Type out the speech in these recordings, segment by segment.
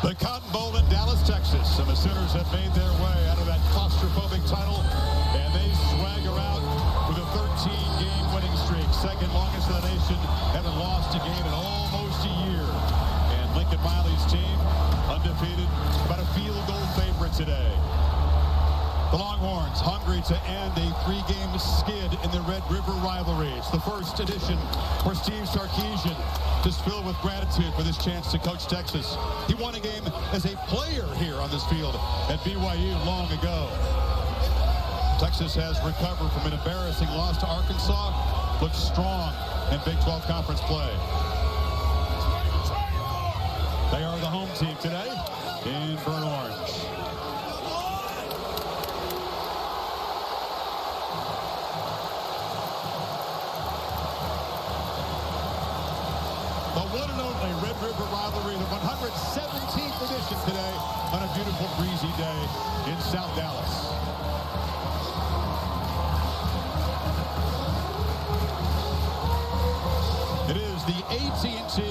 The Cotton Bowl in Dallas, Texas, and the Sooners have made their way out of that claustrophobic title, and they swagger out with a 13-game winning streak, second longest in the nation, haven't lost a game in almost a year. And Lincoln Riley's team, undefeated, about a field goal favorite today. The Longhorns hungry to end a 3-game skid in the Red River rivalry. It's the first edition for Steve Sarkisian, just filled with gratitude for this chance to coach Texas. He won a game as a player here on this field at BYU long ago. Texas has recovered from an embarrassing loss to Arkansas, looks strong in Big 12 conference play. They are the home team today in burnt orange. The one and only Red River rivalry, the 117th edition today on a beautiful breezy day in South Dallas. It is the AT&T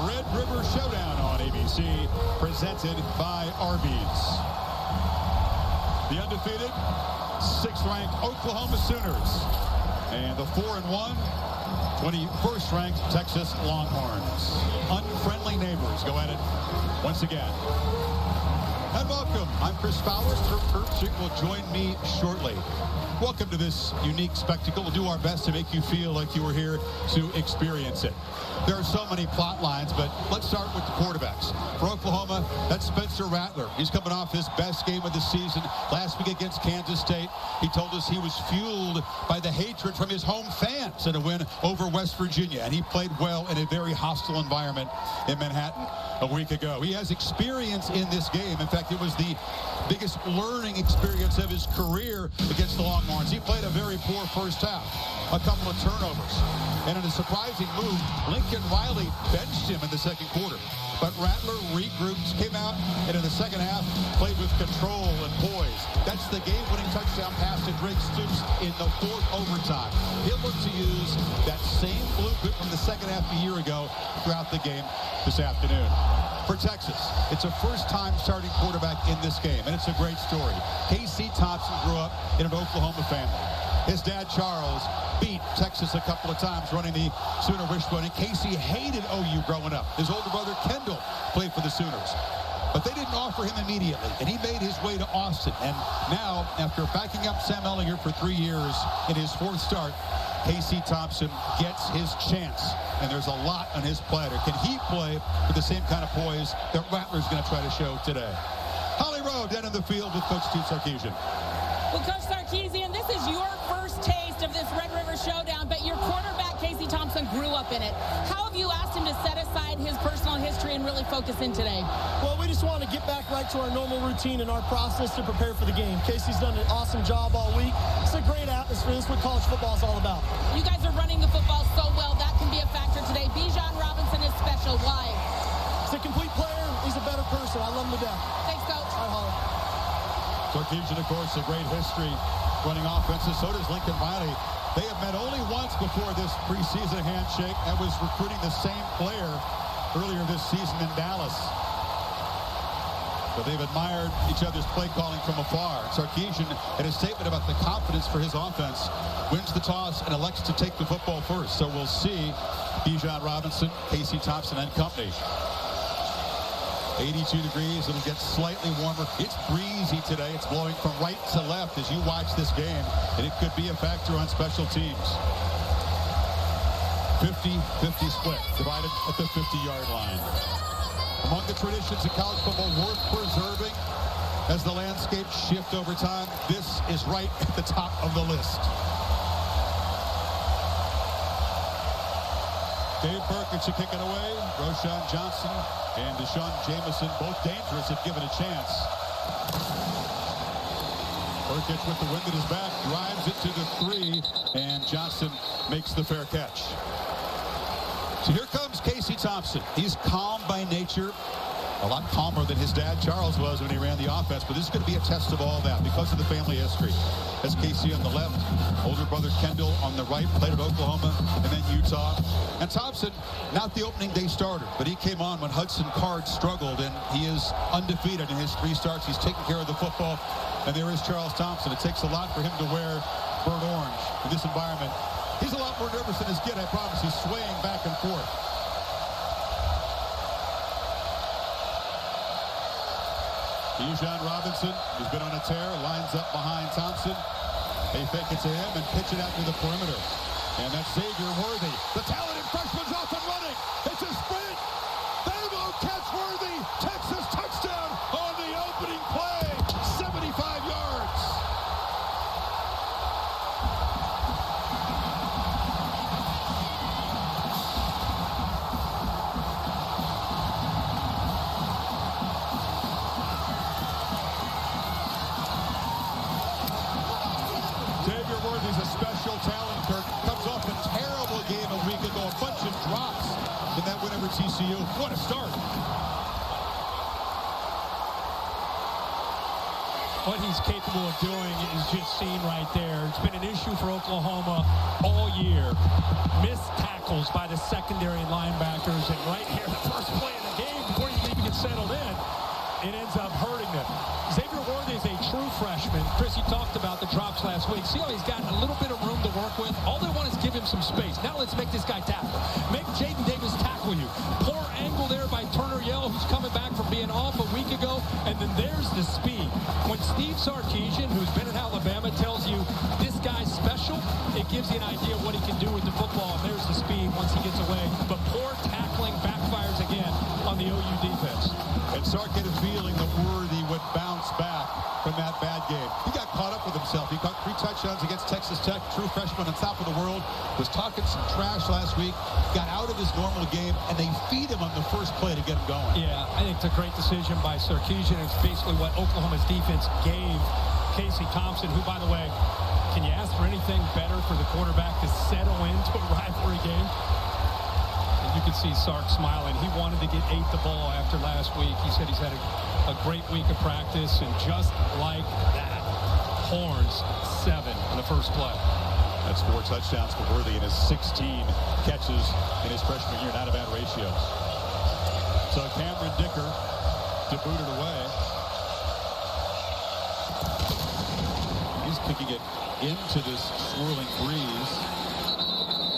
Red River Showdown on ABC, presented by Arby's. The undefeated 6th-ranked Oklahoma Sooners and the 4-1 21st-ranked Texas Longhorns. Unfriendly neighbors go at it once again. And welcome. I'm Chris Fowler. Kurt Schick will join me shortly. Welcome to this unique spectacle. We'll do our best to make you feel like you were here to experience it. There are so many plot lines, but let's start with the quarterbacks. For Oklahoma, that's Spencer Rattler. He's coming off his best game of the season last week against Kansas State. He told us he was fueled by the hatred from his home fans in a win over West Virginia, and he played well in a very hostile environment in Manhattan a week ago. He has experience in this game. In fact, it was the biggest learning experience of his career against the Longhorns. He played a very poor first half, a couple of turnovers, and in a surprising move, Lincoln Riley benched him in the second quarter. But Rattler regrouped, came out, and in the second half, played with control and poise. That's the game-winning touchdown pass to Drake Stoops in the 4th overtime. He'll look to use that same blueprint from the second half a year ago throughout the game this afternoon. For Texas, it's a first-time starting quarterback in this game, and it's a great story. Casey Thompson grew up in an Oklahoma family. His dad, Charles, beat Texas a couple of times running the Sooner Wishbone, and Casey hated OU growing up. His older brother, Kendall, played for the Sooners. But they didn't offer him immediately, and he made his way to Austin. And now, after backing up Sam Ehlinger for 3 years in his 4th start, Casey Thompson gets his chance, and there's a lot on his platter. Can he play with the same kind of poise that Rattler's going to try to show today? Holly Rowe down in the field with Coach Steve Sarkisian. Well, Coach Sarkisian, this is your first taste of this Red River Showdown, but your quarterback, Casey Thompson, grew up in it. How have you asked him to set aside his personal history and really focus in today? Well, we just want to get back right to our normal routine and our process to prepare for the game. Casey's done an awesome job all week. It's a great atmosphere. This is what college football is all about. You guys are running the football so well. That can be a factor today. Bijan Robinson is special. Why? He's a complete player. He's a better person. I love him to death. Thanks, Coach. All right, Holly. Sarkisian, of course, a great history running offenses. So does Lincoln Riley. They have met only once before this preseason handshake. That was recruiting the same player earlier this season in Dallas. But they've admired each other's play calling from afar. Sarkisian, in a statement about the confidence for his offense, wins the toss and elects to take the football first. So we'll see Bijan Robinson, Casey Thompson, and company. 82 degrees. It'll get slightly warmer. It's breezy today. It's blowing from right to left as you watch this game, and it could be a factor on special teams. 50-50 split, divided at the 50-yard line. Among the traditions of college football worth preserving as the landscapes shift over time, this is right at the top of the list. Dave Burkett should kick it away. Roshan Johnson and Deshaun Jameson, both dangerous if given a chance. Burkett with the wind at his back, drives it to the 3, and Johnson makes the fair catch. So here comes Casey Thompson. He's calm by nature. A lot calmer than his dad, Charles, was when he ran the offense. But this is going to be a test of all that because of the family history. As Casey on the left, older brother Kendall on the right, played at Oklahoma and then Utah. And Thompson, not the opening day starter, but he came on when Hudson Card struggled, and he is undefeated in his 3 starts. He's taking care of the football. And there is Charles Thompson. It takes a lot for him to wear burnt orange in this environment. He's a lot more nervous than his kid, I promise. He's swaying back and forth. Bijan Robinson, who's been on a tear, lines up behind Thompson. They fake it to him and pitch it out to the perimeter. And that's Xavier Worthy. The talented freshman's off and running. It's a sprint. They won't catch Worthy. Texas touchdown on the opening play. 75 yards. Xavier Worthy's a special talent, Kirk. Comes off a terrible game a week ago. A bunch of drops in that win over TCU. What a start. What he's capable of doing is just seen right there. It's been an issue for Oklahoma all year. Missed tackles by the secondary linebackers. And right here, the first play of the game, before you even get settled in, it ends up hurting them. Xavier Worthy is a true freshman. Chris, you talked about the drops last week. See how he's got a little bit of room to work with? All they want is give him some space. Now let's make this guy tackle. Make Jaden Davis tackle you. Poor angle there by Turner Yell, who's coming back from being off a week ago. And then there's the speed. When Steve Sarkisian, who's been at Alabama, tells you this guy's special, it gives you an idea of what he can do with the football. And there's the speed once he gets away. But poor tackling backfires again on the OU defense. And Sark had a feeling that Worthy would bounce back from that bad game. He got caught up with himself. He caught 3 touchdowns against Texas Tech. True freshman on top of the world. Was talking some trash last week. Got out of his normal game, and they feed him on the first play to get him going. Yeah, I think it's a great decision by Sarkisian. It's basically what Oklahoma's defense gave Casey Thompson, who, by the way, can you ask for anything better for the quarterback to settle into a rivalry game? You can see Sark smiling. He wanted to get 8 the ball after last week. He said he's had a great week of practice, and just like that, Horns 7 on the first play. That's 4 touchdowns for Worthy in his 16 catches in his freshman year. Not a bad ratio. So Cameron Dicker to boot it away. He's kicking it into this swirling breeze.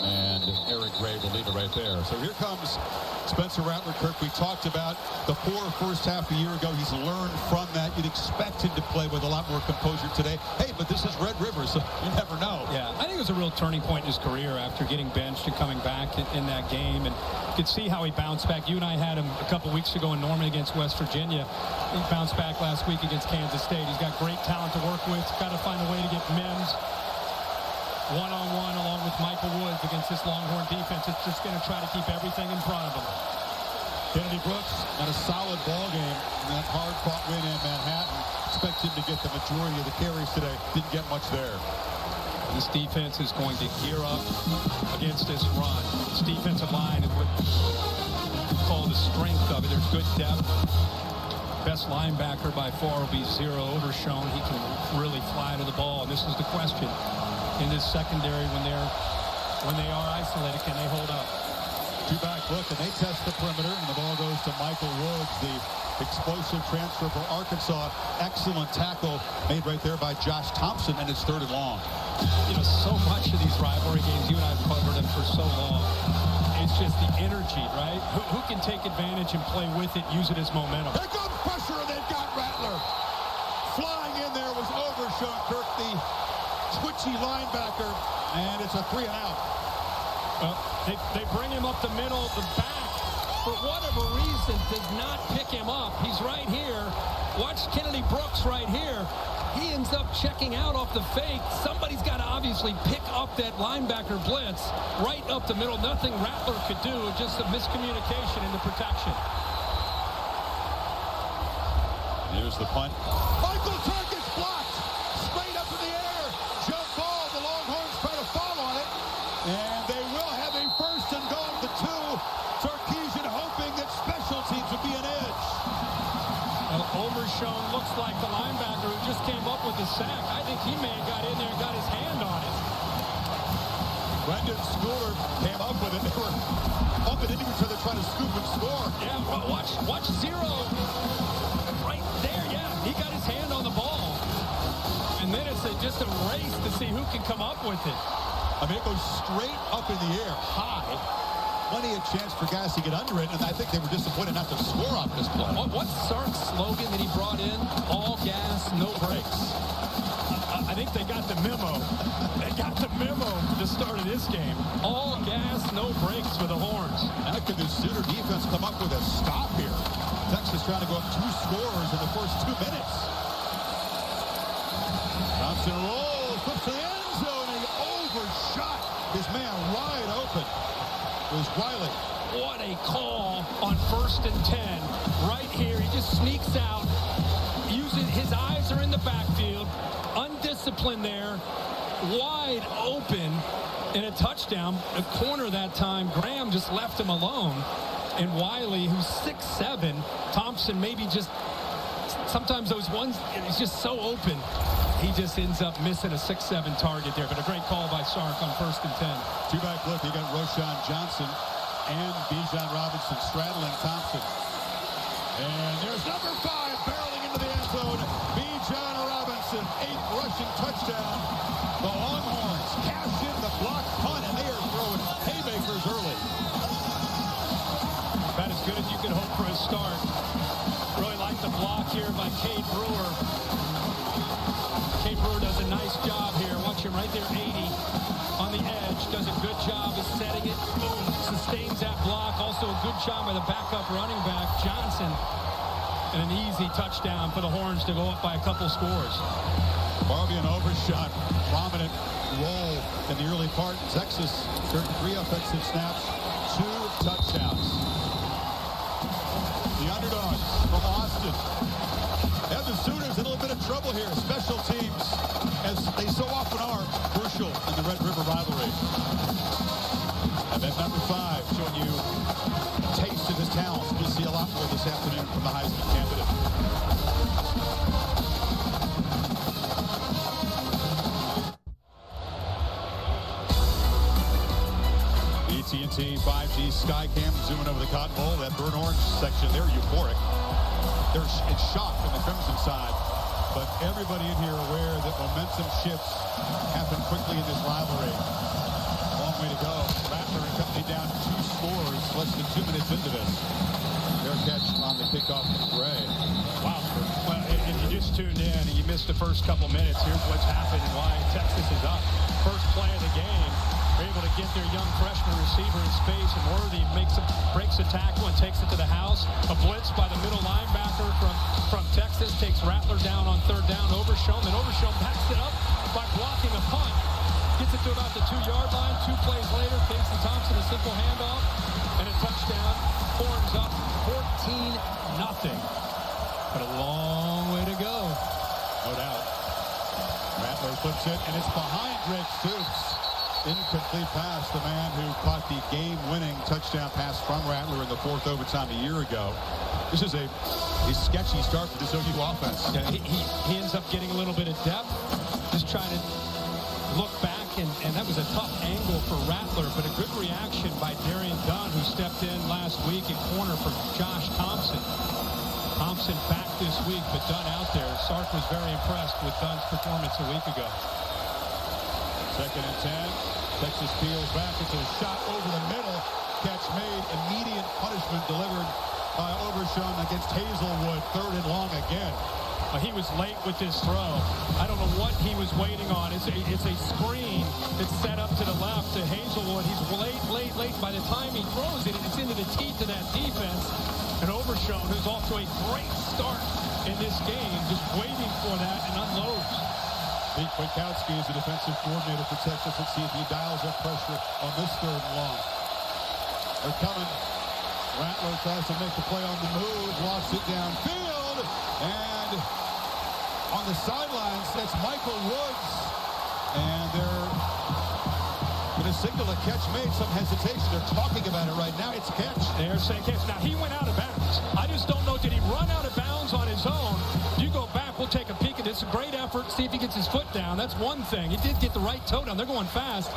And Eric Gray will leave it right there. So here comes Spencer Rattler. Kirk, we talked about the poor first half a year ago. He's learned from that. You'd expect him to play with a lot more composure today. Hey, but this is Red River, so you never know. Yeah, I think it was a real turning point in his career after getting benched and coming back in that game. And you could see how he bounced back. You and I had him a couple weeks ago in Norman against West Virginia. He bounced back last week against Kansas State. He's got great talent to work with. Got to find a way to get Mims one-on-one along with Michael Woods against this Longhorn defense. It's just going to try to keep everything in front of him. Kennedy Brooks had a solid ball game in that hard-fought win in Manhattan. Expect him to get the majority of the carries today. Didn't get much there. This defense is going to gear up against this run. This defensive line is what we call the strength of it. There's good depth. Best linebacker by far will be Zero Overshown. He can really fly to the ball. And this is the question. In this secondary, when they are isolated, can they hold up? 2-back look, and they test the perimeter, and the ball goes to Michael Woods, the explosive transfer for Arkansas. Excellent tackle made right there by Josh Thompson, and it's 3rd and long. You know, so much of these rivalry games, you and I have covered them for so long. It's just the energy, right? Who can take advantage and play with it, use it as momentum? Here comes pressure, and they've got Rattler. Flying in there was Overshown, Kirk, the twitchy linebacker, and it's a 3-and-out. Well, they bring him up the middle. The back, for whatever reason, does not pick him up. He's right here. Watch Kennedy Brooks right here. He ends up checking out off the fake. Somebody's got to obviously pick up that linebacker blitz right up the middle. Nothing Rattler could do, just a miscommunication in the protection. Here's the punt. Michael Turkis blocked. Straight up in the air. Jump ball. The Longhorns try to fall on it. And they will have a 1st and goal to 2. Sarkisian hoping that special teams would be an edge. Overshown looks like the linebacker who just came up with the sack. I think he may have got in there and got his hand on it. Brendan Schooler came up with it. They were bumping into each other trying to scoop and score. Yeah, well, watch Zero right there. Yeah, he got his hand on the ball. And then it's just a race to see who can come up with it. I mean, it goes straight up in the air, high. Plenty of chance for guys to get under it, and I think they were disappointed not to score off this play. What's Sark's slogan that he brought in? All gas, no brakes. I think they got the memo. They got the memo for the start of this game. All gas, no brakes for the Horns. How can the Sooner defense come up with a stop here? Texas trying to go up 2 scores in the first 2 minutes. Thompson rolls, flips to the end zone, and he overshot his man wide open. It was Wiley. What a call on 1st and 10. Right here, he just sneaks out. Uses his eyes are in the backfield. Undisciplined there. Wide open. And a touchdown. A corner that time. Graham just left him alone. And Wiley, who's 6'7", Thompson maybe just... Sometimes those ones, it's just so open. He just ends up missing a 6'7" target there. But a great call by Sark on 1st and 10. Two-back look. You got Roshan Johnson and Bijan Robinson straddling Thompson. And there's number 5 barreling into the end zone. Bijan Robinson, 8th rushing touchdown. The Longhorns cash in the block punt, and they are throwing haymakers early. About as good as you could hope for a start. Really like the block here by Cade Brewer. Cade Brewer does a nice job here. Watch him right there, 80 on the edge. Does a good job of setting it. Boom, sustains that block. Also a good job by the backup running back, Johnson. And an easy touchdown for the Horns to go up by a couple scores. Barbie an overshot. Prominent role in the early part. Texas turned 3 offensive snaps, 2 touchdowns. The underdogs from Austin. And the Sooners in a little bit of trouble here. Special teams, as they so often are, crucial in the Red River rivalry. And then number 5 showing you a taste of his talents. We'll see a lot more this afternoon from the Heisman candidate. AT&T 5G Skycam zooming over the Cotton Bowl. That burnt orange section, they're euphoric. They're in shock on the Crimson side. But everybody in here aware that momentum shifts happen quickly in this rivalry. Long way to go. Rattler and company down 2 scores less than 2 minutes into this. Their catch on the kickoff from Gray. Wow. Well, if you just tuned in and you missed the first couple minutes, here's what's happened and why Texas is up. First play of the game. They're able to get their young freshman receiver in space, and Worthy breaks a tackle and takes it to the house. A blitz by the middle linebacker from Texas takes Rattler down on 3rd down. Overshown, then Overshown backs it up by blocking a punt. Gets it to about the 2-yard line. 2 plays later, Casey Thompson a simple handoff and a touchdown. Horns up 14-0. But a long way to go. No doubt. Rattler flips it, and it's behind Drake Stoops. Incomplete pass, the man who caught the game-winning touchdown pass from Rattler in the 4th overtime a year ago. This is a sketchy start for this OU offense. Yeah, he ends up getting a little bit of depth, just trying to look back, and that was a tough angle for Rattler, but a good reaction by Darian Dunn, who stepped in last week at corner for Josh Thompson. Thompson back this week, but Dunn out there. Sark was very impressed with Dunn's performance a week ago. 2nd and 10. Texas peels back. It's a shot over the middle. Catch made. Immediate punishment delivered by Overshown against Hazelwood. 3rd and long again. He was late with this throw. I don't know what he was waiting on. It's a screen that's set up to the left to Hazelwood. He's late. By the time he throws it, it's into the teeth of that defense. And Overshown, who's off to a great start in this game, just waiting for that and unloads. Pete Kwiatkowski is the defensive coordinator for Texas. Let's see if he dials up pressure on this 3rd and long. They're coming. Rattler tries to make the play on the move, lofts it downfield, and on the sidelines, that's Michael Woods. And they're going to signal a catch made, some hesitation. They're talking about it right now. It's a catch. They're saying catch. Now, he went out of bounds. I just don't know, did he run out of bounds on his own? see if he gets his foot down. That's one thing. He did get the right toe down. They're going fast,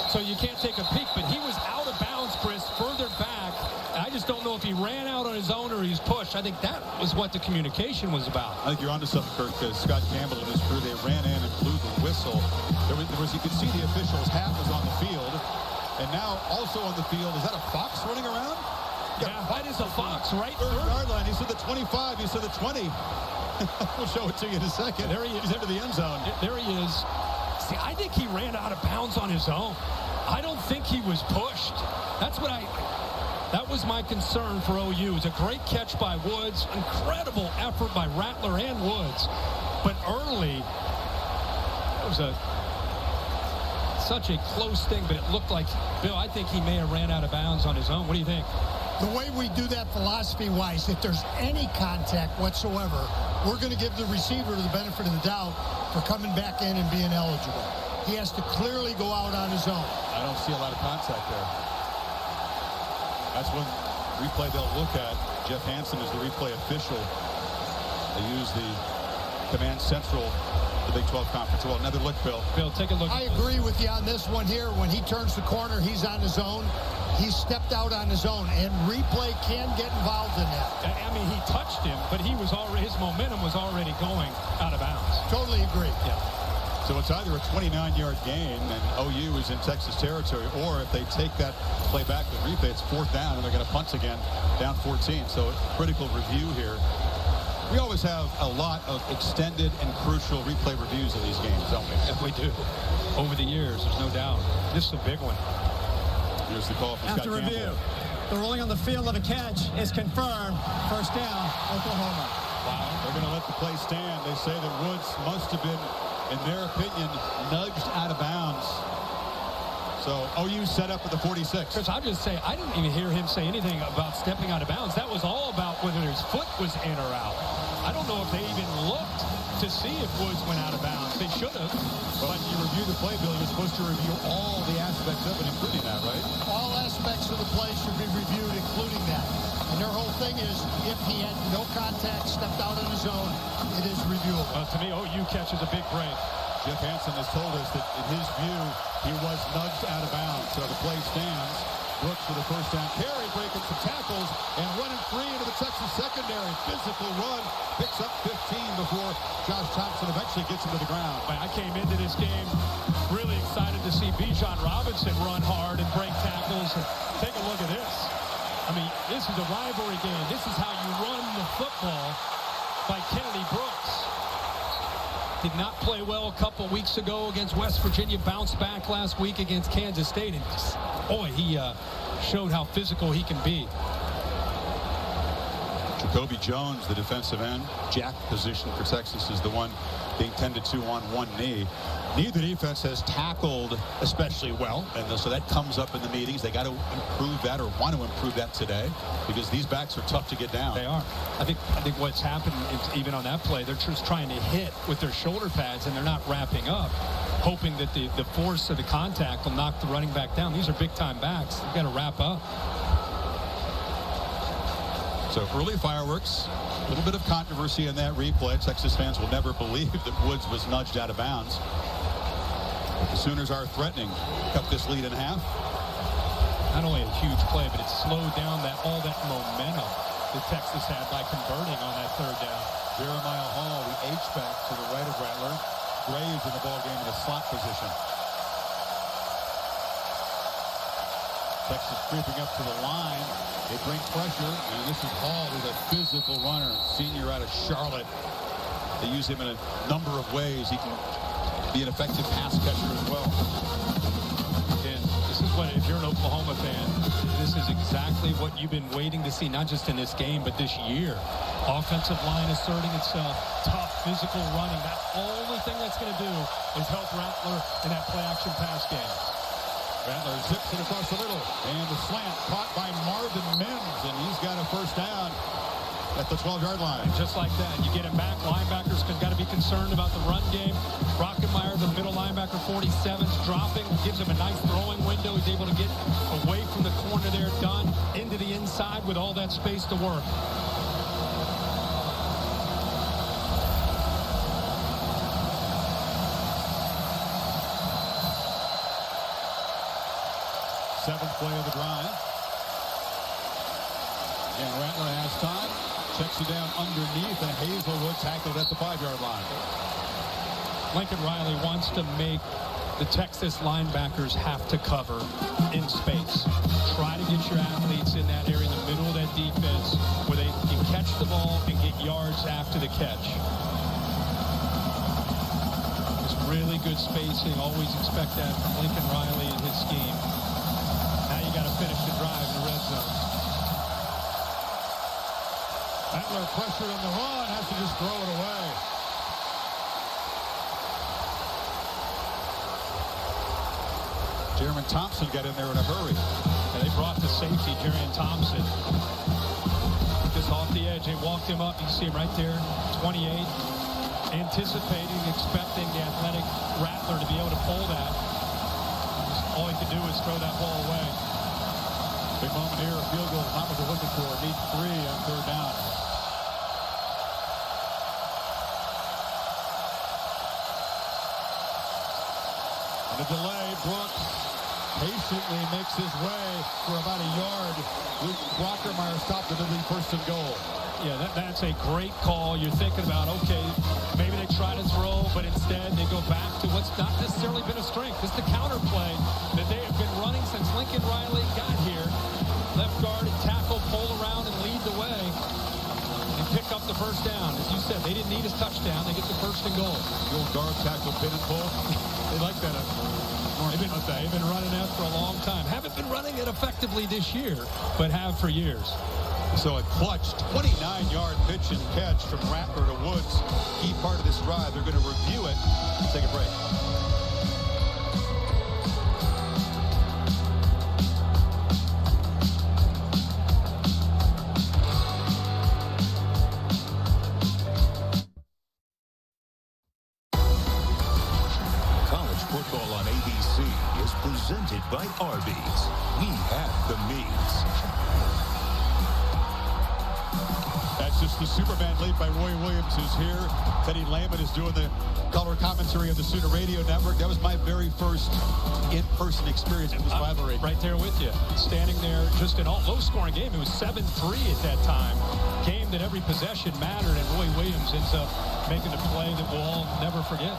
so you can't take a peek. But he was out of bounds, Chris, further back. I just don't know if he ran out on his own or he's pushed. I think that was what the communication was about. I think you're onto something, Kirk, because Scott Campbell and his crew, they ran in and blew the whistle. There was, you could see the official's hat was on the field. And now also on the field, is that a fox running around? Yeah, that is a fox, right? Third yard line. He said the 25. He said the 20. We'll show it to you in a second. There he is. He's into the end zone. There he is. See, I think he ran out of bounds on his own. I don't think he was pushed. That was my concern for OU. It's a great catch by Woods. Incredible effort by Rattler and Woods. But early, it was such a close thing, but it looked like, Bill, I think he may have ran out of bounds on his own. What do you think? The way we do that philosophy-wise, if there's any contact whatsoever, we're going to give the receiver the benefit of the doubt for coming back in and being eligible. He has to clearly go out on his own. I don't see a lot of contact there. That's one replay they'll look at. Jeff Hansen is the replay official. They use the Command Central, the Big 12 Conference. Well, another look, Bill. Bill, take a look. I agree with you on this one here. When he turns the corner, he's on his own. He stepped out on his own, and replay can get involved in that. I mean, he touched him, but he was already, his momentum was already going out of bounds. Totally agree. Yeah. So it's either a 29-yard gain and OU is in Texas territory, or if they take that play back with replay, it's fourth down and they're going to punt again, down 14. So critical review here. We always have a lot of extended and crucial replay reviews in these games, don't we? If we do. Over the years, there's no doubt. This is a big one. Here's the call from After Scott review, Campbell. the ruling on the field of the catch is confirmed. First down, Oklahoma. Wow. They're going to let the play stand. They say that Woods must have been, in their opinion, nudged out of bounds. So OU set up at the 46. Chris, I'll just say, I didn't even hear him say anything about stepping out of bounds. That was all about whether his foot was in or out. I don't know if they even looked to see if Woods went out of bounds. They should have. But you review the play, Bill, you're supposed to review all the aspects of it, including that, right? All aspects of the play should be reviewed, including that. And their whole thing is, if he had no contact, stepped out on his own, it is reviewable. To me, OU catches a big break. Jeff Hansen has told us that, in his view, he was nudged out of bounds. So the play stands. Brooks with a first down carry, breaking some tackles, and running free into the Texas secondary. Physical run, picks up 15 before Josh Thompson eventually gets him to the ground. I came into this game really excited to see Bijan Robinson run hard and break tackles. Take a look at this. I mean, this is a rivalry game. This is how you run the football by Kennedy Brooks. Did not play well a couple weeks ago against West Virginia. Bounced back last week against Kansas State. And boy, he showed how physical he can be. Jacoby Jones, the defensive end, jack position for Texas, is the one being tended to on one knee. Neither defense has tackled especially well, and so that comes up in the meetings. They got to improve that, or want to improve that today, because these backs are tough to get down. They are. I think what's happened is, even on that play, they're just trying to hit with their shoulder pads, and they're not wrapping up, hoping that the force of the contact will knock the running back down. These are big-time backs. They've got to wrap up. So early fireworks, a little bit of controversy in that replay. Texas fans will never believe that Woods was nudged out of bounds. But the Sooners are threatening to cut this lead in half. Not only a huge play, but it slowed down all that momentum that Texas had by converting on that third down. Jeremiah Hall, the H-back to the right of Rattler. Graves in the ballgame in a slot position. Texas creeping up to the line. They bring pressure, and this is Hall, who's a physical runner, senior out of Charlotte. They use him in a number of ways. He can be an effective pass catcher as well. And this is what, if you're an Oklahoma fan, this is exactly what you've been waiting to see, not just in this game, but this year. Offensive line asserting itself, tough physical running. That only thing that's going to do is help Rattler in that play-action pass game. Rattler zips it across the middle, and the slant caught by Marvin Mims, and he's got a first down at the 12-yard line. And just like that, you get him back. Linebackers got to be concerned about the run game. Rockenmeyer, the middle linebacker, 47's dropping, gives him a nice throwing window. He's able to get away from the corner there, done into the inside with all that space to work. 7th play of the drive. And Rattler has time. Checks it down underneath, and Hazelwood tackled at the 5-yard line. Lincoln Riley wants to make the Texas linebackers have to cover in space. Try to get your athletes in that area in the middle of that defense where they can catch the ball and get yards after the catch. It's really good spacing. Always expect that from Lincoln Riley and his scheme. Now you got to finish the drive in the red zone. Rattler pressure in the run, has to just throw it away. Jeremy Thompson got in there in a hurry. And they brought the safety, Jerrion Thompson. Just off the edge, they walked him up. You see him right there, 28. Anticipating, expecting the athletic Rattler to be able to pull that. All he could do is throw that ball away. Big moment here, a field goal, not what they're looking for. Need 3 on 3rd down. And the delay, Brooks patiently makes his way for about a yard. Luke Brockermeyer stopped it, it'll be 1st and goal. Yeah, that's a great call. You're thinking about, okay, maybe they try to throw, but instead they go back to what's not necessarily been a strength. It's the counter play that they have been running since Lincoln Riley got here. Left guard and tackle, pull around and lead the way. And pick up the 1st down. As you said, they didn't need a touchdown. They get the 1st and goal. The old guard tackle, pin and pull. They like that. They've been running that for a long time. Haven't been running it effectively this year, but have for years. So a clutch 29-yard pitch and catch from Rattler to Woods. Key part of this drive. They're going to review it. Take a break. College football on ABC is presented by Arby's. We have the meats. That's just the Superman lead by Roy Williams, who's here. Teddy Lehman is doing the color commentary of the Sooner Radio Network. That was my very first in-person experience in this rivalry. Right there with you. Standing there, just an low-scoring game. It was 7-3 at that time. Game that every possession mattered, and Roy Williams ends up making a play that we'll all never forget.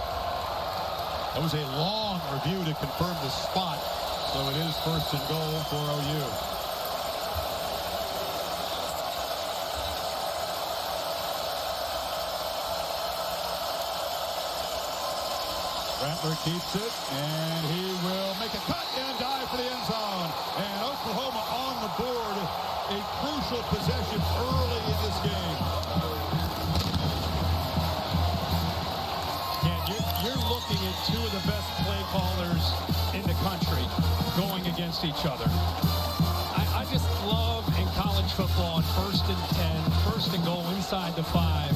That was a long review to confirm the spot. So it is 1st and goal for OU. Rattler keeps it, and he will make a cut and dive for the end zone. And Oklahoma on the board. A crucial possession early in this game. You're looking at 2 of the best play callers in the country going against each other. I just love in college football on 1st and 10, 1st and goal inside the 5,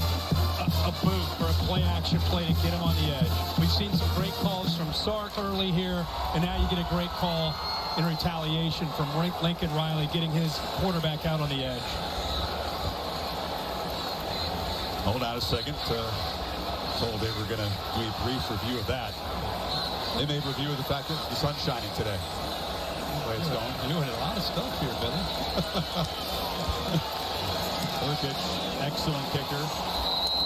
a boot or a play action play to get him on the edge. We've seen some great calls from Sark early here, and now you get a great call in retaliation from Lincoln Riley getting his quarterback out on the edge. Hold on a second. Told they were going to do a brief review of that. They made review of the fact that the sun's shining today. The way it's going. You're doing a lot of stuff here, Billy. Urkic, excellent kicker.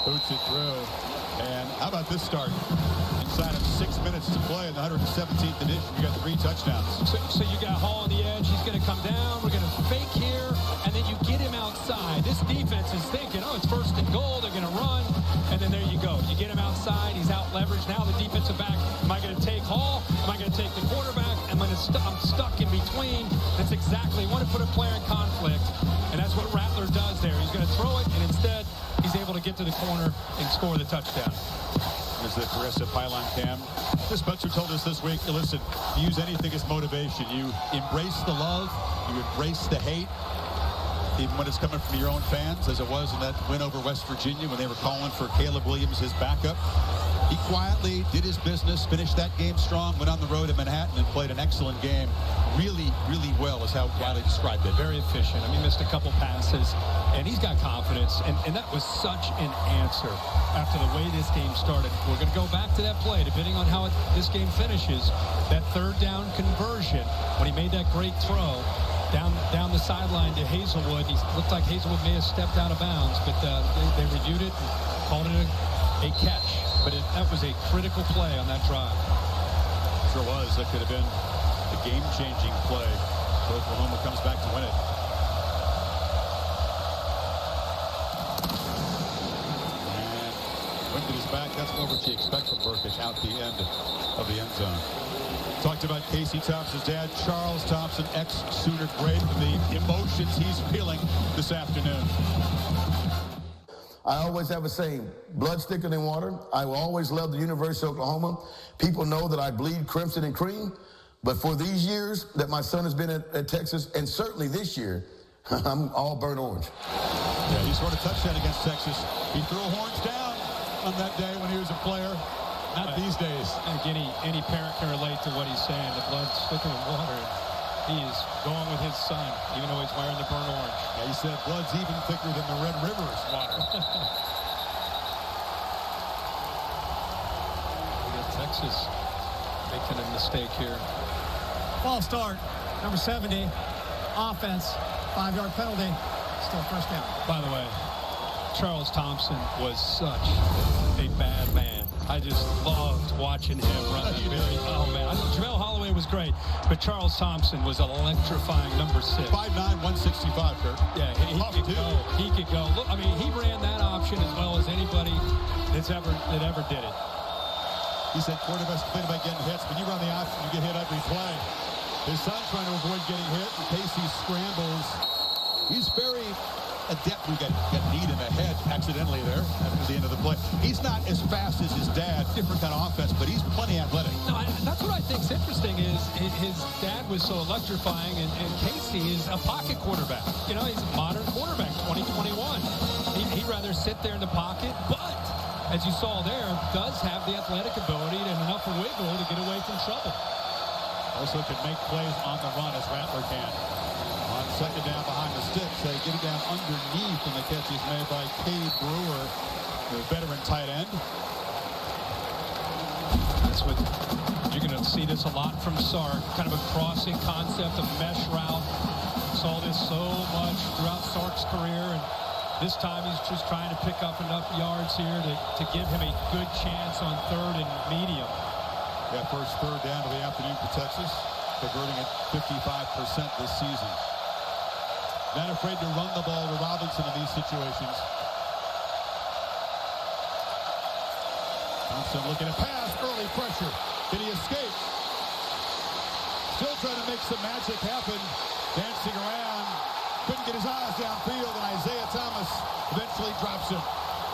Boots it through. And how about this start? Inside of 6 minutes to play in the 117th edition, you got 3 touchdowns. So you got Hall on the edge. He's going to come down. We're going to fake here, and then you get him outside. This defense is thinking, oh, it's 1st and goal. They're going to run, and then there you go. You get him outside. He's out leveraged. Now the defensive back. Am I going to take Hall? Am I going to take the quarterback? I'm stuck in between. That's exactly. Want to put a player in conflict, and that's what Rattler does there. He's going to throw it, and instead he's able to get to the corner and score the touchdown. There's the progressive pylon cam. Chris Butcher told us this week, listen, use anything as motivation. You embrace the love, you embrace the hate. even when it's coming from your own fans, as it was in that win over West Virginia when they were calling for Caleb Williams, his backup. He quietly did his business, finished that game strong, went on the road to Manhattan and played an excellent game. Really, really well is how Wiley described it. Very efficient. I mean, missed a couple passes, and he's got confidence, and that was such an answer after the way this game started. We're going to go back to that play, depending on how this game finishes. That third down conversion, when he made that great throw down the sideline to Hazelwood. He looked like Hazelwood may have stepped out of bounds, but they reviewed it and called it a catch. But that was a critical play on that drive. Sure was. That could have been a game-changing play. Oklahoma comes back to win it. And Wimpton is back. That's more what you expect from Burkish out the end of the end zone. Talked about Casey Thompson's dad, Charles Thompson, ex-Sooner great, and the emotions he's feeling this afternoon. I always have a saying, blood thicker than water. I will always love the University of Oklahoma. People know that I bleed crimson and cream, but for these years that my son has been at Texas, and certainly this year, I'm all burnt orange. Yeah, he scored a touchdown against Texas. He threw horns down on that day when he was a player. Not these days. I think any parent can relate to what he's saying. The blood's thicker than water. He is going with his son, even though he's wearing the burnt orange. Yeah, he said blood's even thicker than the Red River's water. We got Texas making a mistake here. False start. Number 70. Offense. 5-yard penalty. Still first down. By the way, Charles Thompson was such a bad man. I just loved watching him run the oh man, Jamel Holloway was great, but Charles Thompson was electrifying number 6. 5'9", 165, Kurt. Yeah, he could go. He could go. Look, I mean, he ran that option as well as anybody that ever did it. He said quarterbacks complain about getting hits. When you run the option, you get hit every play. His son's trying to avoid getting hit. In case he scrambles, he's very adept. We got kneed in the head accidentally there after the end of the play. He's not as fast as his dad, different kind of offense, but he's plenty athletic. No, that's what I think's interesting is his dad was so electrifying, and Casey is a pocket quarterback. You know, he's a modern quarterback, 2021. He'd rather sit there in the pocket, but as you saw there, does have the athletic ability and enough wiggle to get away from trouble. Also can make plays on the run as Rattler can. On second down behind the sticks, they get it down underneath, and the catch is made by Cade Brewer, the veteran tight end. That's what you're going to see this a lot from Sark, kind of a crossing concept, a mesh route. Saw this so much throughout Sark's career, and this time he's just trying to pick up enough yards here to give him a good chance on third and medium. Yeah, first third down of the afternoon for Texas, converting at 55% this season. Not afraid to run the ball with Robinson in these situations. Thompson looking to pass, early pressure. Did he escape? Still trying to make some magic happen. Dancing around. Couldn't get his eyes downfield, and Isaiah Thomas eventually drops him.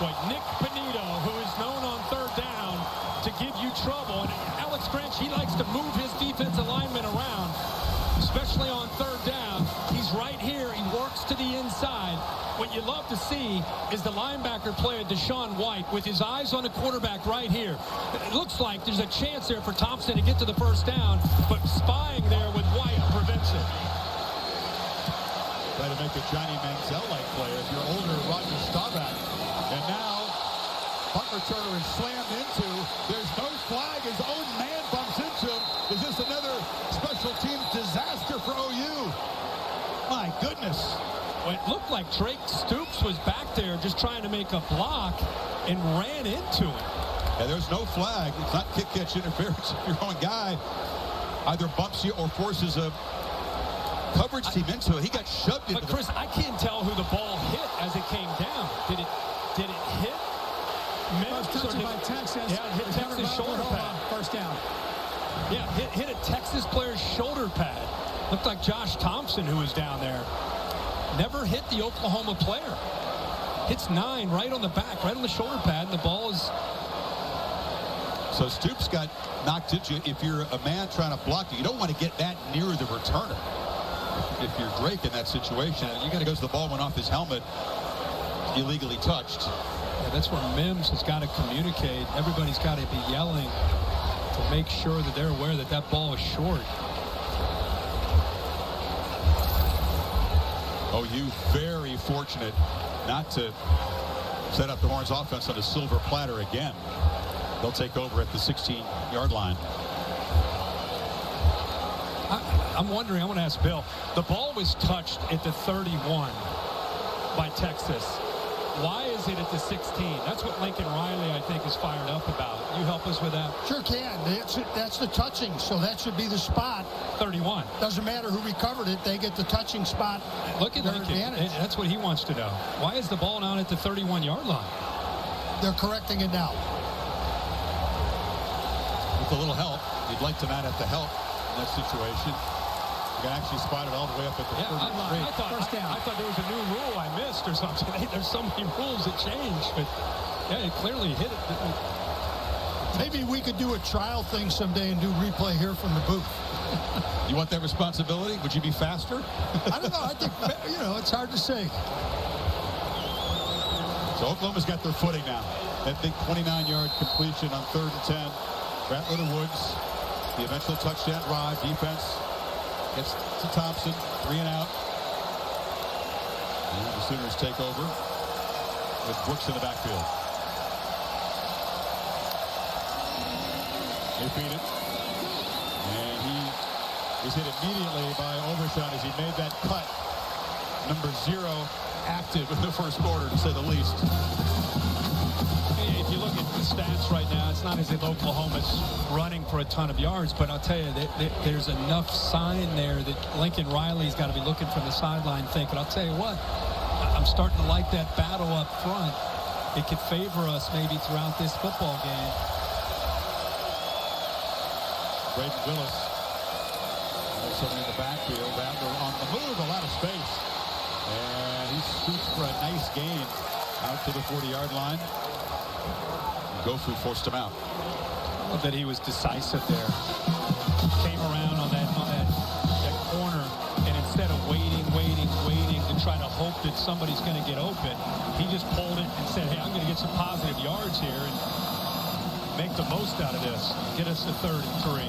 Boy, Nick Benito, who is known on third down to give you trouble. And Alex Grinch, he likes to move his defensive linemen around, especially on third down. He's right here. He works to the inside. What you love to see is the linebacker player, Deshaun White, with his eyes on the quarterback right here. It looks like there's a chance there for Thompson to get to the first down, but spying there with White prevents it. Try to make a Johnny Manziel-like play if you're older, Roger Staubach. And now, punt returner is slammed into. There's no flag. His own man bumps into him. Is this another special teams disaster for OU? My goodness. Well, it looked like Drake Stoops was back there just trying to make a block and ran into him. Yeah, there's no flag. It's not kick-catch interference. If your own guy either bumps you or forces a coverage team into it. He got shoved into But Chris, I can't tell who the ball hit as it came down. Did it hit Memphis? Touched by Texas. Yeah, it hit Texas shoulder pad. First down. Yeah, hit a Texas player's shoulder pad. Looked like Josh Thompson, who was down there. Never hit the Oklahoma player. Hits 9 right on the back, right on the shoulder pad, and the ball is... So Stoops got knocked into you. If you're a man trying to block you, you don't want to get that near the returner. if you're Drake in that situation, you got to go to the ball went off his helmet, illegally touched. Yeah, that's where Mims has got to communicate. Everybody's got to be yelling to make sure that they're aware that that ball is short. OU very fortunate not to set up the Horns offense on a silver platter again. They'll take over at the 16-yard line. I'm wondering, I want to ask Bill, the ball was touched at the 31 by Texas. Why is it at the 16? That's what Lincoln Riley, I think, is fired up about. You help us with that? Sure can. That's the touching, so that should be the spot. 31. Doesn't matter who recovered it. They get the touching spot. Look at their Lincoln. advantage. That's what he wants to know. Why is the ball down at the 31-yard line? They're correcting it now. With a little help, you'd like to not have to help in that situation. You can actually spot it all the way up at the 33. I thought there was a new rule I missed or something. There's so many rules that change, but yeah, it clearly hit it. Maybe we could do a trial thing someday and do replay here from the booth. You want that responsibility? Would you be faster? I don't know. I think, it's hard to say. So Oklahoma's got their footing now. That big 29-yard completion on 3rd and 10. Rattler to Woods. The eventual touchdown drive. Defense gets to Thompson. 3 and out. And the Sooners take over with Brooks in the backfield. They feed it. And he is hit immediately by Overshown as he made that cut. Number 0 active in the first quarter, to say the least. If you look at the stats right now, it's not as if Oklahoma's running for a ton of yards, but I'll tell you, there's enough sign there that Lincoln Riley's got to be looking from the sideline thinking, I'll tell you what, I'm starting to like that battle up front. It could favor us maybe throughout this football game. Braden Willis. Somebody in the backfield. Rattler on the move, a lot of space. And he scoots for a nice gain out to the 40-yard line. Gofu forced him out. I bet he was decisive there. Came around on that corner, and instead of waiting to try to hope that somebody's going to get open, he just pulled it and said, hey, I'm going to get some positive yards here and make the most out of this. Get us to 3rd and 3.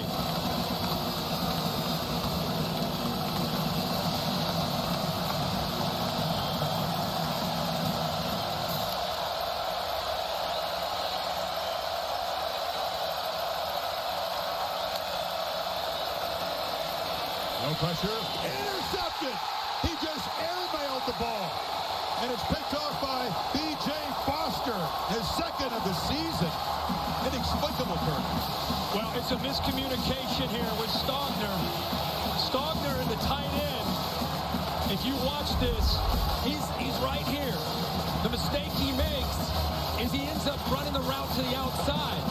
No pressure. Intercepted. He just airmailed the ball. And it's picked off by B.J. Foster, his 2nd of the season. Inexplicable, Kirk. Well, it's a miscommunication here with Stogner. Stogner in the tight end. If you watch this, he's right here. The mistake he makes is he ends up running the route to the outside.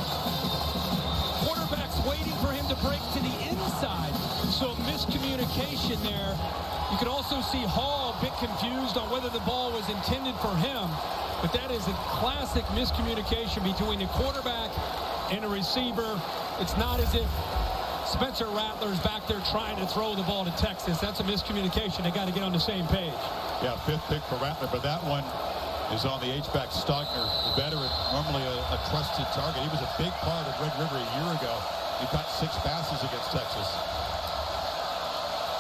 Quarterback's waiting for him to break to the inside. So miscommunication there. You can also see Hall a bit confused on whether the ball was intended for him. But that is a classic miscommunication between the quarterback and a receiver. It's not as if Spencer Rattler's back there trying to throw the ball to Texas. That's a miscommunication. They got to get on the same page. Yeah, 5th pick for Rattler, but that one is on the H-back Stogner, the veteran, normally a trusted target. He was a big part of Red River a year ago. He caught 6 passes against Texas.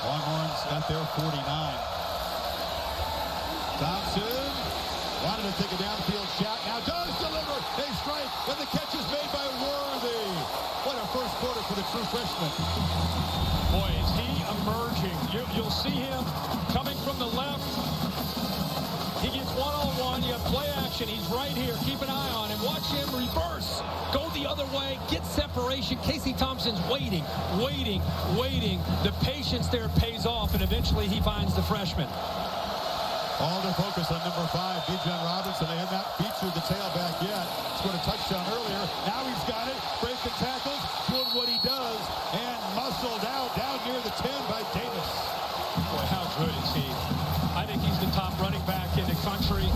Longhorns at their 49. Thompson wanted to take a downfield shot. Now does deliver a strike, and the catch is made by Worthy. What a first quarter for the true freshman. Boy, is he emerging. You'll see him coming from the left. He gets one-on-one. You have play action. He's right here. Keep an eye on him. Watch him reverse. Go the other way. Get separation. Casey Thompson's waiting. The patience there pays off, and eventually he finds the freshman. All their focus on number 5, Bijan Robinson. They have not featured the tailback yet. Scored a touchdown earlier. Now he's got it. Breaking tackles, doing what he does, and muscled out down near the 10 by Davis. Boy, how good is he? I think he's the top running back in the country.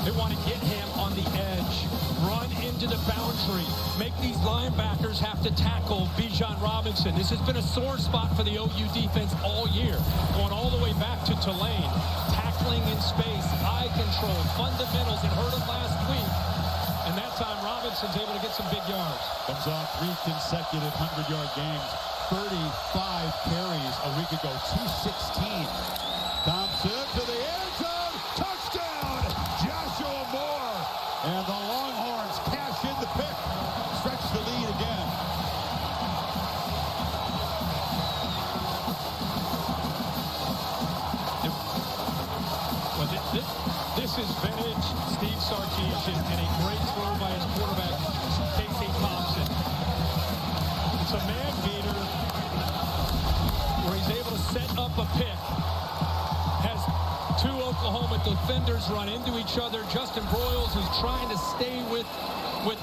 They want to get him on the edge, run into edge of the boundary, make these linebackers have to tackle Bijan Robinson. This has been a sore spot for the OU defense all year, going all the way back to Tulane. Tackling in space, eye control, fundamentals. It hurt him last week. And that time, Robinson's able to get some big yards. Comes off 3 consecutive 100-yard games. 35 carries a week ago. 216. Thompson to the end zone. Touchdown! Joshua Moore. And the Longhorns cash in the pick. Stretch the lead again. Well, this is vintage Steve Sarkisian and a great throw by his quarterback, Casey Thompson. It's a man beater where he's able to set up a pick. Has 2 Oklahoma defenders run into each other. Justin Broyles, who's trying to stay with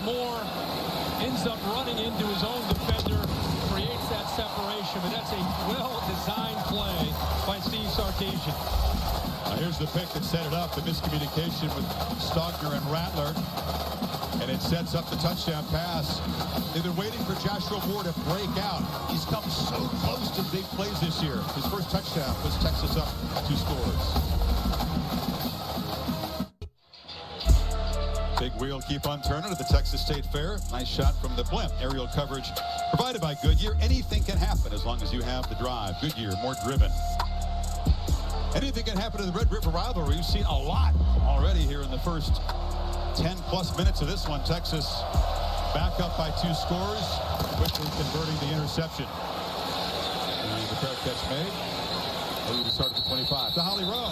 Moore, ends up running into his own defender, creates that separation. But that's a well-designed play by Steve Sarkisian. Here's the pick that set it up, the miscommunication with Stogner and Rattler. And it sets up the touchdown pass. They've been waiting for Joshua Moore to break out. He's come so close to big plays this year. His first touchdown was Texas up 2 scores. Big wheel keep on turning at the Texas State Fair. Nice shot from the blimp. Aerial coverage provided by Goodyear. Anything can happen as long as you have the drive. Goodyear, more driven. Anything can happen to the Red River rivalry. We've seen a lot already here in the first 10-plus minutes of this one. Texas back up by 2 scores, quickly converting the interception. And the fair catch made. Maybe to start at the 25. To Holly Rowe.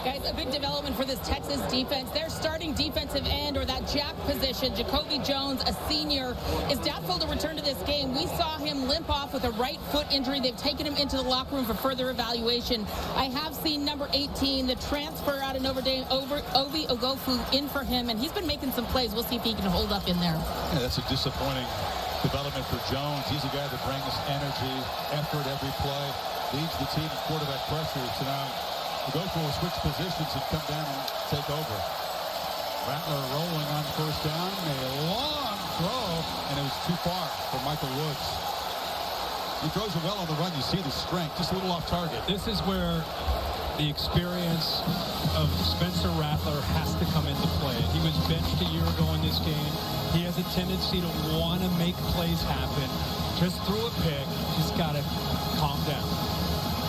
Guys, a big development for this Texas defense. Their starting defensive end, or that jack position, Jacoby Jones, a senior, is doubtful to return to this game. We saw him limp off with a right foot injury. They've taken him into the locker room for further evaluation. I have seen number 18, the transfer out of Notre Dame, Obi Ogofu, in for him, and he's been making some plays. We'll see if he can hold up in there. Yeah, that's a disappointing development for Jones. He's a guy that brings energy, effort every play, leads the team in quarterback pressure. So now Ogofu will switch positions and come down and take over. Rattler rolling on first down. A long throw, and it was too far for Michael Woods. He throws it well on the run. You see the strength, just a little off target. This is where the experience of Spencer Rattler has to come into play. He was benched a year ago in this game. He has a tendency to want to make plays happen. Just threw a pick. Just got to calm down.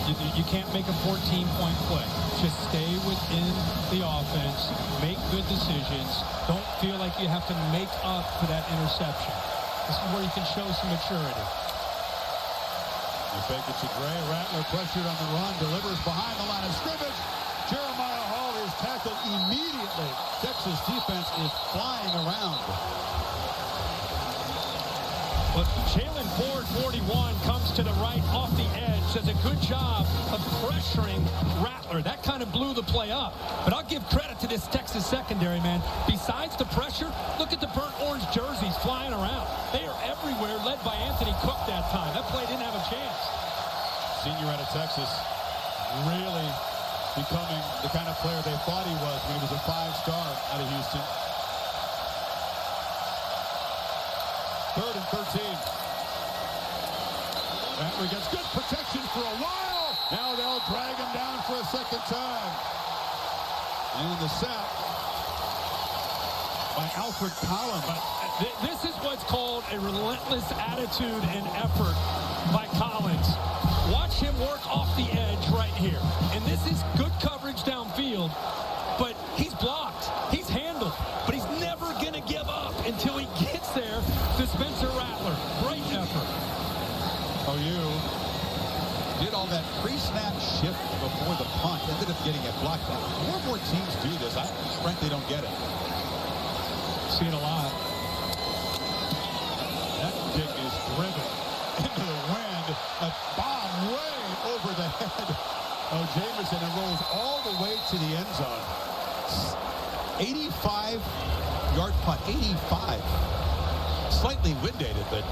You can't make a 14-point play. Just stay within the offense. Make good decisions. Don't feel like you have to make up for that interception. This is where you can show some maturity. The fake it to Gray. Rattler pressured on the run. Delivers behind the line of scrimmage. Jeremiah Hall is tackled immediately. Texas defense is flying around. But Jalen Ford, 41, comes to the right off the edge. Does a good job of pressuring Rattler. That kind of blew the play up. But I'll give credit to this Texas secondary, man. Besides the pressure, look at the burnt orange jerseys flying around. They are everywhere, led by Anthony Cook that time. That play didn't have a chance. Senior out of Texas, really becoming the kind of player they thought he was when he was a 5-star out of Houston. 3rd and 13. Rattler gets good protection for a while. Now they'll drag him down for a second time. And the sack by Alfred Collins. This is what's called a relentless attitude and effort by Collins. Watch him work off the edge right here. And this is good coverage downfield, but he's blocked. He's handled, but he's never going to give up until he gets there to Spencer Rattler. Great effort. OU did all that pre-snap shift before the punt, ended up getting it blocked. More and more teams do this. I frankly don't get it. See it a lot. That kick is driven into the wind. A bomb way over the head of Jamison and rolls all the way to the end zone. 85-yard punt. 85. Slightly wind-dated, but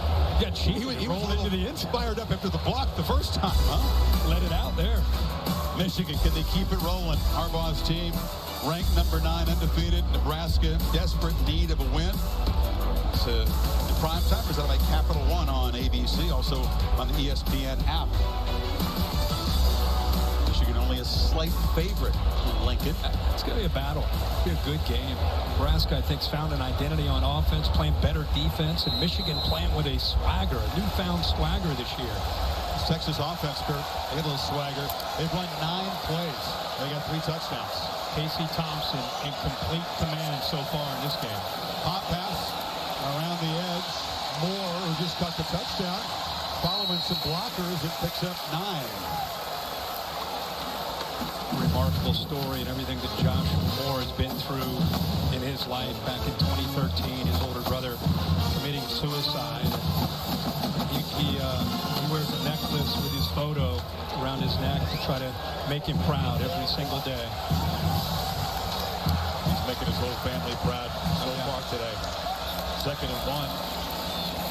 yeah, he rolled into the end. Fired up after the block the first time, huh? Let it out there. Michigan, can they keep it rolling? Harbaugh's team ranked number 9, undefeated. Nebraska, desperate need of a win. primetime. Presented by Capital One on ABC, also on the ESPN app. Michigan only a slight favorite in Lincoln. It's going to be a battle. It's going to be a good game. Nebraska, I think, has found an identity on offense, playing better defense, and Michigan playing with a swagger, a newfound swagger this year. Texas offense, Kurt, they got a little swagger. They've won 9 plays. They got 3 touchdowns. Casey Thompson in complete command so far in this game. Pop pass around the edge. Moore, who just caught the touchdown, following some blockers, it picks up 9. Remarkable story and everything that Josh Moore has been through in his life. Back in 2013, his older brother committing suicide. He wears a necklace with his photo around his neck to try to make him proud every single day. He's making his whole family proud so far today. 2nd and 1.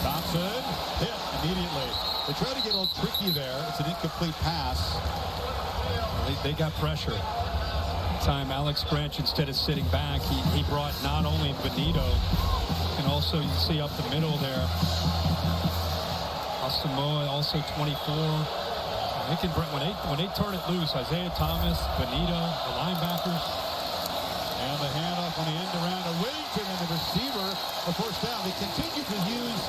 Thompson hit immediately. They try to get a little tricky there. It's an incomplete pass. They got pressure. Time Alex Grinch, instead of sitting back, he brought not only Benito, and also you see up the middle there, Asamoah, also 24. They can bring, when they turn it loose, Isaiah Thomas, Benito, the linebackers. And the handoff on the end around to Whittington, and the receiver, a first down. They continue to use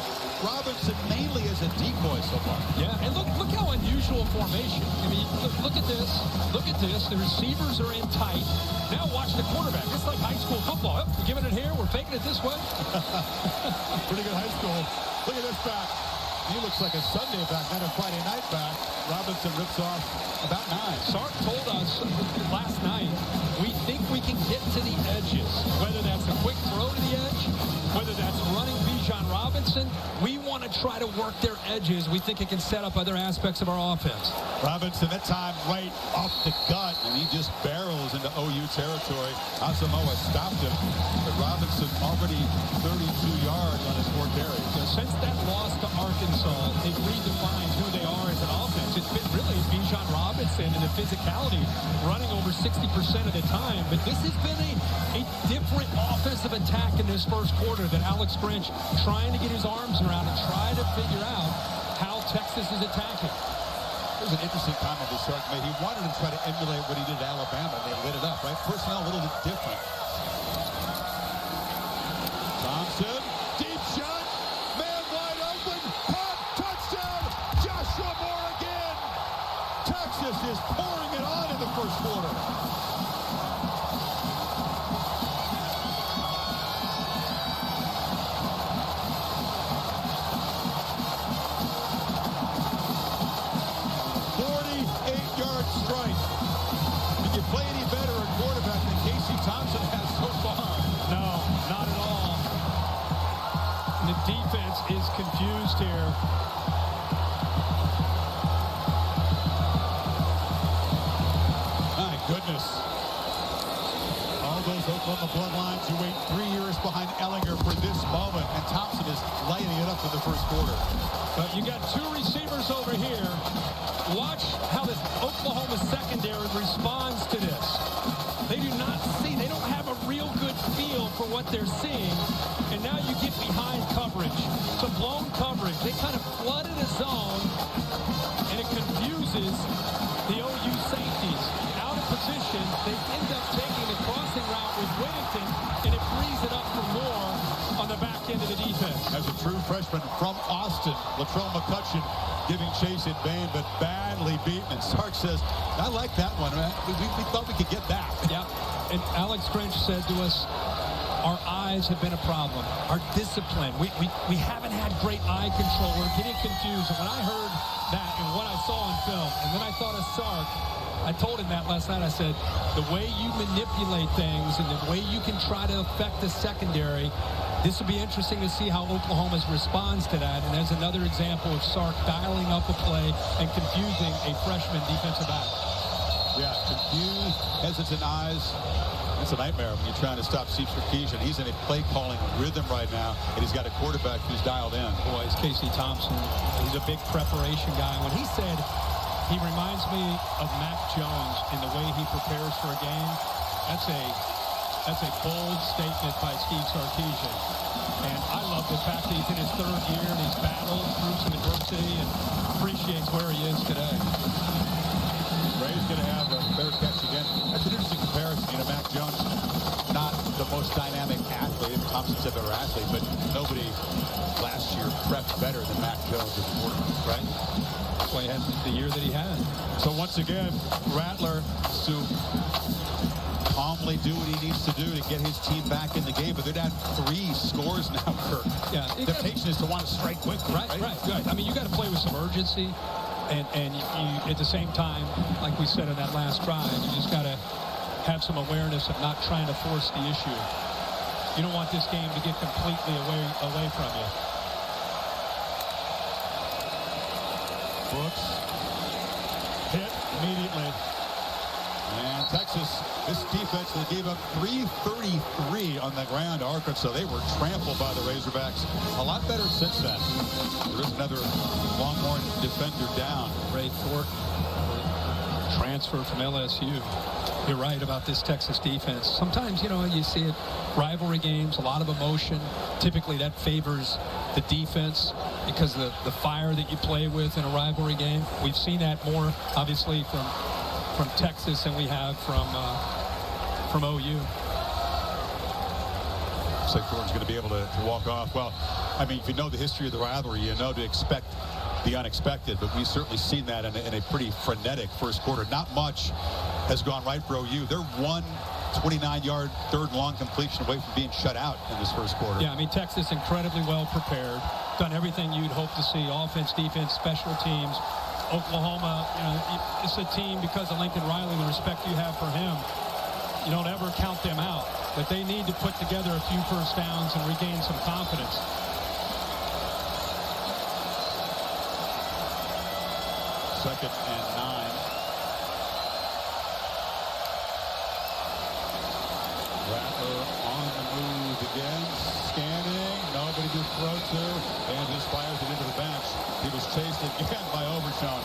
Robinson mainly as a decoy so far. Yeah, and look how unusual formation. I mean, look at this. Look at this. The receivers are in tight. Now watch the quarterback. It's like high school football. Oh, we're giving it here. We're faking it this way. Pretty good high school. Look at this back. He looks like a Sunday back, not a Friday night back. Robinson rips off about 9. Sark told us last night, we think we can get to the edges, whether that's a quick throw to the edge, whether that's running Bijan Robinson. We want to try to work their edges. We think it can set up other aspects of our offense. Robinson, that time right off the gut, and he just barrels into OU territory. Asamoah stopped him, but Robinson already 32 yards on his 4 carries. Since that loss to Arkansas, they've redefined who they are as an offense. It's been really Bijan Robinson and the physicality running over 60% of the time. But this has been a different offensive attack in this first quarter that Alex Grinch trying to get his arms around and try to figure out how Texas is attacking. It was an interesting comment that Sark made. He wanted to try to emulate what he did at Alabama, and they lit it up, right? Personnel a little bit different. Thompson, deep shot, man wide open, caught, touchdown, Joshua Moore again. Texas is pouring it on in the first quarter. Strike. Did you play any better at quarterback than Casey Thompson has so far? No, not at all. And the defense is confused here. My goodness. All those Oklahoma bloodlines who wait 3 years behind Ellinger for this moment, and Thompson is lighting it up in the first quarter. But you got 2 receivers over here. Watch how this Oklahoma secondary responds to this. They do not see, they don't have a real good feel for what they're seeing. And now you get behind coverage. Some blown coverage. They kind of flooded a zone, and it confuses the OU safeties. Out of position, they end up taking the crossing route with Whittington, and it frees it up for Moore on the back end of the defense. As a true freshman from Austin, Latrell McCutcheon giving chase in vain, but badly beaten. And Sark says, I like that one. We thought we could get back. Yeah, and Alex Grinch said to us, our eyes have been a problem. Our discipline. We haven't had great eye control. We're getting confused. And when I heard that and what I saw on film, and then I thought of Sark, I told him that last night. I said, the way you manipulate things and the way you can try to affect the secondary, this will be interesting to see how Oklahoma responds to that. And as another example of Sark dialing up a play and confusing a freshman defensive back. Yeah, confused, hesitant eyes. It's a nightmare when you're trying to stop Steve Sarkisian. He's in a play-calling rhythm right now, and he's got a quarterback who's dialed in. Boy, it's Casey Thompson. He's a big preparation guy. When he said he reminds me of Mac Jones in the way he prepares for a game, that's a bold statement by Steve Sarkisian. And I love the fact that he's in his third year and he's battled through some adversity and appreciates where he is today. Ray's going to have a fair catch again. That's an interesting comparison. You know, Mac Jones, not the most dynamic athlete, Thompson's a better athlete, but nobody last year prepped better than Mac Jones as a quarterback, right? That's why he had the year that he had. So once again, Rattler to calmly do what he needs to do to get his team back in the game, but they're down 3 scores now, Kirk. Yeah, the temptation is to want to strike quickly. Right. I mean, you got to play with some urgency, and you, at the same time, like we said in that last drive, you just got to have some awareness of not trying to force the issue. You don't want this game to get completely away from you. Brooks hit immediately. And Texas, this defense, they gave up 333 on the ground to Arkansas. They were trampled by the Razorbacks. A lot better since then. There is another Longhorn defender down. Ray Thornton, transfer from LSU. You're right about this Texas defense. Sometimes, you know, you see it, rivalry games, a lot of emotion. Typically that favors the defense because of the fire that you play with in a rivalry game. We've seen that more, obviously, from Texas than we have from OU. Looks like Thornton's going to be able to walk off. Well, I mean, if you know the history of the rivalry, you know to expect the unexpected, but we've certainly seen that in a pretty frenetic first quarter. Not much has gone right for OU. They're one 29-yard third and long completion away from being shut out in this first quarter. Yeah, I mean, Texas incredibly well prepared, done everything you'd hope to see, offense, defense, special teams. Oklahoma, you know, it's a team because of Lincoln Riley, the respect you have for him, you don't ever count them out, but they need to put together a few first downs and regain some confidence. Second and 9. Rattler on the move again, scanning, nobody to throw to, and just fires it into the bench. He was chased again by Overshown.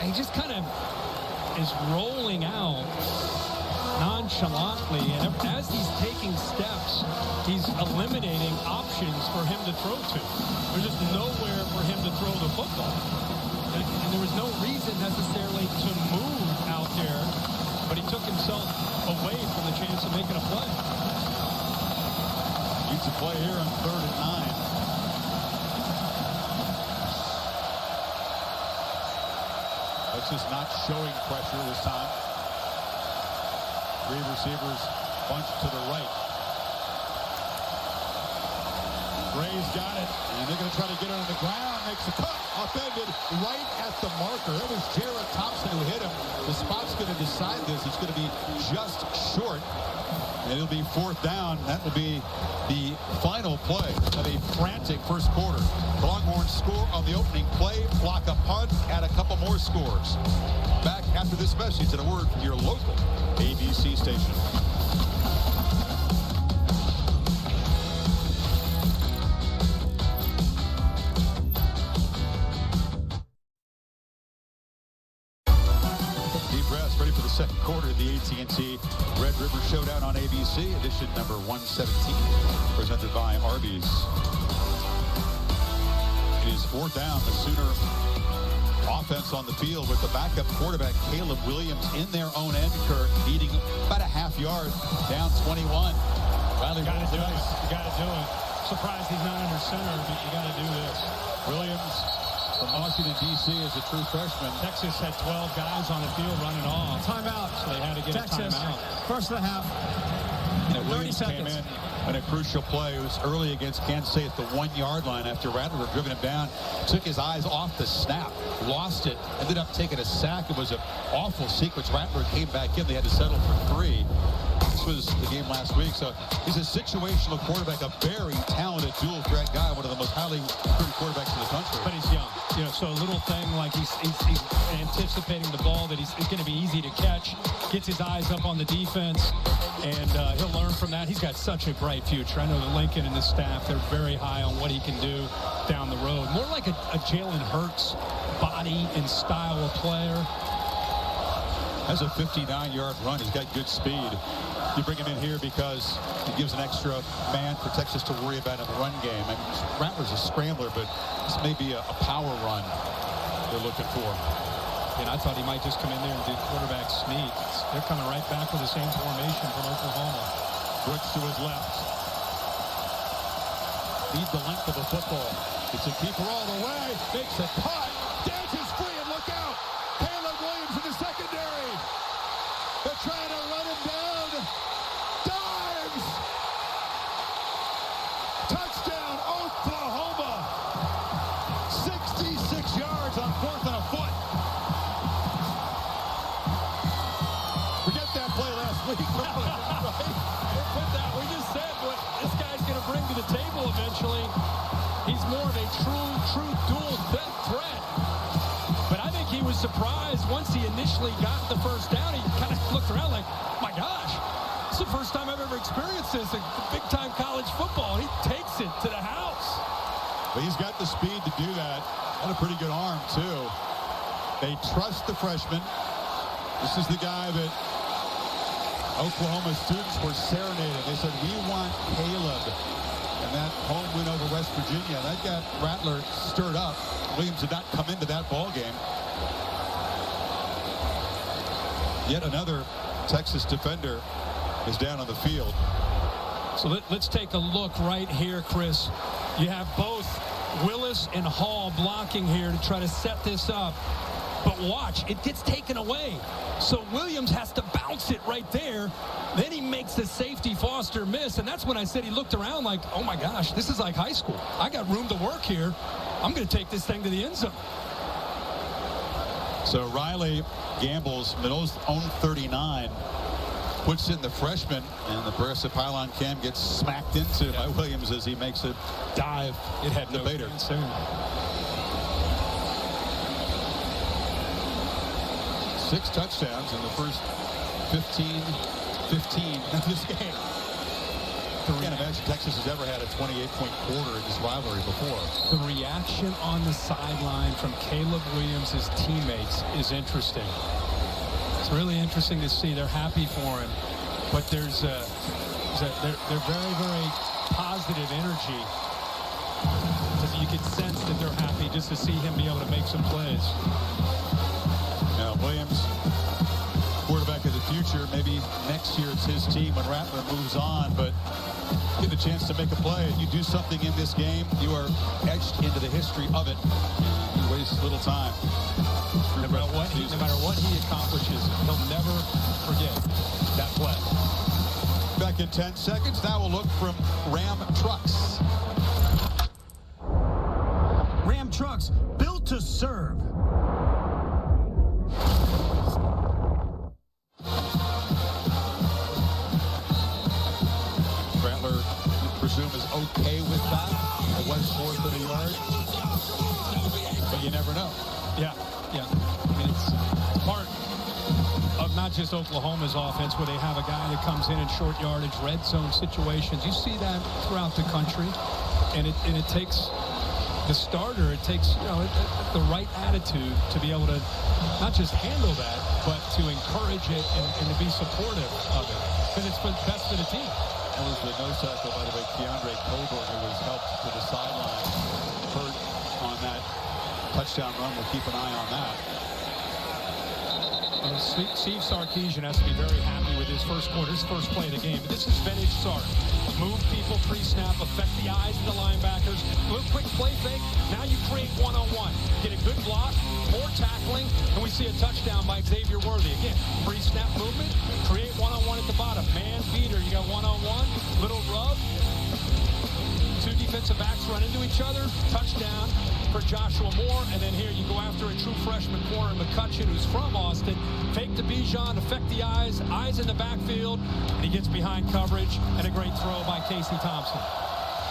He just kind of is rolling out nonchalantly, and as he's taking steps, he's eliminating options for him to throw to. There's just nowhere for him to throw the football. And there was no reason necessarily to move out there, but he took himself away from the chance of making a play. Needs a play here on 3rd and 9. Texas not showing pressure this time. 3 receivers bunched to the right. Gray's got it, and they're going to try to get it on the ground. Makes a cut, upended right at the marker. That was Jared Thompson who hit him. The spot's going to decide this. It's going to be just short, and it'll be 4th down. That will be the final play of a frantic first quarter. The Longhorns score on the opening play, block a punt, add a couple more scores. Back after this message and a word from your local ABC station. Ready for the second quarter of the AT&T Red River Shootout on ABC, edition number 117, presented by Arby's. It is 4th down. The Sooner offense on the field with the backup quarterback Caleb Williams in their own end, Kirk, needing about a half yard, down 21. Riley, got to do it. You got to do it. Surprised he's not under center, but you got to do this. Williams from Washington, D.C. as a true freshman. Texas had 12 guys on the field running off. Timeout. So they had to get Texas, a timeout. First of the half. And Williams came in on a crucial play. It was early against Kansas State at the 1-yard line after Rattler had driven him down. Took his eyes off the snap. Lost it. Ended up taking a sack. It was an awful sequence. Rattler came back in. They had to settle for 3. This was the game last week. So he's a situational quarterback, a very talented dual threat guy, one of the most highly recruited quarterbacks in the country. But he's young. You know, so a little thing like he's anticipating the ball that it's going to be easy to catch, gets his eyes up on the defense, and he'll learn from that. He's got such a bright future. I know that Lincoln and his staff, they're very high on what he can do down the road. More like a Jalen Hurts body and style of player. Has a 59-yard run. He's got good speed. You bring him in here because it gives an extra man for Texas to worry about in the run game. And Rattler's a scrambler, but this may be a power run they're looking for. And I thought he might just come in there and do quarterback sneak. They're coming right back with the same formation from Oklahoma. Brooks to his left. Need the length of the football. It's a keeper all the way. Makes a cut. Dances free and look out. Caleb Williams in the secondary. They're trying to run him down. Dives. Touchdown, Oklahoma. 66 yards on 4th and a foot. Forget that play last week. Right? We just said what this guy's going to bring to the table eventually. He's more of a true dual threat. But I think he was surprised once he initially got the first down. He kind of looked around like, my gosh, this is the first time I've ever experienced this in big-time college football. He takes it to the house. But he's got the speed to do that. And a pretty good arm, too. They trust the freshman. This is the guy that Oklahoma students were serenading. They said, we want Caleb. And that home win over West Virginia, that got Rattler stirred up. Williams did not come into that ball game. Yet another Texas defender is down on the field. So let's take a look right here, Chris. You have both Willis and Hall blocking here to try to set this up. But watch, it gets taken away. So Williams has to bounce it right there. Then he makes the safety Foster miss. And that's when I said he looked around like, oh my gosh, this is like high school. I got room to work here. I'm going to take this thing to the end zone. So Riley gambles, middle's own 39. Puts in the freshman, and the progressive pylon cam gets smacked into by Williams as he makes a dive. It had no Bader. concern. 6 touchdowns in the first 15 of this game. I can't imagine Texas has ever had a 28-point quarter in this rivalry before. The reaction on the sideline from Caleb Williams' teammates is interesting. It's really interesting to see. They're happy for him, but they're very, very positive energy. Because you can sense that they're happy just to see him be able to make some plays. Now Williams, quarterback of the future. Maybe next year it's his team when Rattler moves on, but get the chance to make a play. You do something in this game, you are etched into the history of it. You waste little time. No matter what he accomplishes, he'll never forget that play. Back in 10 seconds. Now we'll look from Ram Trucks. Ram Trucks, built to serve. Rattler, I presume, is okay with that. It was 4th of the yard. But you never know. Yeah. I mean, it's part of not just Oklahoma's offense where they have a guy that comes in short yardage, red zone situations. You see that throughout the country, and it takes the starter. It takes the right attitude to be able to not just handle that, but to encourage it and to be supportive of it because it's for the best of the team. That was the nose tackle, by the way, Keandre Coburn, who was helped to the sideline, hurt on that touchdown run. We'll keep an eye on that. Steve Sarkisian has to be very happy with his first quarter, his first play of the game. But this is vintage Sark. Move people pre-snap, affect the eyes of the linebackers. Little quick play fake. Now you create one-on-one. Get a good block, more tackling, and we see a touchdown by Xavier Worthy. Again, pre-snap movement, create one-on-one at the bottom. Man beater, you got one-on-one, little rub. 2 defensive backs run into each other. Touchdown for Joshua Moore. And then here you go after a true freshman corner, McCutcheon, who's from Austin. Fake to Bijan, affect the eyes in the backfield. And he gets behind coverage. And a great throw by Casey Thompson.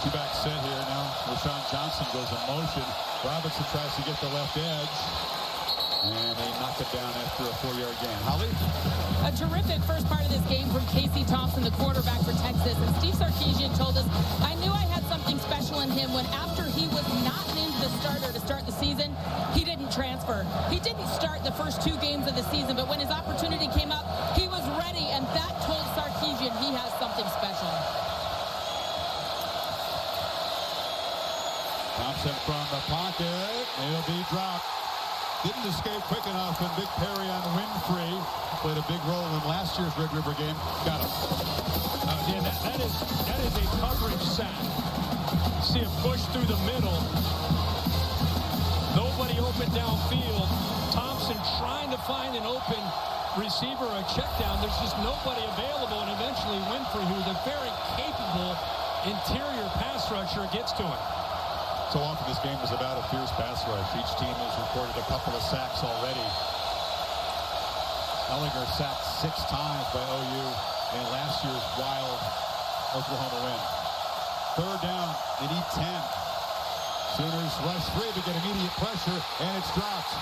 2 back set here now. LaShawn Johnson goes in motion. Robinson tries to get the left edge. And they knock it down after a 4-yard gain. Holly? A terrific first part of this game from Casey Thompson, the quarterback for Texas. And Steve Sarkisian told us, I knew I had something special in him when after he was not named the starter to start the season, he didn't transfer. He didn't start the first 2 games of the season, but when his opportunity came up, he was ready. And that told Sarkisian Thompson from the pocket. He'll be dropped. Didn't escape quick enough, and Big Perry on Winfrey played a big role in last year's Red River game. Got him. Yeah, that is a coverage sack. See a push through the middle. Nobody open downfield. Thompson trying to find an open receiver or a check down. There's just nobody available, and eventually Winfrey, who's a very capable interior pass rusher, gets to him. So often this game was about a fierce pass rush. Each team has recorded a couple of sacks already. Ellinger sacked 6 times by OU in last year's wild Oklahoma win. 3rd down, they need 10. Sooners rush 3 to get immediate pressure, and it's dropped.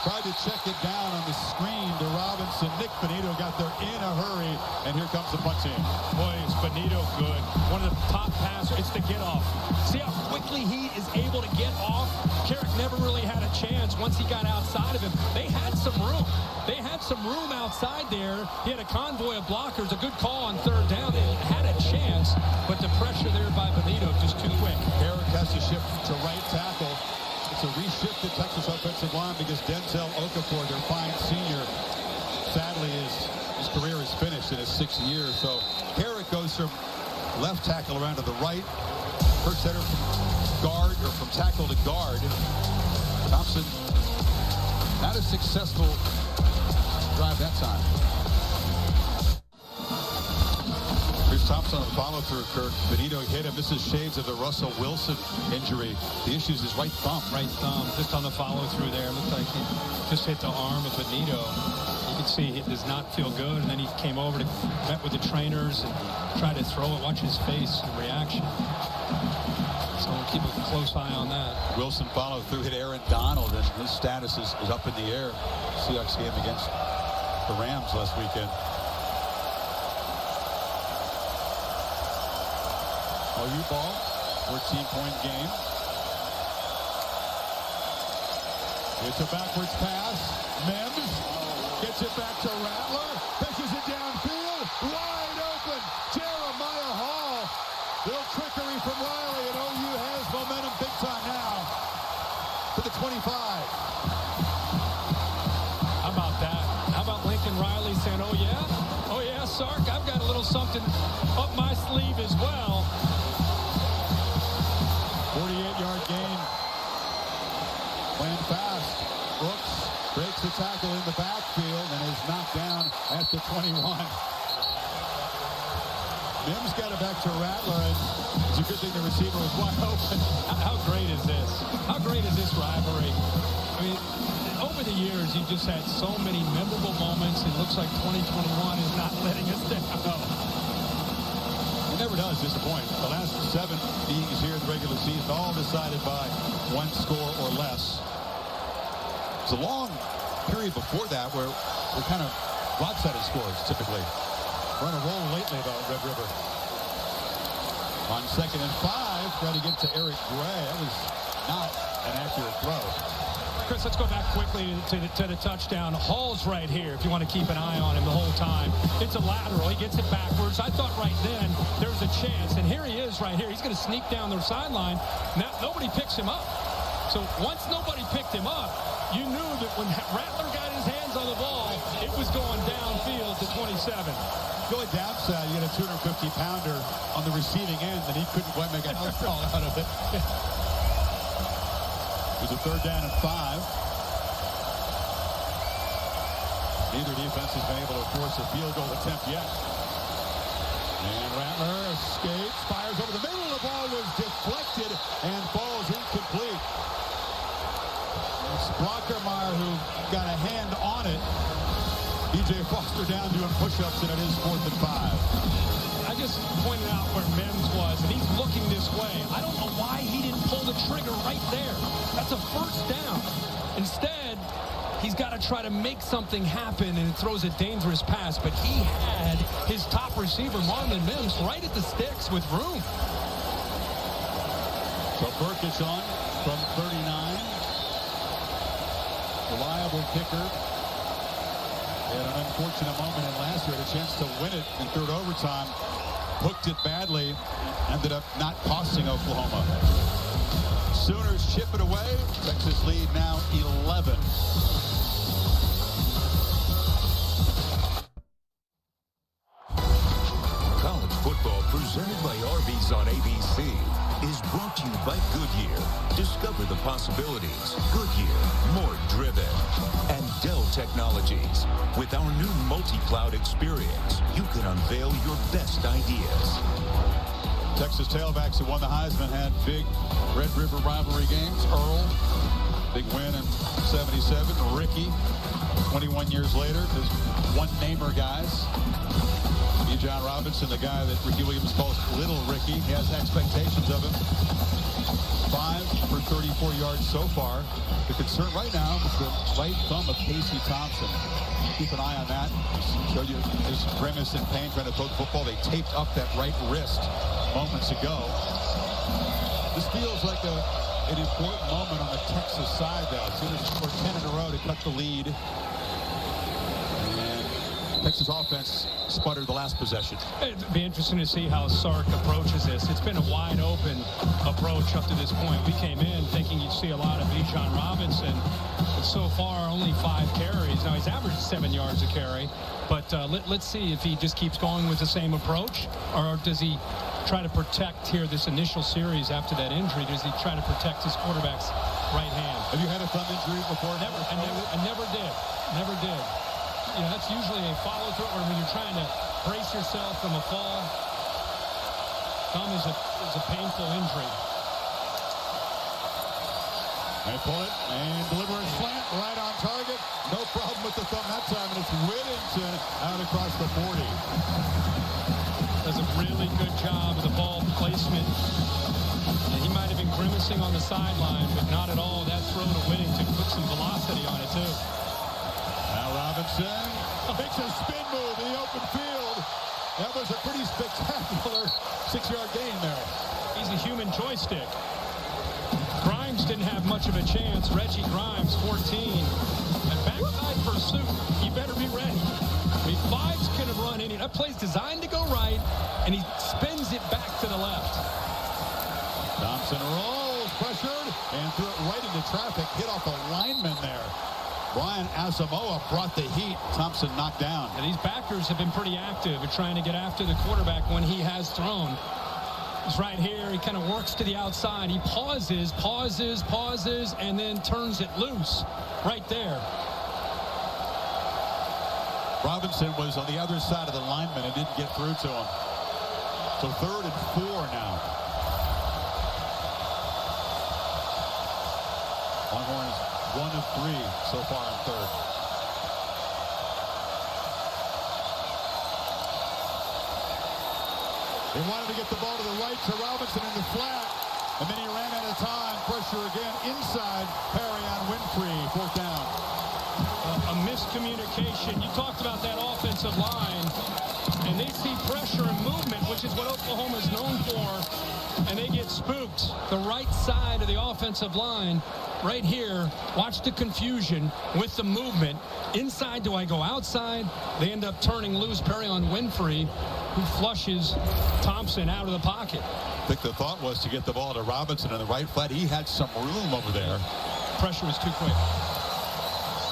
Tried to check it down on the screen to Robinson. Nick Benito got there in a hurry, and here comes the punt team. Boy, is Benito good. One of the top passers. It's the get off. See how quickly he is able to get off? Carrick never really had a chance once he got outside of him. They had some room. They had some room outside there. He had a convoy of blockers. A good call on 3rd down. They had a chance, but the pressure there by Benito just too quick. Carrick has to shift to right tackle. It's a reshifted Texas offensive line because Denzel Okafor, their fine senior, sadly his career is finished in his 6th year. So Carrick goes from left tackle around to the right. First center from guard or from tackle to guard. Thompson, not a successful drive that time. Here's Thompson on the follow-through, Kirk. Benito hit him. This is shades of the Russell Wilson injury. The issue is his right thumb. Right thumb, just on the follow-through there. Looked like he just hit the arm of Benito. You can see he does not feel good, and then he came over to met with the trainers and tried to throw it. Watch his face and reaction. So we'll keep a close eye on that. Wilson followed through, hit Aaron Donald, and his status is up in the air. Seahawks game against the Rams last weekend. OU ball, 14-point game. It's a backwards pass. Mims gets it back to Rattler. Pitches it downfield. Wide open. Jeremiah Hall. Little trickery from Riley, and OU has momentum big time now to the 25. How about that? How about Lincoln Riley saying, oh yeah, Sark, I've got a little something up my sleeve as well. 48-yard gain. Playing fast. Brooks breaks the tackle in the backfield and is knocked down at the 21. Mims got it back to Rattler, and it's a good thing the receiver was wide open. How great is this? How great is this rivalry? I mean, over the years, you've just had so many memorable moments. It looks like 2021 is not letting us down. It never does disappoint. The last 7 meetings here in the regular season, all decided by 1 score or less. It's a long period before that where we're kind of lopsided scores, typically. We're on a roll lately, though, Red River. On 2nd and 5, trying to get to Eric Gray. That was not an accurate throw. Chris, let's go back quickly to the touchdown. Hall's right here if you want to keep an eye on him the whole time. It's a lateral. He gets it backwards. I thought right then there was a chance. And here he is right here. He's going to sneak down the sideline. Now, nobody picks him up. So once nobody picked him up, you knew that when Rattler got his hands on the ball, it was going downfield to 27. The only downside, you get a 250-pounder on the receiving end, and he couldn't quite make a house call out of it. It was a 3rd down and 5. Neither defense has been able to force a field goal attempt yet. And Rattler escapes, fires over the middle. The ball was deflected and falls incomplete. It's Brockermeyer who got a hand on it. E.J. Foster down doing push-ups, and it is 4th and 5. I just pointed out where Mims was, and he's looking this way. I don't know why he didn't pull the trigger right there. That's a 1st down. Instead, he's got to try to make something happen, and it throws a dangerous pass. But he had his top receiver, Marlon Mims, right at the sticks with room. So Burkish on from 39. Reliable kicker. He had an unfortunate moment in last year. Had a chance to win it in 3rd overtime. Hooked it badly. Ended up not costing Oklahoma. Sooners chip it away. Texas lead now 11. College football presented by Arby's on ABC is brought to you by Goodyear. Discover the possibilities. Goodyear, more driven. And Dell Technologies. With our new multi-cloud experience, you can unveil your best ideas. Texas tailbacks who won the Heisman had big Red River rivalry games. Earl, big win in 77. Ricky, 21 years later, his one-namer guys. John Robinson, the guy that Ricky Williams calls Little Ricky. He has expectations of him. 5 for 34 yards so far. The concern right now is the right thumb of Casey Thompson. Keep an eye on that. Show you his grimace in pain trying to throw the football. They taped up that right wrist moments ago. This feels like an important moment on the Texas side, though. As soon as they scored 10 in a row to cut the lead. Texas offense sputtered the last possession. It'd be interesting to see how Sark approaches this. It's been a wide open approach up to this point. We came in thinking you'd see a lot of Bijan Robinson, but so far only 5 carries. Now he's averaged 7 yards a carry, but let's see if he just keeps going with the same approach, or does he try to protect here this initial series after that injury? Does he try to protect his quarterback's right hand? Have you had a thumb injury before? I never did. You know, that's usually a follow-through, or when you're trying to brace yourself from a fall. Thumb is a painful injury. They pull it and deliver a slant right on target. No problem with the thumb that time, and it's Whittington out across the 40. Does a really good job of the ball placement. And he might have been grimacing on the sideline, but not at all. That throw to Whittington put some velocity on it, too. Now Robinson makes a spin move in the open field. That was a pretty spectacular 6-yard gain there. He's a human joystick. Grimes didn't have much of a chance. Reggie Grimes, 14. And backside pursuit, you better be ready. I mean, Fives could have run any. That play's designed to go right, and he spins it back to the left. Thompson rolls, pressured, and threw it right into traffic. Hit off a lineman there. Brian Asamoah brought the heat. Thompson knocked down. And these backers have been pretty active at trying to get after the quarterback when he has thrown. He's right here. He kind of works to the outside. He pauses, and then turns it loose right there. Robinson was on the other side of the lineman and didn't get through to him. So 3rd and 4 now. Longhorns 1 of 3 so far in 3rd. They wanted to get the ball to the right to Robinson in the flat, and then he ran out of time. Pressure again inside. Perry on Winfrey. 4th down. A miscommunication. You talked about that offensive line, and they see pressure and movement, which is what Oklahoma is known for, and they get spooked. The right side of the offensive line right here. Watch the confusion with the movement. Inside, do I go outside? They end up turning loose Perry on Winfrey, who flushes Thompson out of the pocket. I think the thought was to get the ball to Robinson in the right flat. He had some room over there. Pressure was too quick.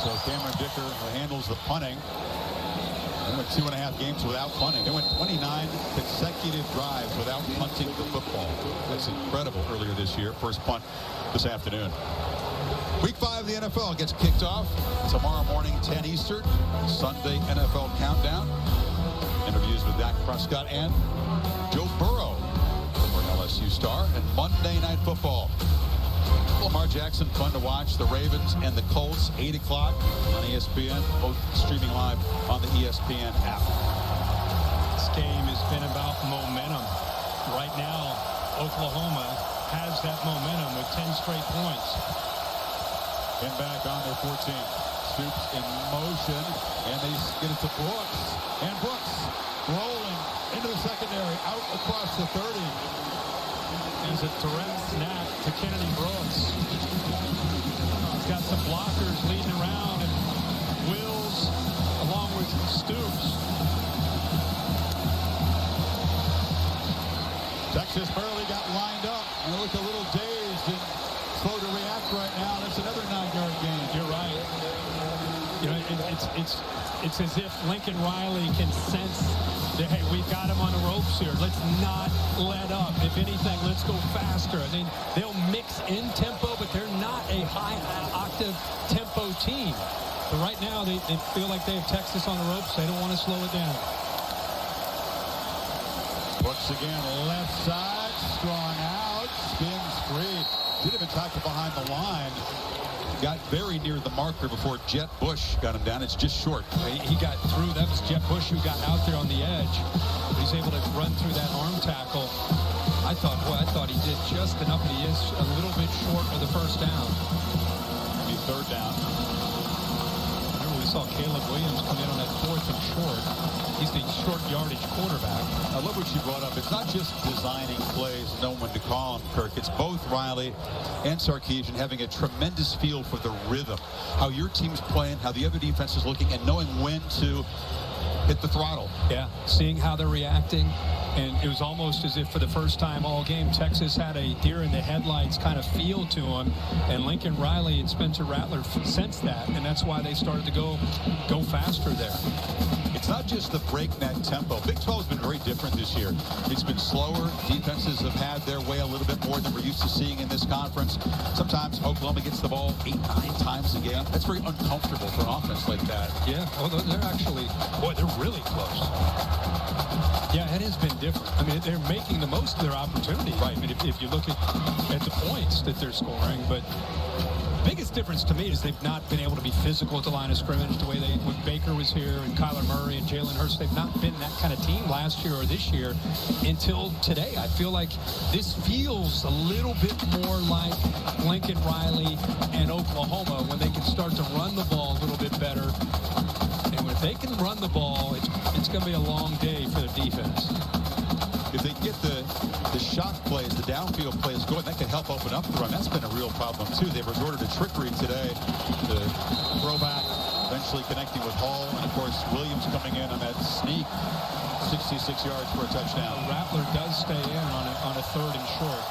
So Cameron Dicker handles the punting. They went 2.5 games without punting. They went 29 consecutive drives without punting the football. That's incredible earlier this year. First punt this afternoon. Week 5 of the NFL gets kicked off tomorrow morning, 10 Eastern. Sunday NFL Countdown. Interviews with Dak Prescott and Joe Burrow, former LSU star, and Monday Night Football. Lamar Jackson, fun to watch. The Ravens and the Colts, 8 o'clock on ESPN, both streaming live on the ESPN app. This game has been about momentum. Right now, Oklahoma has that momentum with 10 straight points. And back on their 14. Stoops in motion, and they get it to Brooks. And Brooks rolling into the secondary, out across the 30. There's a direct snap to Kennedy Brooks. He's got some blockers leading around, and Wills along with Stoops. Texas barely got lined up and looked a little dazed, and slow to react right now. That's another 9-yard gain. You're right. You know, it's as if Lincoln Riley can sense that, hey, we've got him on the ropes here. Let's not let up. If anything, let's go faster. I mean, they'll mix in tempo, but they're not a high octave tempo team. But right now, they feel like they have Texas on the ropes. They don't want to slow it down. Brooks again, left side, strong out, spins free. Should have been tackled behind the line. Got very near the marker before Jet Bush got him down. It's just short. He got through. That was Jet Bush who got out there on the edge. But he's able to run through that arm tackle. I thought he did just enough, but he is a little bit short of the first down. Maybe third down. Remember, we saw Caleb Williams come in on that 4th and short. He's the short yardage quarterback. I love what you brought up. It's not just designing plays, knowing when to call them, Kirk. It's both Riley and Sarkisian having a tremendous feel for the rhythm, how your team's playing, how the other defense is looking, and knowing when to hit the throttle. Yeah, seeing how they're reacting. And it was almost as if for the first time all game, Texas had a deer in the headlights kind of feel to them. And Lincoln Riley and Spencer Rattler sensed that, and that's why they started to go faster there. It's not just the breakneck tempo. Big 12 has been very different this year. It's been slower. Defenses have had their way a little bit more than we're used to seeing in this conference. Sometimes Oklahoma gets the ball 8-9 times a game. That's very uncomfortable for an offense like that. Yeah, well, they're actually, boy, they're really close. Yeah, it has been different. I mean, they're making the most of their opportunity. Right. I mean, if you look at the points that they're scoring, but the biggest difference to me is they've not been able to be physical at the line of scrimmage the way when Baker was here and Kyler Murray and Jalen Hurts. They've not been that kind of team last year or this year until today. I feel like this feels a little bit more like Lincoln Riley and Oklahoma when they can start to run the ball a little bit better. And if they can run the ball, it's going to be a long day for the defense. If they get the shot plays, the downfield plays going, that can help open up the run. That's been a real problem, too. They've resorted to trickery today. The throwback eventually connecting with Hall. And, of course, Williams coming in on that sneak, 66 yards for a touchdown. Rattler does stay in on a 3rd and short.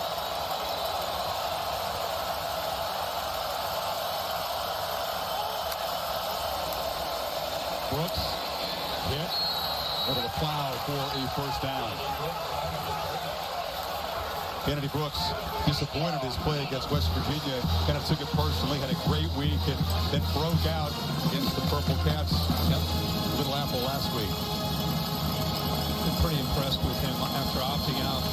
Brooks hit, able to plow for a first down. Kennedy Brooks disappointed his play against West Virginia. Kind of took it personally, had a great week, and then broke out against the Purple Cats. Yep. Little Apple last week. Been pretty impressed with him after opting out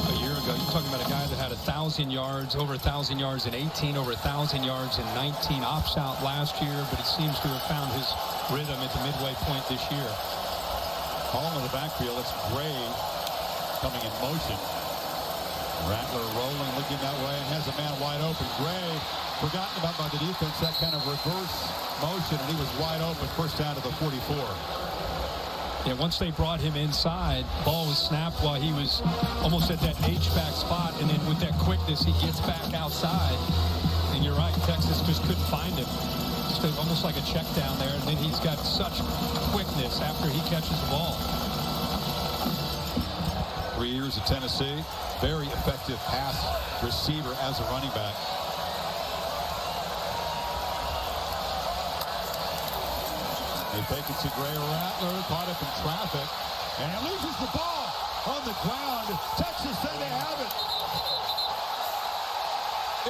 a year ago. You're talking about a guy that had 1,000 yards, over 1,000 yards in 18, over 1,000 yards in 19. Opts out last year, but he seems to have found his rhythm at the midway point this year. Hall in the backfield. It's Gray coming in motion. Rattler rolling, looking that way, and has a man wide open. Gray, forgotten about by the defense, that kind of reverse motion, and he was wide open. First down to the 44. Yeah, once they brought him inside, ball was snapped while he was almost at that H-back spot, and then with that quickness, he gets back outside. And you're right, Texas just couldn't find him. Just almost like a check down there, and then he's got such quickness after he catches the ball. 3 years at Tennessee, very effective pass receiver as a running back. They take it to Gray. Rattler caught up in traffic and loses the ball on the ground. Texas say they have it.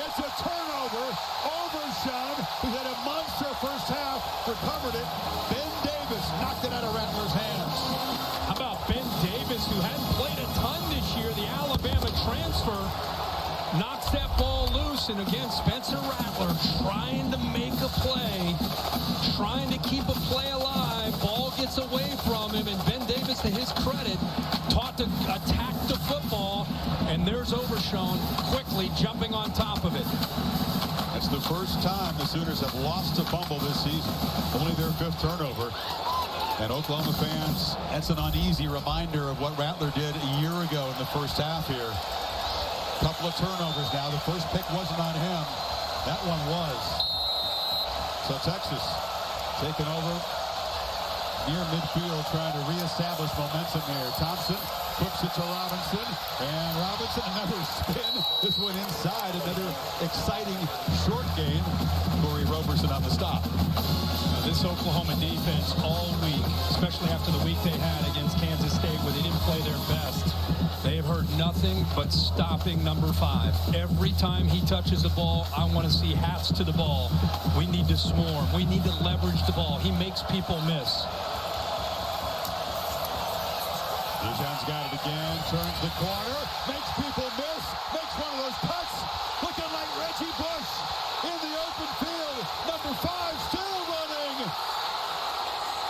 It's a turnover. Overshown, who had a monster first half, recovered it. Ben Davis knocked it out of Rattler's hands. How about Ben Davis, who hadn't played a ton this year, the Alabama transfer, knocks that ball loose, and again, Spencer Rattler trying to make a play, trying to keep a play alive. Ball gets away from him, and Ben Davis, to his credit, taught to attack the football, and there's Overshown quickly jumping on top of it. That's the first time the Sooners have lost a fumble this season. Only their 5th turnover. And Oklahoma fans, that's an uneasy reminder of what Rattler did a year ago in the first half here. Couple of turnovers now. The first pick wasn't on him. That one was. So Texas taking over near midfield, trying to reestablish momentum here. Thompson hooks it to Robinson. And Robinson, another spin. This one inside, another exciting short game. Corey Roberson on the stop. This Oklahoma defense all week, especially after the week they had against Kansas State where they didn't play their best, they have heard nothing but stopping number 5. Every time he touches the ball, I want to see hats to the ball. We need to swarm. We need to leverage the ball. He makes people miss. Bijan's got it again, turns the corner, makes people miss, makes one of those cuts, looking like Reggie Bush in the open field. Number 5 still running.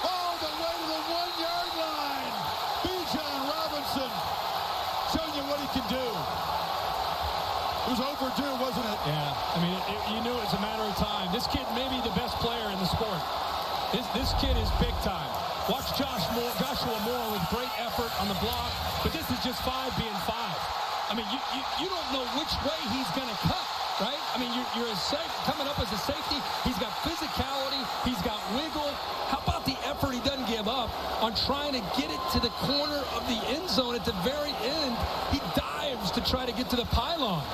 All the way to the 1-yard line. Bijan Robinson showing you what he can do. It was overdue, wasn't it? Yeah, I mean, you knew it was a matter of time. This kid may be the best player in the sport. This kid is big time. Watch Joshua Moore with great effort on the block, but this is just 5 being 5. I mean, you don't know which way he's going to cut, right? I mean, you're coming up as a safety. He's got physicality. He's got wiggle. How about the effort he doesn't give up on trying to get it to the corner of the end zone at the very end? He dives to try to get to the pylon.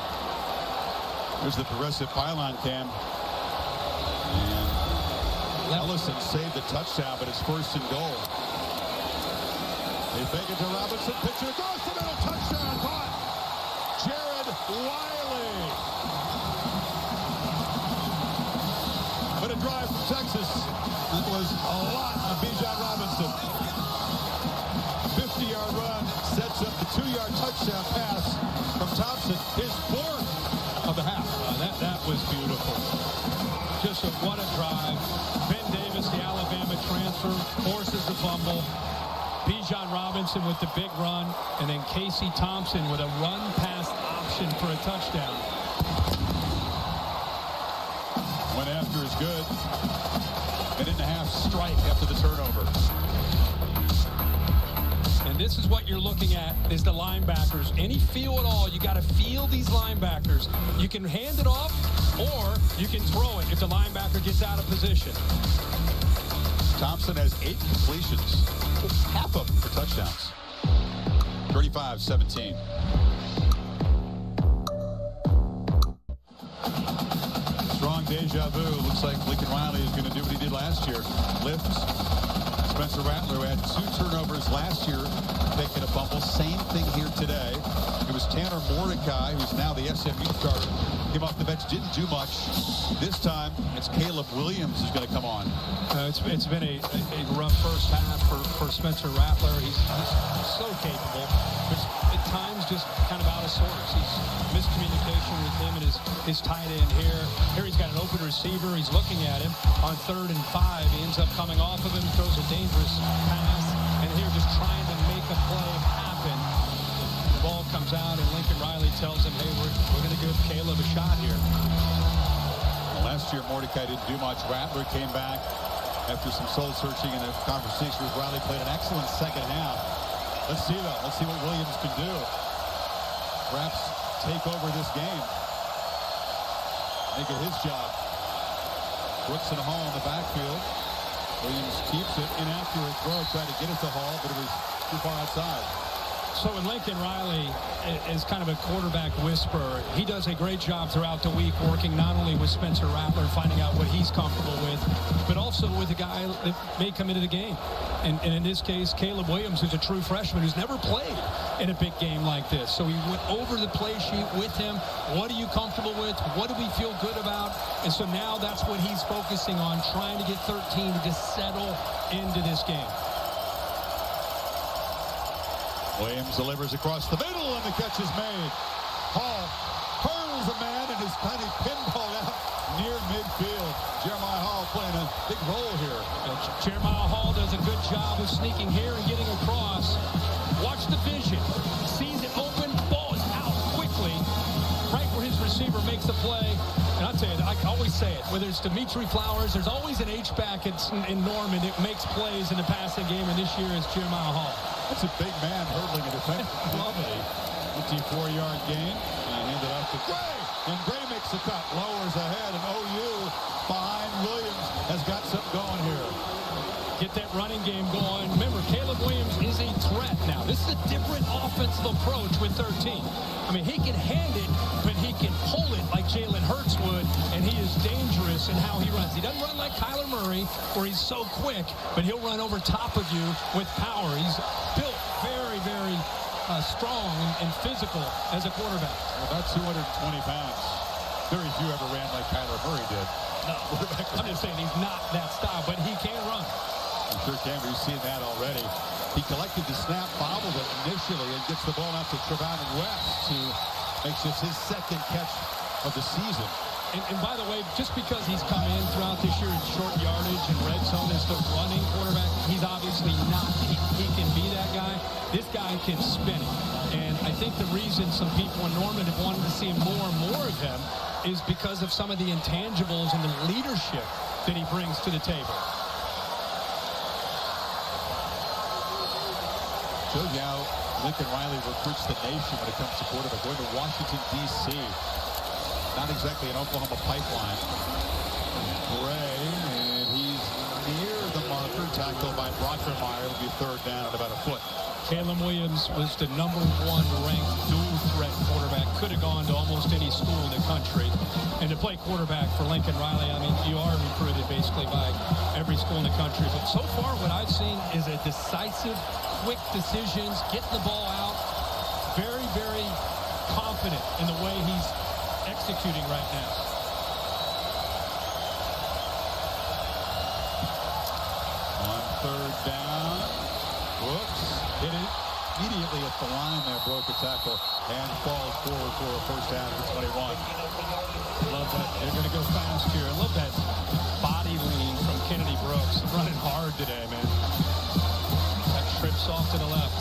There's the progressive pylon cam. Ellison saved the touchdown, but it's 1st and goal. They fake it to Robinson. Pitcher goes to the touchdown. Caught. Jared Wiley. But a drive from Texas. That was a lot of Bijan Robinson. 50-yard run sets up the 2-yard touchdown pass from Thompson. His 4th of the half. That was beautiful. Just what a drive. Ben Davis, the Alabama transfer, forces the fumble. Bijan Robinson with the big run, and then Casey Thompson with a run-pass option for a touchdown. Went after is good. Minute and a half strike after the turnover. And this is what you're looking at is the linebackers. Any feel at all, you got to feel these linebackers. You can hand it off or you can throw it if the linebacker gets out of position. Thompson has 8 completions, half of them for touchdowns. 35-17. Strong deja vu. Looks like Lincoln Riley is going to do what he did last year. Lifts. Spencer Rattler, who had 2 turnovers last year, taking a fumble. Same thing here today. It was Tanner Mordecai, who's now the SMU starter. Came off the bench, didn't do much. This time, it's Caleb Williams who's going to come on. It's been a rough first half for Spencer Rattler. He's so capable. But at times just kind of out of sorts. He's miscommunication with him and his tight end here. Here he's got an open receiver. He's looking at him on 3rd and 5. He ends up coming off of him, throws a dangerous pass, and here just trying to make a play happen. The ball comes out, and Lincoln Riley tells him, hey, we're going to give Caleb a shot here. Well, last year, Mordecai didn't do much. Rattler came back after some soul-searching in a conversation with Riley. Played an excellent second half. Let's see, though. Let's see what Williams can do. Perhaps take over this game. Make it his job. Brooks and Hall in the backfield. Williams keeps it. Inaccurate throw. Tried to get it to Hall, but it was too far outside. So when Lincoln Riley is kind of a quarterback whisperer, he does a great job throughout the week working not only with Spencer Rattler, finding out what he's comfortable with, but also with a guy that may come into the game. And in this case, Caleb Williams, who's a true freshman who's never played in a big game like this. So he went over the play sheet with him. What are you comfortable with? What do we feel good about? And so now that's what he's focusing on, trying to get 13 to just settle into this game. Williams delivers across the middle, and the catch is made. Hall hurls a man and is kind of pinballed out near midfield. Jeremiah Hall playing a big role here. Jeremiah Hall does a good job of sneaking here and getting across. Watch the vision. Sees it open. Ball is out quickly. Right where his receiver makes the play. And I'll tell you, I always say it, whether it's Dimitri Flowers, there's always an H-back in Norman that makes plays in the passing game, and this year is Jeremiah Hall. That's a big man hurdling a defensive play. 54-yard gain. And handed off to Gray. And Gray makes the cut. Lowers ahead. And OU behind Williams has got something going here. Get that running game going. Remember, Caleb Williams is a threat now. This is a different offensive approach with 13. I mean, he can hand it, but he can pull it like Jalen Hurts is dangerous in how he runs. He doesn't run like Kyler Murray, where he's so quick, but he'll run over top of you with power. He's built very, very strong and physical as a quarterback. About 220 pounds. Very few ever ran like Kyler Murray did. No, I'm just saying he's not that style, but he can run. I'm sure Cameron, you've seen that already. He collected the snap, bobbled it initially, and gets the ball out to Trevon West, who makes this his second catch of the season. And by the way, just because he's come in throughout this year in short yardage and red zone as the running quarterback, he's obviously not. He can be that guy. This guy can spin it. And I think the reason some people in Norman have wanted to see more and more of him is because of some of the intangibles and the leadership that he brings to the table. Shows you how Lincoln Riley recruits the nation when it comes to quarterback. Going to Washington, D.C. Not exactly an Oklahoma pipeline. Gray, and he's near the marker. Tackled by Brockermeyer. It'll be third down at about a foot. Caleb Williams was the #1 ranked dual threat quarterback. Could have gone to almost any school in the country. And to play quarterback for Lincoln Riley, I mean, you are recruited basically by every school in the country. But so far what I've seen is a decisive, quick decisions, getting the ball out. Very, very confident in the way he's executing right now. On third down. Whoops. Hit it immediately at the line there. Broke a tackle and falls forward for a first down at the 21. Love that. They're going to go fast here. I love that body lean from Kennedy Brooks. Running hard today, man. That trips off to the left.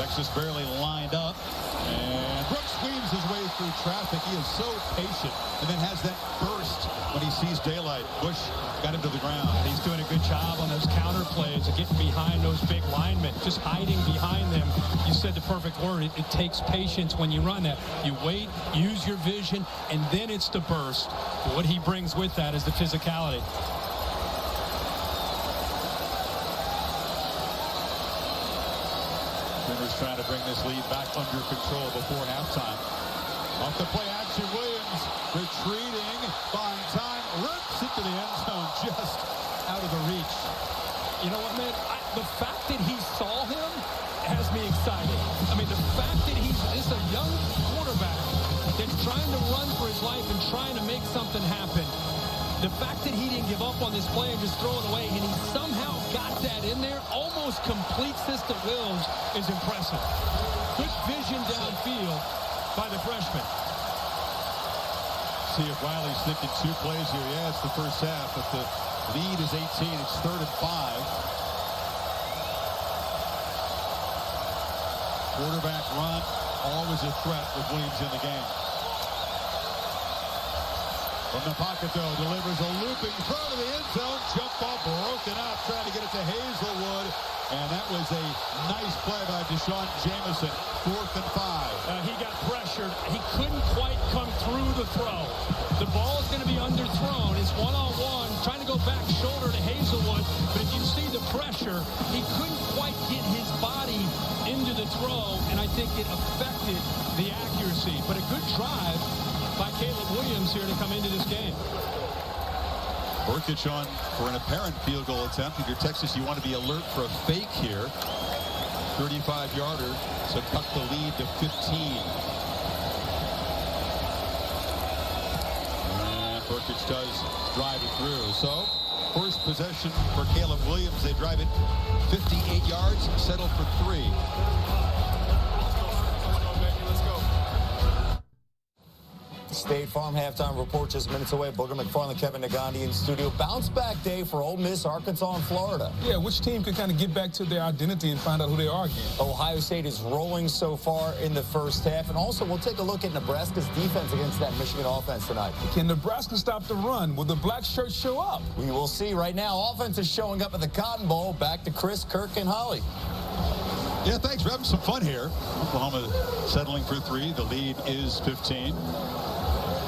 Texas barely lined up. And Brooks squeezes his way through traffic. He is so patient and then has that burst when he sees daylight. Bush got him to the ground. He's doing a good job on those counter plays of getting behind those big linemen, just hiding behind them. You said the perfect word. It takes patience when you run that. You wait, use your vision, and then it's the burst. What he brings with that is the physicality. Sooners trying to bring this lead back under control before halftime. Off the play action, Williams retreating, buying time, rips into the end zone, just out of the reach. You know what, man? The fact that he saw him has me excited. I mean, the fact that he's a young quarterback that's trying to run for his life and trying to make something happen. The fact that he didn't give up on this play and just throw it away, and he somehow got that in there, almost completes this to Wills, is impressive. Good vision downfield by the freshman. See if Riley's thinking two plays here. Yeah, it's the first half, but the lead is 18. It's 3rd and 5. Quarterback run, always a threat with Williams in the game. From the pocket, though, delivers a looping throw to the end zone. Jump ball broken up, trying to get it to Hazelwood. And that was a nice play by Deshaun Jameson. 4th and 5. He got pressured. He couldn't quite come through the throw. The ball is going to be underthrown. It's one-on-one, trying to go back shoulder to Hazelwood. But if you see the pressure, he couldn't quite get his body into the throw, and I think it affected the accuracy. But a good drive by Caleb Williams here to come into this game. Burkich on for an apparent field goal attempt. If you're Texas, you want to be alert for a fake here. 35-yarder to cut the lead to 15. And Burkich does drive it through. So, first possession for Caleb Williams. They drive it 58 yards, settle for 3. State Farm halftime report just minutes away. Booger McFarland, Kevin Nagandi in studio. Bounce back day for Ole Miss, Arkansas, and Florida. Yeah, which team can kind of get back to their identity and find out who they are again? Ohio State is rolling so far in the first half. And also, we'll take a look at Nebraska's defense against that Michigan offense tonight. Can Nebraska stop the run? Will the black shirts show up? We will see. Right now, offense is showing up at the Cotton Bowl. Back to Chris, Kirk, and Holly. Yeah, thanks. We're having some fun here. Oklahoma settling for 3. The lead is 15.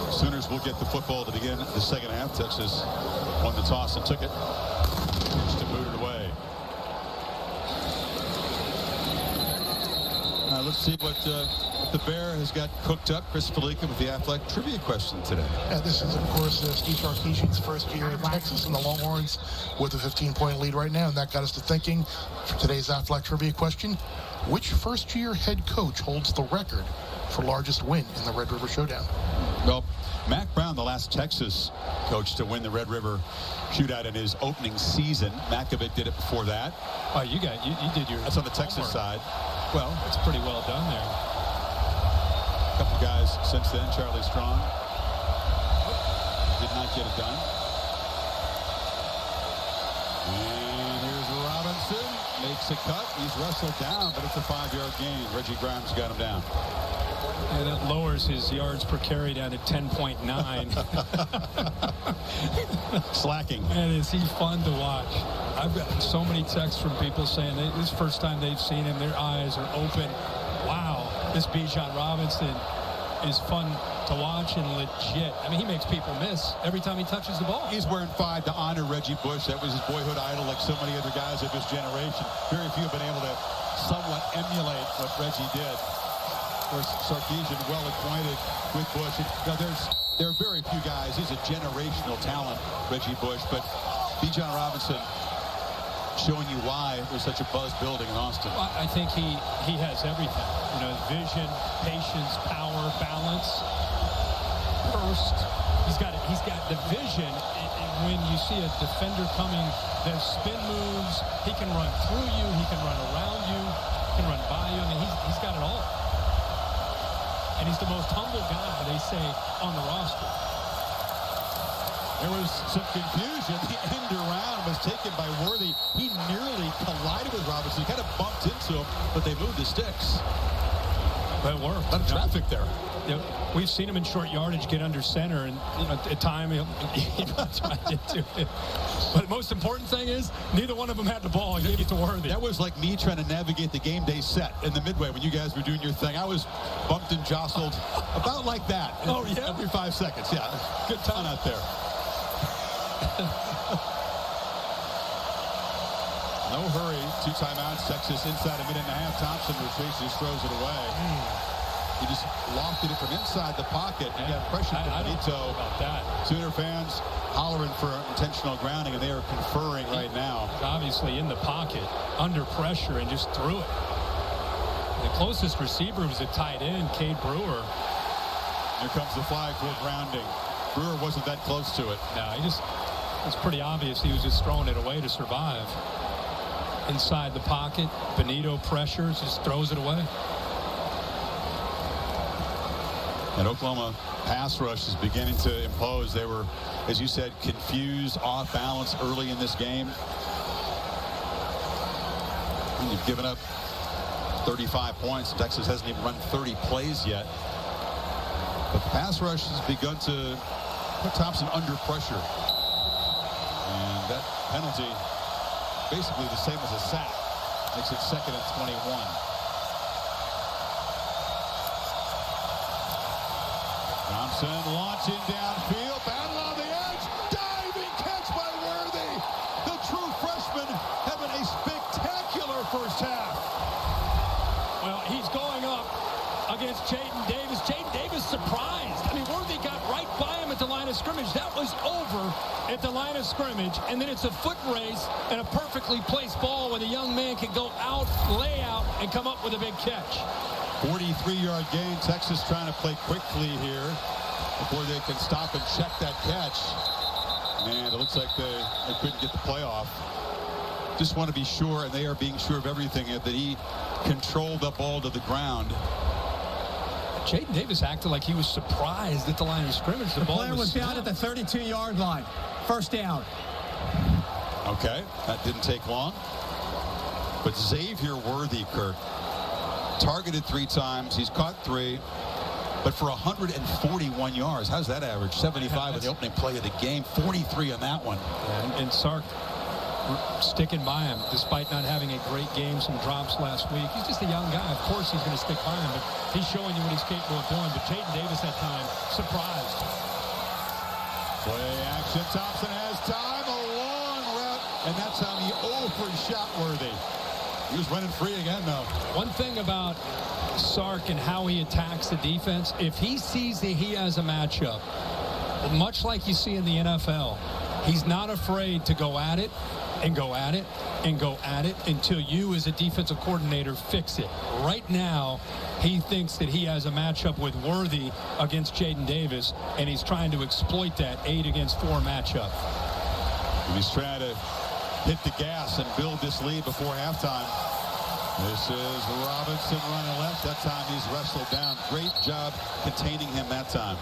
Sooners will get the football to begin the second half. Texas won the toss and took it. Just to boot it away. Let's see what The Bear has got cooked up. Chris Felica with the Athletic Trivia question today. Yeah, this is, of course, Steve Sarkisian's first year in Texas, and the Longhorns with a 15-point lead right now. And that got us to thinking for today's Athletic Trivia question, which first-year head coach holds the record for largest win in the Red River Showdown? Well, Mac Brown, the last Texas coach to win the Red River Shootout in his opening season. Makovic did it before that. Oh, you did your. That's on the Texas side. Well, it's pretty well done there. A couple guys since then. Charlie Strong did not get it done. And here's Robinson. Makes a cut. He's wrestled down, but it's a 5-yard gain. Reggie Grimes got him down. Yeah, that lowers his yards per carry down to 10.9. Slacking. Man, is he fun to watch. I've gotten so many texts from people saying this is the first time they've seen him. Their eyes are open. Wow, this Bijan Robinson is fun to watch and legit. I mean, he makes people miss every time he touches the ball. He's wearing 5 to honor Reggie Bush. That was his boyhood idol, like so many other guys of his generation. Very few have been able to somewhat emulate what Reggie did. Of course, Sarkisian well acquainted with Bush. There are very few guys. He's a generational talent, Reggie Bush. But Bijan Robinson showing you why there's such a buzz building in Austin. Well, I think he has everything. You know, vision, patience, power, balance. First, he's got the vision. And when you see a defender coming, there's spin moves. He can run through you. He can run around you. He can run by you. I mean, he's got it all. And he's the most humble guy, they say, on the roster. There was some confusion. The end around was taken by Worthy. He nearly collided with Robinson. He kind of bumped into him, but they moved the sticks. That worked. A lot of traffic there. You know, we've seen him in short yardage get under center, and at time he runs right into it. But the most important thing is neither one of them had the ball. He gave it to Worthy. That was like me trying to navigate the game day set in the midway when you guys were doing your thing. I was bumped and jostled about like that. Oh, yeah? Every 5 seconds. Yeah. Good time out there. No hurry. 2 timeouts. Texas inside a minute and a half. Thompson retraces, throws it away. He just lofted it from inside the pocket. He got pressure from Benito. About that. Sooner fans hollering for intentional grounding, and they are conferring right now. Obviously in the pocket, under pressure, and just threw it. The closest receiver was a tight end, Cade Brewer. Here comes the flag for grounding. Brewer wasn't that close to it. No, it's pretty obvious he was just throwing it away to survive. Inside the pocket, Benito pressures, just throws it away. And Oklahoma pass rush is beginning to impose. They were, as you said, confused, off balance early in this game. And you've given up 35 points. Texas hasn't even run 30 plays yet. But the pass rush has begun to put Thompson under pressure. And that penalty, basically the same as a sack, makes it 2nd and 21. Thompson launching downfield, battle on the edge, diving catch by Worthy. The true freshman having a spectacular first half. Well, he's going up against Jaden Davis. Jaden Davis surprised. I mean, Worthy got right by him at the line of scrimmage. That was over at the line of scrimmage. And then it's a foot race and a perfectly placed ball when the young man can go out, lay out, and come up with a big catch. 43-yard gain. Texas trying to play quickly here before they can stop and check that catch. And it looks like they couldn't get the play off. Just want to be sure, and they are being sure of everything, that he controlled the ball to the ground. Jaden Davis acted like he was surprised at the line of scrimmage. The ball was down at the 32-yard line. First down. Okay, that didn't take long. But Xavier Worthy, Kirk, targeted 3 times. He's caught 3, but for 141 yards. How's that average? 75 in the opening play of the game, 43 on that one. And Sark sticking by him despite not having a great game, some drops last week. He's just a young guy. Of course he's going to stick by him, but he's showing you what he's capable of doing. But Jaden Davis that time, surprised. Play action. Thompson has time. A long route, and that's how he overshot Worthy. He was running free again, though. One thing about Sark and how he attacks the defense. If he sees that he has a matchup, much like you see in the NFL, he's not afraid to go at it and go at it and go at it until you as a defensive coordinator fix it. Right now, he thinks that he has a matchup with Worthy against Jaden Davis, and he's trying to exploit that 8 against 4 matchup. He's trying to hit the gas and build this lead before halftime. This is Robinson running left. That time he's wrestled down. Great job containing him that time.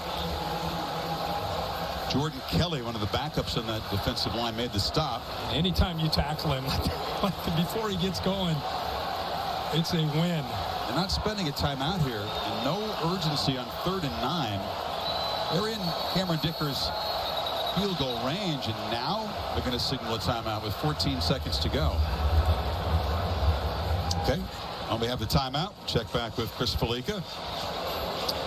Jordan Kelly, one of the backups on that defensive line, made the stop. Anytime you tackle him, before he gets going, it's a win. They're not spending a timeout here, and no urgency on 3rd and 9. They're in Cameron Dicker's field goal range, and now they're going to signal a timeout with 14 seconds to go. Okay, we have the timeout. Check back with Chris Felica.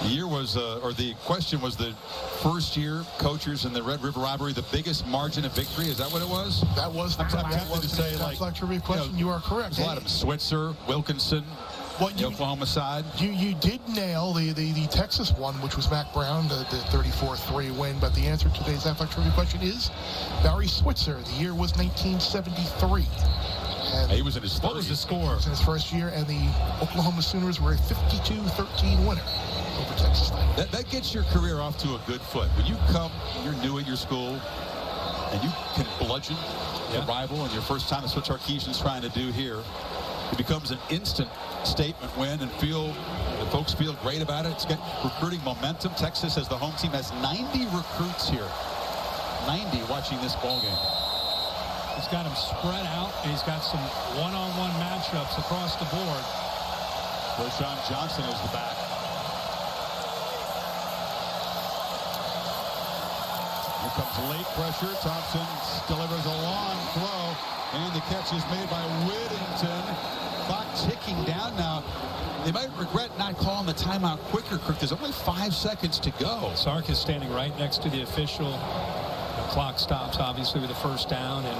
The year was, or the question was, the first year coaches in the Red River rivalry, the biggest margin of victory. Is that what it was? That was. I'm tempted to say, like, trivia question. You are correct. There's a lot of them. Switzer, Wilkinson, the Oklahoma side. You did nail the Texas one, which was Mac Brown, the 34-3 win. But the answer to today's athletic trivia question is Barry Switzer. The year was 1973. And he was in his 30s. What was the score? He was in his first year, and the Oklahoma Sooners were a 52-13 winner over Texas State. That gets your career off to a good foot. When you come, you're new at your school, and you can bludgeon the rival, and your first time, that's what Sarkisian's trying to do here. It becomes an instant statement win, and the folks feel great about it. It's got recruiting momentum. Texas, as the home team, has 90 recruits here. 90 watching this ball game. He's got him spread out, and he's got some one-on-one matchups across the board. Roshan Johnson is the back. Here comes late pressure. Thompson delivers a long throw, and the catch is made by Whittington. Clock ticking down now. They might regret not calling the timeout quicker, Kirk. There's only 5 seconds to go. Sark is standing right next to the official. The clock stops, obviously, with the first down, and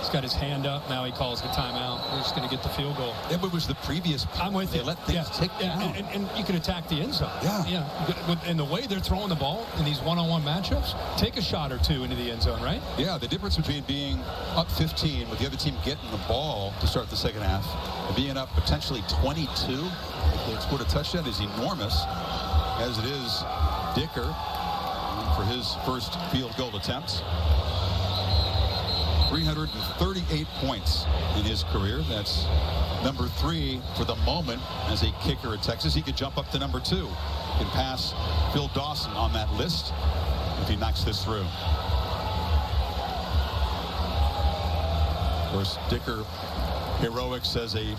he's got his hand up. Now he calls the timeout. We're just going to get the field goal. Yeah, but it was the previous. I'm with you. They let things tick down. And you can attack the end zone. Yeah. And the way they're throwing the ball in these one-on-one matchups, take a shot or two into the end zone, right? Yeah, the difference between being up 15 with the other team getting the ball to start the second half and being up potentially 22 if they scored a touchdown is enormous, as it is Dicker for his first field goal attempt. 338 points in his career. That's number 3 for the moment as a kicker at Texas. He could jump up to number 2. He can pass Phil Dawson on that list if he knocks this through. Of course, Dicker heroics as a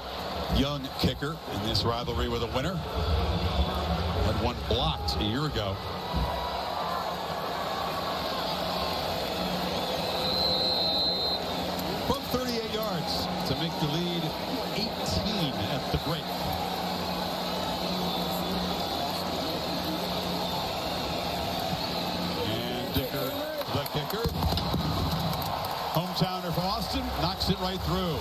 young kicker in this rivalry with a winner. Had one blocked a year ago. From 38 yards to make the lead 18 at the break. And Dicker, the kicker. Hometowner from Austin, knocks it right through.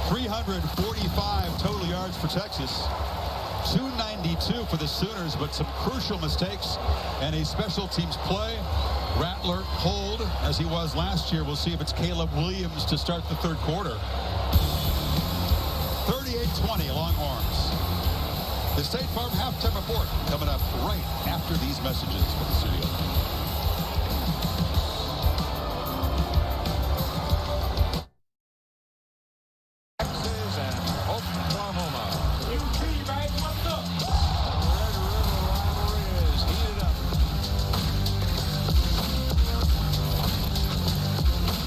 345 total yards for Texas. 292 for the Sooners, but some crucial mistakes and a special teams play. Rattler hold as he was last year. We'll see if it's Caleb Williams to start the third quarter. 38-20 Longhorns. The State Farm halftime report coming up right after these messages from the studio. Texas and Oklahoma.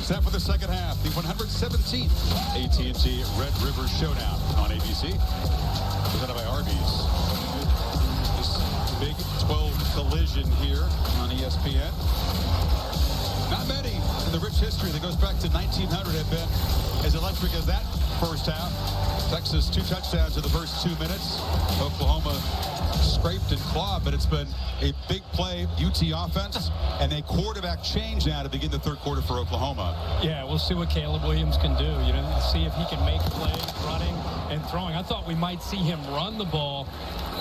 Set for the second half, the 117th AT&T Red River Shootout on ABC, presented by Arby's. This Big 12 collision here on ESPN. Not many in the rich history that goes back to 1900 have been as electric as that first half. Texas 2 touchdowns in the first 2 minutes. Oklahoma scraped and clawed, but it's been a big play UT offense and a quarterback change now to begin the third quarter for Oklahoma. Yeah, we'll see what Caleb Williams can do, you know, see if he can make plays running and throwing. I thought we might see him run the ball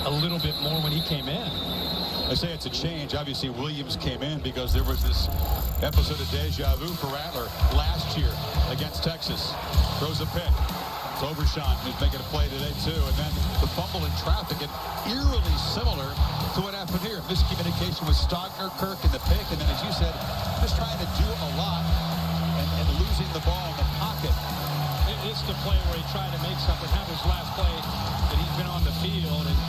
a little bit more when he came in. I say it's a change. Obviously, Williams came in because there was this episode of deja vu for Rattler last year against Texas. Throws a pick. It's Overshawn who's making a play today, too. And then the fumble in traffic, and eerily similar to what happened here. Miscommunication with Stogner, Kirk, and the pick. And then, as you said, just trying to do a lot and losing the ball in the pocket. It's the play where he tried to make something happen. His last play that he's been on the field. And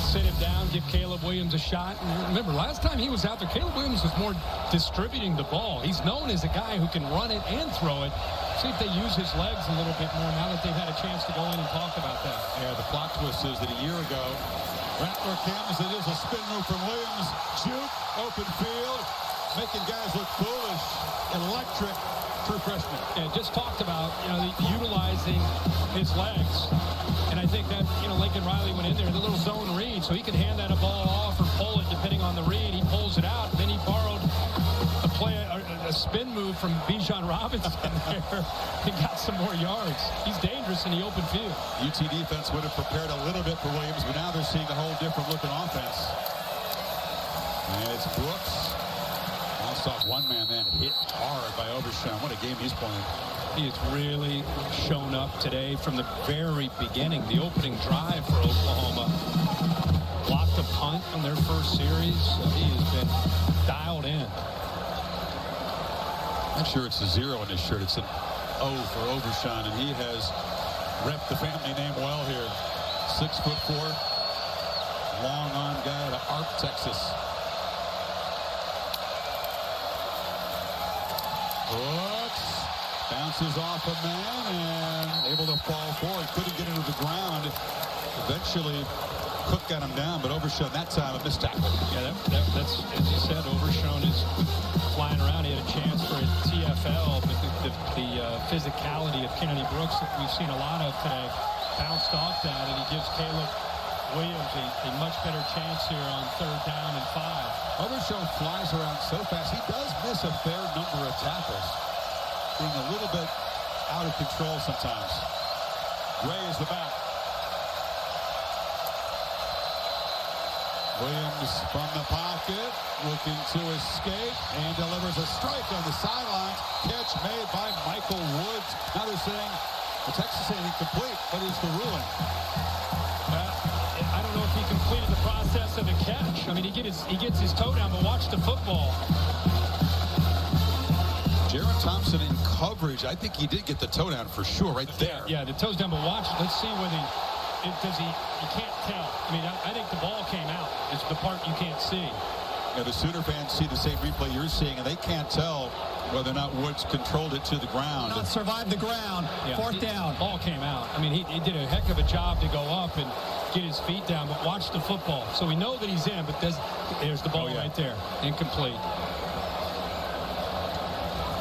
sit him down, give Caleb Williams a shot. And remember, last time he was out there, Caleb Williams was more distributing the ball. He's known as a guy who can run it and throw it. See if they use his legs a little bit more now that they've had a chance to go in and talk about that. Yeah, the plot twist is that a year ago, Rattler comes, it is a spin move from Williams. Juke, open field, making guys look foolish. Electric, true freshman. Yeah, just talked about, utilizing his legs. And I think that, Lincoln Riley went in there, the little zone read, so he could hand that a ball off or pull it depending on the read. He pulls it out, and then he borrowed a spin move from Bijan Robinson there and got some more yards. He's dangerous in the open field. UT defense would have prepared a little bit for Williams, but now they're seeing a whole different looking offense. And it's Brooks. Bounced off one man, then hit hard by Overshawn. What a game he's playing. He has really shown up today from the very beginning. The opening drive for Oklahoma. Blocked a punt on their first series. So he has been dialed in. Not sure it's a 0 in his shirt. It's an O for Overshawn, and he has repped the family name well here. 6'4", long arm guy out of Arp, Texas. Brooks bounces off a man and able to fall forward. Couldn't get into the ground. Eventually, Cook got him down, but Overshawn that time a missed tackle. Yeah, that's as you said. Overshawn is flying around. He had a chance for a TFL, but the physicality of Kennedy Brooks that we've seen a lot of today bounced off that, and he gives Caleb Williams a much better chance here on 3rd down and 5. Overshawn flies around so fast. He does miss a fair number of tackles, being a little bit out of control sometimes. Gray is the back. Williams from the pocket, looking to escape, and delivers a strike on the sideline. Catch made by Michael Woods. Now they're saying the Texas saying incomplete. What is the ruling? I don't know if he completed the process of the catch. I mean, he gets his toe down, but watch the football. Jaron Thompson in coverage. I think he did get the toe down for sure right there. Yeah, the toe's down, but watch. Let's see whether you can't tell. I mean, I think the ball came out. It's the part you can't see. Yeah, the Sooner fans see the same replay you're seeing, and they can't tell whether or not Woods controlled it to the ground. Not survived the ground. Yeah. 4th down. Ball came out. I mean, he did a heck of a job to go up and get his feet down, but watch the football. So we know that he's in, but there's the ball right there. Incomplete.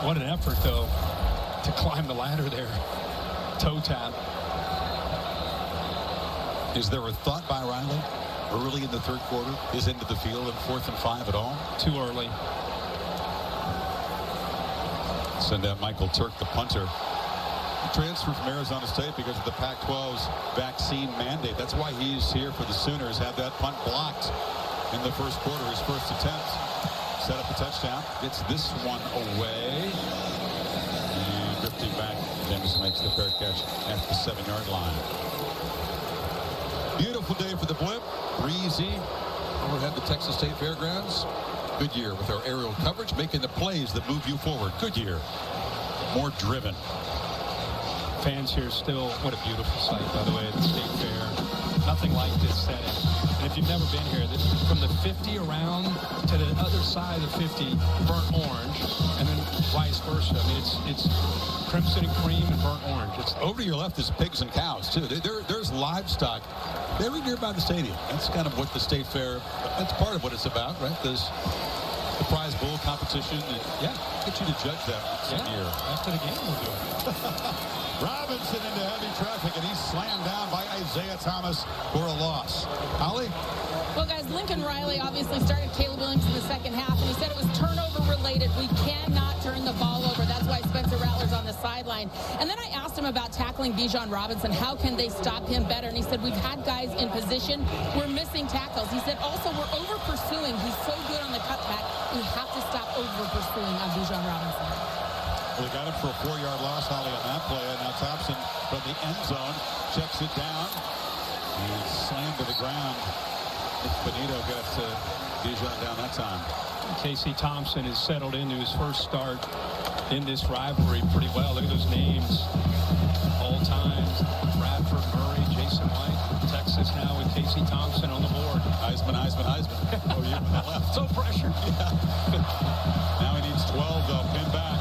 What an effort, though, to climb the ladder there. Toe tap. Is there a thought by Riley early in the 3rd quarter? Is into the field in 4th and 5 at all? Too early. Send out Michael Turk, the punter. He transferred from Arizona State because of the Pac-12's vaccine mandate. That's why he's here for the Sooners. Had that punt blocked in the 1st quarter, his first attempt. Set up a touchdown. Gets this one away. And drifting back, Jameson makes the fair catch at the 7-yard line. Beautiful day for the Blip. Breezy overhead the Texas State Fairgrounds. Goodyear with our aerial coverage, making the plays that move you forward. Goodyear, more driven. Fans here still, what a beautiful sight, by the way, at the State Fair. Nothing like this setting. And if you've never been here, from the 50 around to the other side of the 50, burnt orange, and then vice versa. I mean, it's crimson and cream and burnt orange. It's over to your left is pigs and cows, too. There's livestock very nearby the stadium. That's kind of what the State Fair, that's part of what it's about, right? There's the prize bull competition. And, yeah, get you to judge that once a year. After the game, we'll do it. Robinson into heavy traffic, and he's slammed down by Isaiah Thomas for a loss. Holly? Well, guys, Lincoln Riley obviously started Caleb Williams in the second half, and he said it was turnover-related. We cannot turn the ball over. That's why Spencer Rattler's on the sideline. And then I asked him about tackling Bijan Robinson. How can they stop him better? And he said, we've had guys in position. We're missing tackles. He said, also, we're over-pursuing. He's so good on the cutback. We have to stop over-pursuing on Bijan Robinson. Well, they got him for a 4-yard loss, Holly, on that play. And now Thompson from the end zone checks it down. He's slammed to the ground. Benito got Bijan down that time. Casey Thompson has settled into his first start in this rivalry pretty well. Look at those names. All times. Bradford, Murray, Jason White. Texas now with Casey Thompson on the board. Heisman. Oh, you on the left. So pressured. Yeah. Now he needs 12, though. Pin back.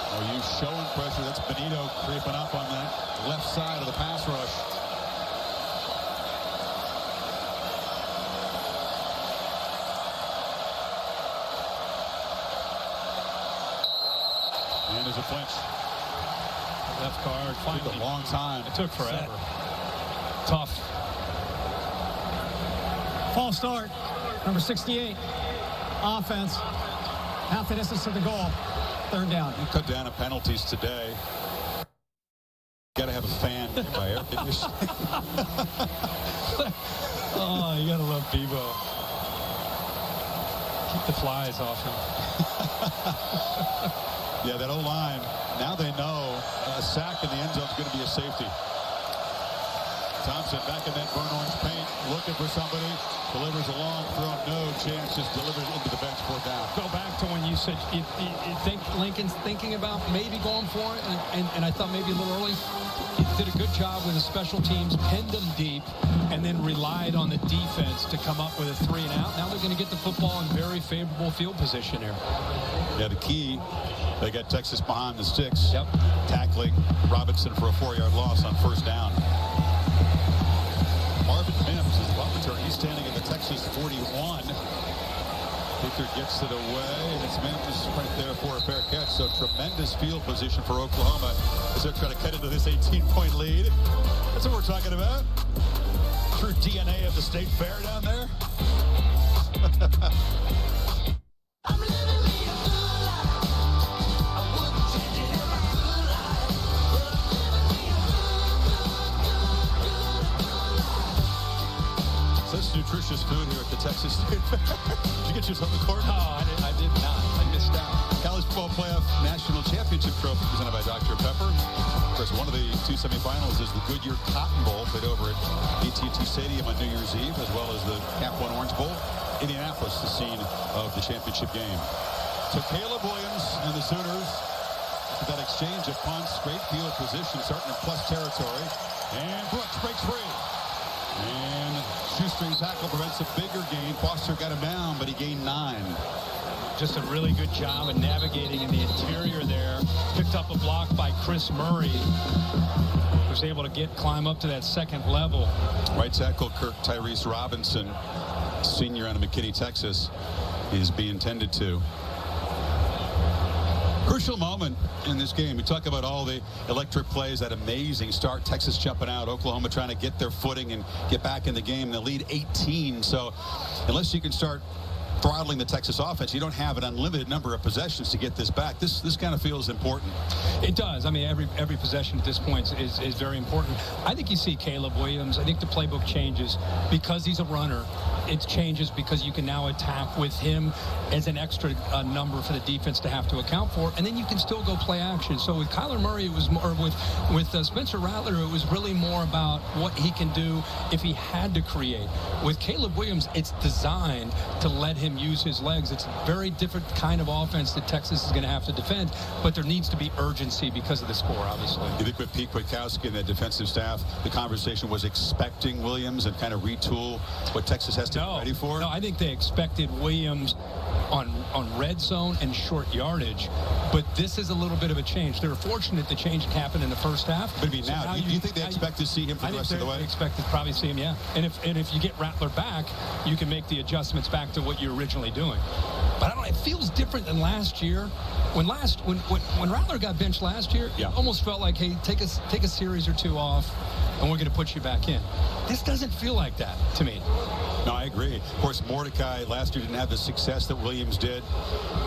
Oh, you showing pressure. That's Benito creeping up on that left side of the pass rush. And there's a flinch. Left guard. Took a long time. It took forever. Tough. False start. Number 68. Offense. Half the distance to the goal. Third down. You cut down on penalties today. Got to have a fan by air conditioning. Oh, you got to love Bebo. Keep the flies off him. Yeah, that O-line, now they know a sack in the end zone is going to be a safety. Thompson back in that burnt orange paint, looking for somebody, delivers a long throw, no chance, just delivered into the bench, 4th down. Go back to when you said you think Lincoln's thinking about maybe going for it, and I thought maybe a little early. He did a good job with the special teams, pinned them deep, and then relied on the defense to come up with a 3 and out. Now they're going to get the football in very favorable field position here. Yeah, the key, they got Texas behind the sticks. Yep. Tackling Robinson for a 4-yard loss on 1st down. Marvin Mims is the punt return. He's standing at the Texas 41. Kicker gets it away, and it's Mims right there for a fair catch. So tremendous field position for Oklahoma as they're trying to cut into this 18-point lead. That's what we're talking about. True DNA of the state fair down there. Such nutritious food here at the Texas State Fair. Did you get yourself a corn? No, I did not. I missed out. College Football Playoff National Championship Trophy presented by Dr. Pepper. Of course, one of the 2 semifinals is the Goodyear Cotton Bowl, played over at AT&T Stadium on New Year's Eve, as well as the Cap One Orange Bowl. Indianapolis, the scene of the championship game. So Caleb Williams and the Sooners, with that exchange of punts, great field position, starting in plus territory. And Brooks breaks free. And shoestring tackle prevents a bigger gain. Foster got him down, but he gained 9. Just a really good job of navigating in the interior there. Picked up a block by Chris Murray. Was able to climb up to that 2nd level. Right tackle Kirk Tyrese Robinson, senior out of McKinney, Texas, is being tended to. Crucial moment in this game. We talk about all the electric plays, that amazing start. Texas jumping out, Oklahoma trying to get their footing and get back in the game. They lead 18. So unless you can start throttling the Texas offense, you don't have an unlimited number of possessions to get this back. This kind of feels important. It does. I mean, every possession at this point is very important. I think you see Caleb Williams. I think the playbook changes because he's a runner. It changes because you can now attack with him as an extra number for the defense to have to account for, and then you can still go play action. So with Kyler Murray, it was more with Spencer Rattler, it was really more about what he can do if he had to create. With Caleb Williams, it's designed to let him use his legs. It's a very different kind of offense that Texas is going to have to defend, but there needs to be urgency because of the score, obviously. You think with Pete Kwiatkowski and the defensive staff, the conversation was expecting Williams and kind of retool what Texas has to be ready for? No, I think they expected Williams on red zone and short yardage, but this is a little bit of a change. They're fortunate the change happened in the first half. But I mean, now, do you think they expect to see him for the rest of the way? I expect to probably see him, yeah. And if you get Rattler back, you can make the adjustments back to what you're originally doing. But I don't know, it feels different than last year. When Rattler got benched last year, it almost felt like, hey, take a series or two off, and we're going to put you back in. This doesn't feel like that to me. No, I agree. Of course, Mordecai last year didn't have the success that Williams did.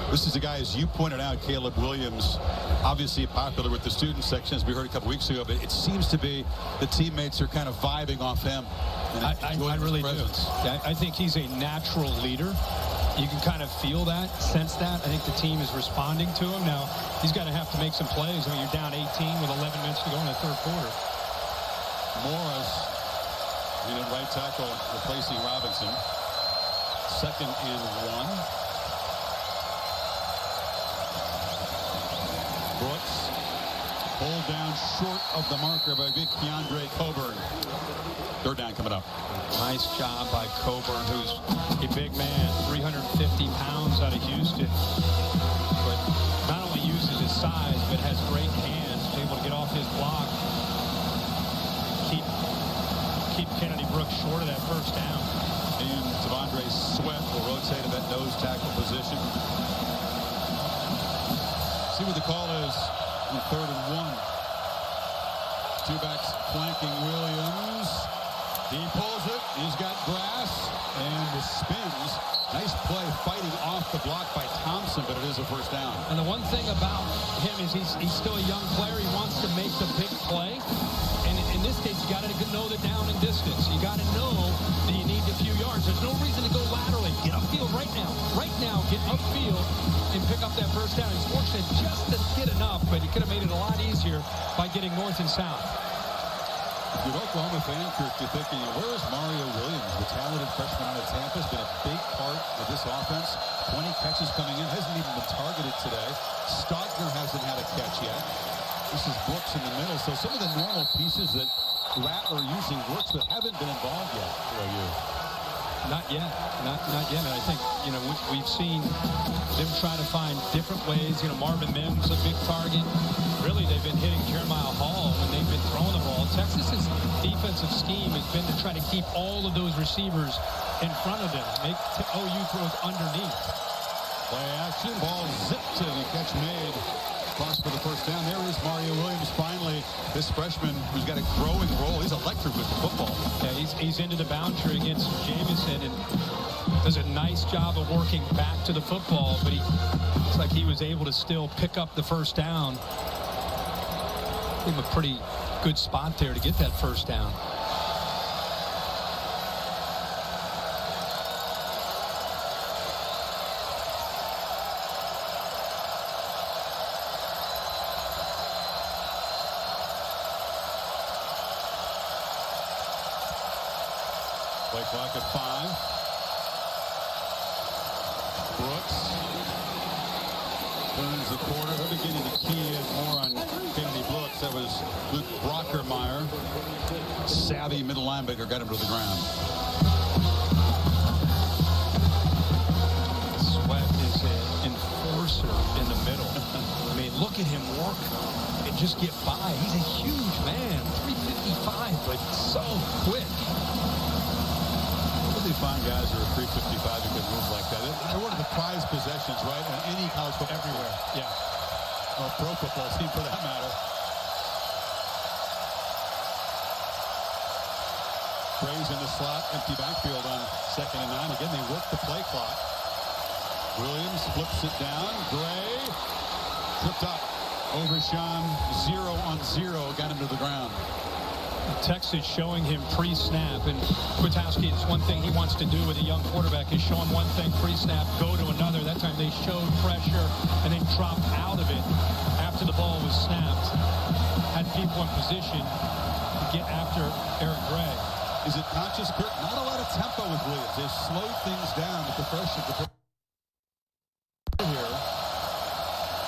This is a guy, as you pointed out, Caleb Williams, obviously popular with the student section, as we heard a couple weeks ago, but it seems to be the teammates are kind of vibing off him. I really do. I think he's a natural leader. You can kind of feel that, sense that. I think the team is responding to him. Now, he's going to have to make some plays. I mean, you're down 18 with 11 minutes to go in the third quarter. Morris in at right tackle, replacing Robinson. 2nd and 1. Brooks pulled down short of the marker by big Keandre Coburn. 3rd down coming up. Nice job by Coburn, who's a big man, 350 pounds out of Houston. But not only uses his size, but has great hands, able to get off his block. Keep Kennedy Brooks short of that 1st down. And Devondre Sweat will rotate to that nose tackle position. See what the call is on 3rd and 1. 2 backs flanking Williams. He pulls it. He's got grass and the spins. Nice play fighting off the block by Thompson, but it is a 1st down. And the one thing about him is he's still a young player. He wants to make the big play. And in this case, you got to know the down and distance. You got to know that you need a few yards. There's no reason to go laterally. Get upfield right now. Right now, get upfield and pick up that 1st down. He's fortunate just to get enough, but he could have made it a lot easier by getting north and south. If you're Oklahoma fan, Kirk, you're thinking, where is Mario Williams? The talented freshman out of Tampa has been a big part of this offense. 20 catches coming in. Hasn't even been targeted today. Stogner hasn't had a catch yet. This is Brooks in the middle. So some of the normal pieces that Rattler usually works with haven't been involved yet for you. Not yet. Not yet. And I think, we've seen them try to find different ways. Marvin Mims, a big target. Really, they've been hitting Jeremiah Hall when they've been throwing the ball. Texas's defensive scheme has been to try to keep all of those receivers in front of them. Make OU throws underneath. Play action, ball zipped and a catch made. Cross for the 1st down. There is Mario Williams finally. This freshman who's got a growing role. He's electric with the football. Yeah, he's into the boundary against Jamison and does a nice job of working back to the football, but it's like he was able to still pick up the 1st down. Gave him a pretty good spot there to get that 1st down. Play clock at 5. Brooks turns the corner. They're beginning to key in more on Kennedy Brooks. That was Luke Brockermeyer. Savvy middle linebacker got him to the ground. Sweat is an enforcer in the middle. I mean, look at him work and just get by. He's a huge man, 355, but so quick. They find guys who are 355 who can move like that. They're one of the prized possessions, right? On any college football. Everywhere. Yeah. Or pro football team for that matter. Gray's in the slot, empty backfield on 2nd and 9. Again, they work the play clock. Williams flips it down. Gray tripped up. Overshot 0 on 0. Got him to the ground. Texas showing him pre-snap, and Kwiatkowski, it's one thing he wants to do with a young quarterback is show him one thing pre-snap, go to another. That time they showed pressure and then dropped out of it after the ball was snapped. Had people in position to get after Eric Gray. Is it conscious, Kurt? Not a lot of tempo with Williams. They slowed things down with the pressure. Here,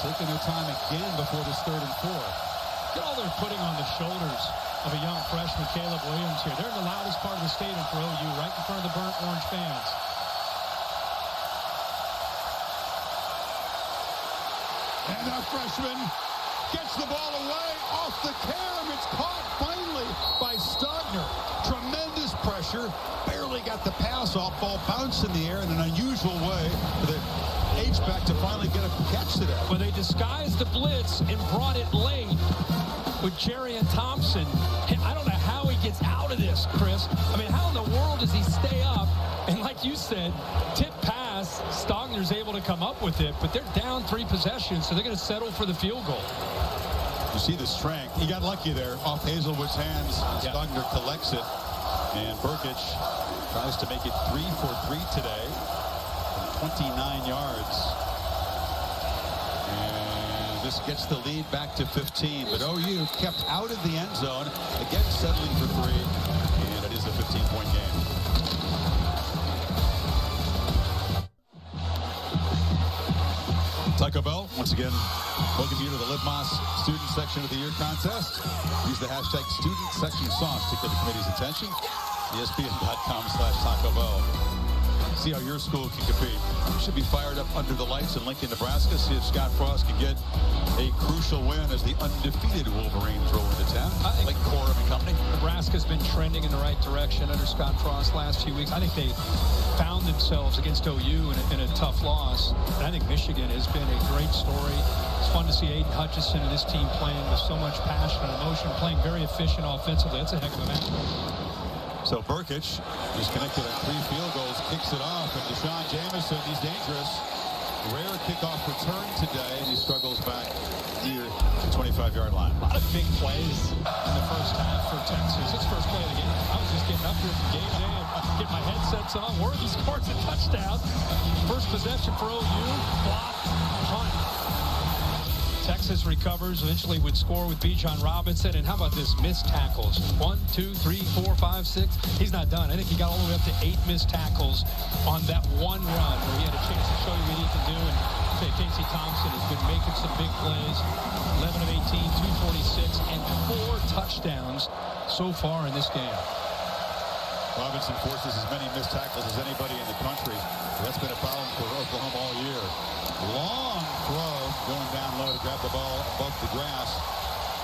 taking their time again before this 3rd and 4. Look at all they're putting on the shoulders of a young freshman, Caleb Williams here. They're in the loudest part of the stadium for OU, right in front of the burnt orange fans. And the freshman gets the ball away off the cam. It's caught finally by Stogner. Tremendous pressure. Barely got the pass off. Ball bounced in the air in an unusual way. expect to finally get a catch today. Well, they disguised the blitz and brought it late with Jerry and Thompson. I don't know how he gets out of this, Chris. I mean, how in the world does he stay up? And like you said, tip pass, Stogner's able to come up with it, but they're down 3 possessions, so they're going to settle for the field goal. You see the strength. He got lucky there off Hazelwood's hands. Stogner collects it, and Burkich tries to make it 3 for 3 today from 29 yards. And this gets the lead back to 15, but OU kept out of the end zone, again settling for 3, and it is a 15-point game. Taco Bell, once again, welcome you to the Live Moss Student Section of the Year contest. Use the hashtag Student Section Sauce to get the committee's attention. ESPN.com/Taco Bell. See how your school can compete. Should be fired up under the lights in Lincoln, Nebraska. See if Scott Frost can get a crucial win as the undefeated Wolverines roll into town. Like Corum and company. Nebraska's been trending in the right direction under Scott Frost last few weeks. I think they found themselves against OU in a tough loss. And I think Michigan has been a great story. It's fun to see Aiden Hutchinson and this team playing with so much passion and emotion, playing very efficient offensively. That's a heck of a match. So Burkich is connected on 3 field goals, kicks it off, and Deshaun Jamison, he's dangerous. Rare kickoff return today, and he struggles back near the 25-yard line. A lot of big plays in the first half for Texas. It's first play of the game. I was just getting up here from game day and getting my headsets on. Worthy scores a touchdown. First possession for OU, block, punt. Texas recovers, eventually would score with Bijan Robinson. And how about this? Missed tackles. 1, 2, 3, 4, 5, 6. He's not done. I think he got all the way up to 8 missed tackles on that one run where he had a chance to show you what he can do. And Casey Thompson has been making some big plays. 11 of 18, 246, and 4 touchdowns so far in this game. Robinson forces as many missed tackles as anybody in the country. That's been a problem for Oklahoma all year. Long throw going down low to grab the ball above the grass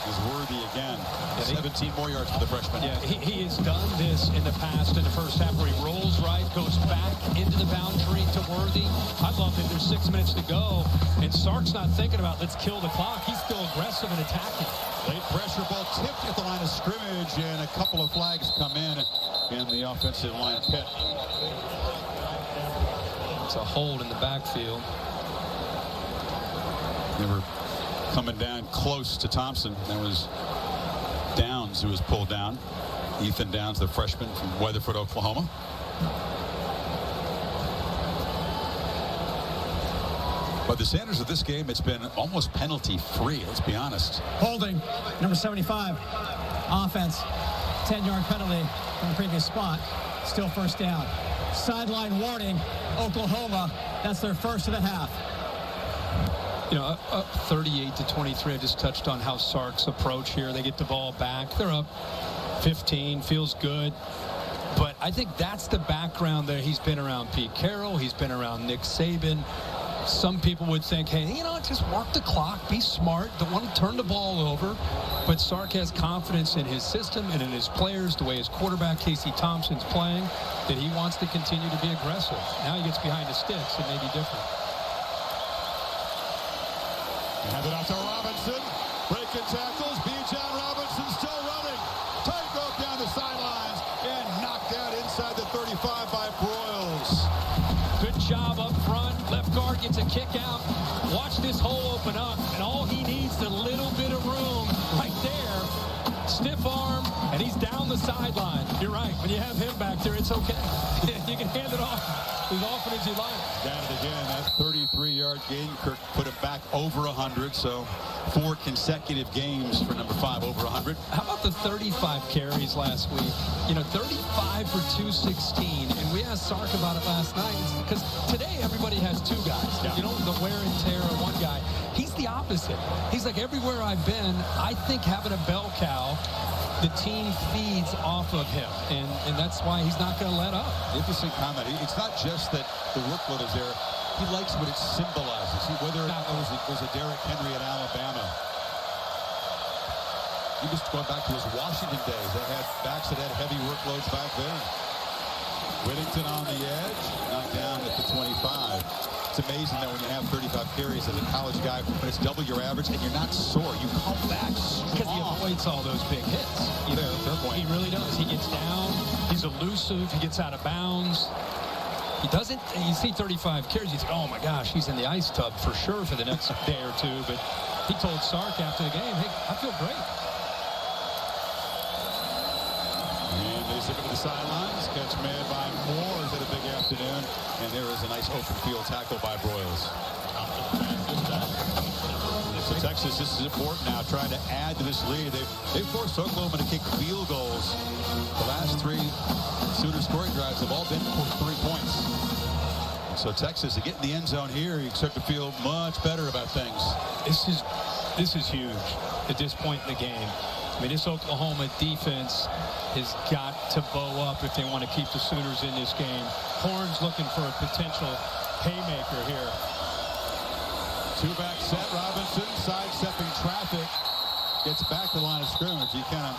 is Worthy again. 17 more yards for the freshman. Yeah, he has done this in the past in the first half where he rolls right, goes back into the boundary to Worthy. I love that there's 6 minutes to go, and Sark's not thinking about let's kill the clock. He's still aggressive and attacking. Late pressure ball tipped at the line of scrimmage, and a couple of flags come in the offensive line pit. It's a hold in the backfield. They were coming down close to Thompson. That was Downs who was pulled down. Ethan Downs, the freshman from Weatherford, Oklahoma. But the standards of this game, it's been almost penalty-free, let's be honest. Holding, number 75, offense, 10-yard penalty from the previous spot. Still first down. Sideline warning, Oklahoma. That's their first of the half. You know, up 38-23. I just touched on how Sark's approach here. They get the ball back. They're up 15. Feels good. But I think that's the background there. He's been around Pete Carroll. He's been around Nick Saban. Some people would think, hey, you know, just work the clock, be smart, don't want to turn the ball over. But Sark has confidence in his system and in his players, the way his quarterback, Casey Thompson's playing, that he wants to continue to be aggressive. Now he gets behind the sticks, it may be different. Hand it out to Robinson. Breaking tackles. Bijan Robinson still running. Tightrope down the sidelines and knocked out inside the 35 by Broyles. Good job up front. Left guard gets a kick out. Watch this hole open up, and all he needs is a little bit of room right there. Stiff arm, and he's down the sideline. You're right. When you have him back there, it's okay. You can hand it off as often as you like. Got it again. That 33-yard gain. Kirk put him back over 100, so 4 consecutive games for number 5 over 100. How about the 35 carries last week? You know, 35 for 216, and we asked Sark about it last night because today everybody has 2 guys. Yeah. You know, the wear and tear of one guy. He's the opposite. He's like, everywhere I've been, I think having a bell cow, the team feeds off of him, and that's why he's not going to let up. Interesting comment. It's not just that the workload is there. He likes what it symbolizes. Whether it was a Derrick Henry at Alabama. He was going back to his Washington days. They had backs that had heavy workloads back there. Whittington on the edge, knocked down at the 25. It's amazing that when you have 35 carries as a college guy, when it's double your average and you're not sore, you come back because he avoids all those big hits. Fair point. He really does. He gets down. He's elusive. He gets out of bounds. He doesn't. You see 35 carries. You think, oh my gosh, he's in the ice tub for sure for the next day or two. But he told Sark after the game, hey, I feel great. And they stick up to the sidelines. Catch made by Moore had a big afternoon. And there is a nice open field tackle by Broyles. So Texas, this is important now, trying to add to this lead. They've forced Oklahoma to kick field goals. The last 3 Sooner scoring drives have all been for 3 points. So Texas, to get in the end zone here, you start to feel much better about things. This is huge at this point in the game. I mean, this Oklahoma defense has got to bow up if they want to keep the Sooners in this game. Horns looking for a potential haymaker here. 2-back set. Robinson sidestepping traffic. Gets back to the line of scrimmage. He kind of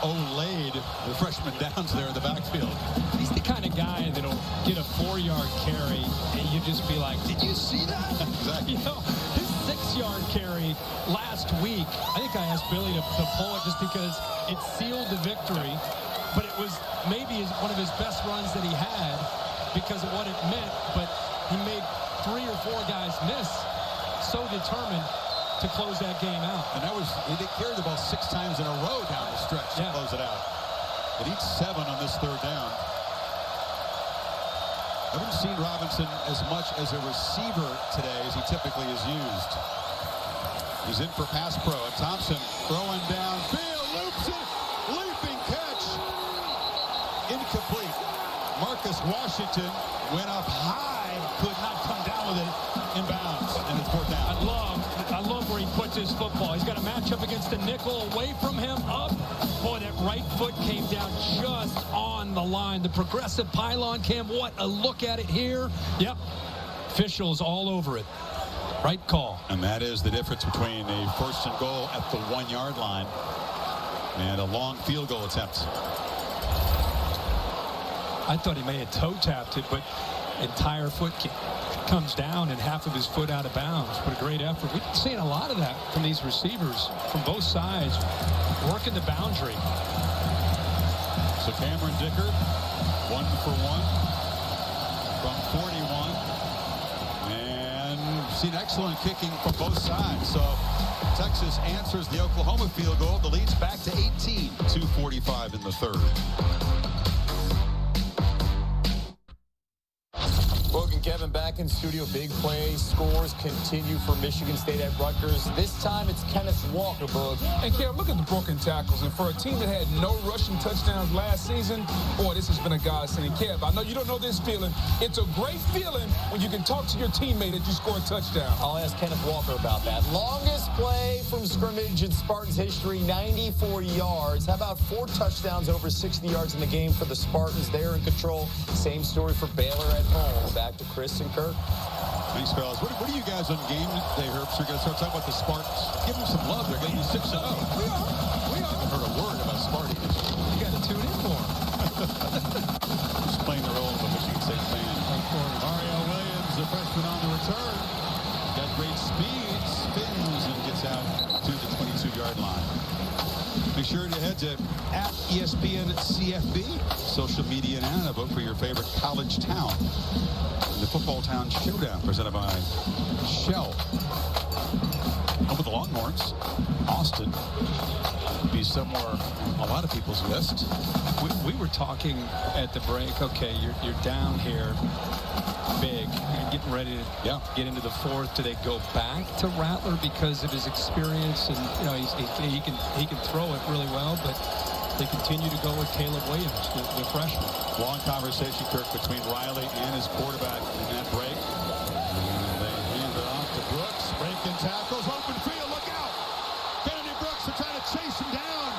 olayed the freshman Downs there in the backfield. He's the kind of guy that'll get a 4-yard carry and you just be like, did you see that? Exactly. You know, his 6-yard carry last week, I think I asked Billy to pull it just because it sealed the victory, but it was maybe one of his best runs that he had because of what it meant, but he made 3 or 4 guys miss. So determined to close that game out. And that was, they carried the ball 6 times in a row down the stretch to close it out. But each 7 on this 3rd down. I haven't seen Robinson as much as a receiver today as he typically is used. He's in for pass pro. And Thompson throwing downfield, loops it, leaping catch. Incomplete. Marcus Washington went up high, could not come down with it in bounds, and it's 4th down. I love where he puts his football. He's got a matchup against the nickel, away from him, up. Boy, that right foot came down just on the line. The progressive pylon cam, what a look at it here. Yep, officials all over it. Right call. And that is the difference between a 1st and goal at the 1-yard line and a long field goal attempt. I thought he may have toe tapped it, but entire foot comes down and half of his foot out of bounds. What a great effort. We've been seeing a lot of that from these receivers from both sides, working the boundary. So Cameron Dicker, 1 for 1 from 41. And seen excellent kicking from both sides. So Texas answers the Oklahoma field goal. The lead's back to 18. 2:45 in the 3rd. Boog and Kevin back in studio. Big play scores continue for Michigan State at Rutgers. This time it's Kenneth Walker, Boog. And Kev, look at the broken tackles. And for a team that had no rushing touchdowns last season, boy, this has been a godsend. Kev, I know you don't know this feeling. It's a great feeling when you can talk to your teammate that you score a touchdown. I'll ask Kenneth Walker about that. Longest play from scrimmage in Spartans history, 94 yards. How about 4 touchdowns over 60 yards in the game for the Spartans? They're in control. Same story for Baylor at home. Back to Chris and Kirk. Thanks, fellas. What are you guys on game day, Herbs? We're going to start talking about the Spartans. Give them some love. They're going to be 6-0. We are. I haven't heard a word about Spartans. You got to tune in for them. Just playing the role of a Michigan State fan. Mario Williams, the freshman on the return. Got great speed, spins, and gets out to the 22-yard line. Make sure to head to @ESPN CFB, social media now, to vote for your favorite college town. The Football Town Showdown, presented by Shell. Home with the Longhorns, Austin. Be somewhere on a lot of people's list. We were talking at the break, okay, you're down here big, getting ready to get into the 4th. Do they go back to Rattler because of his experience? And, you know, he can throw it really well, but they continue to go with Caleb Williams, the freshman. Long conversation, Kirk, between Riley and his quarterback in that break. And they hand it off to Brooks. Breaking tackles, open field, look out! Kennedy Brooks are trying to chase him down.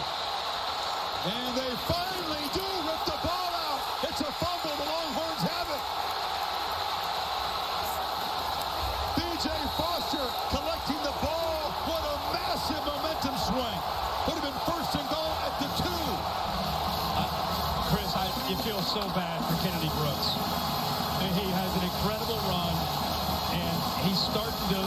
And they finally do rip the ball out. It's a fumble. The Longhorns have it. B.J. Foster collecting the ball. What a massive momentum swing. Would have been 1st and goal at the 2. Chris, you feel so bad for Kennedy Brooks. He has an incredible run. And he's starting to,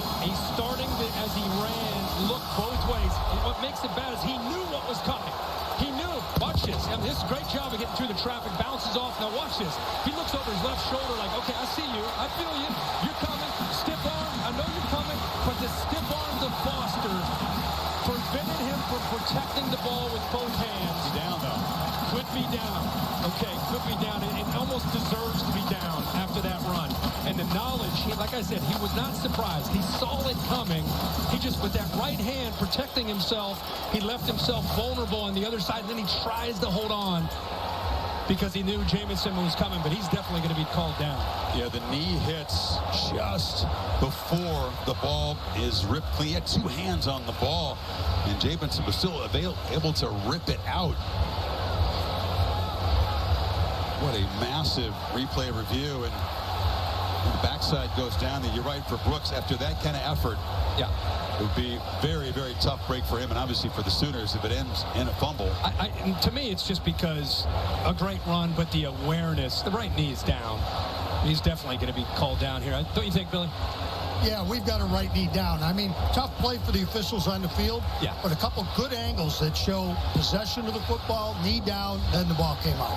as he ran, look both ways. And what makes it bad is he knew what was coming. He knew. Watch this. I mean, this is a great job of getting through the traffic. Bounces off. Now watch this. He looks over his left shoulder like, okay, I see you. I feel you. You're coming. Stiff arm. I know you're coming. But the stiff arms of Foster prevented him from protecting the ball with both hands. Down, though. Could be down. Okay, could be down. It almost deserves to be down after that run. And the knowledge, like I said, he was not surprised. He saw it coming. He just, with that right hand protecting himself, he left himself vulnerable on the other side. And then he tries to hold on because he knew Jamison was coming, but he's definitely going to be called down. Yeah, the knee hits just before the ball is ripped clean. He had two hands on the ball, and Jamison was still able to rip it out. What a massive replay review, and the backside goes down. You're right, for Brooks, after that kind of effort, yeah, it would be very, very tough break for him, and obviously for the Sooners if it ends in a fumble. To me, it's just because a great run, but the awareness, the right knee is down. He's definitely going to be called down here. Don't you think, Billy? Yeah, we've got a right knee down. I mean, tough play for the officials on the field, yeah, but a couple good angles that show possession of the football, knee down, then the ball came out.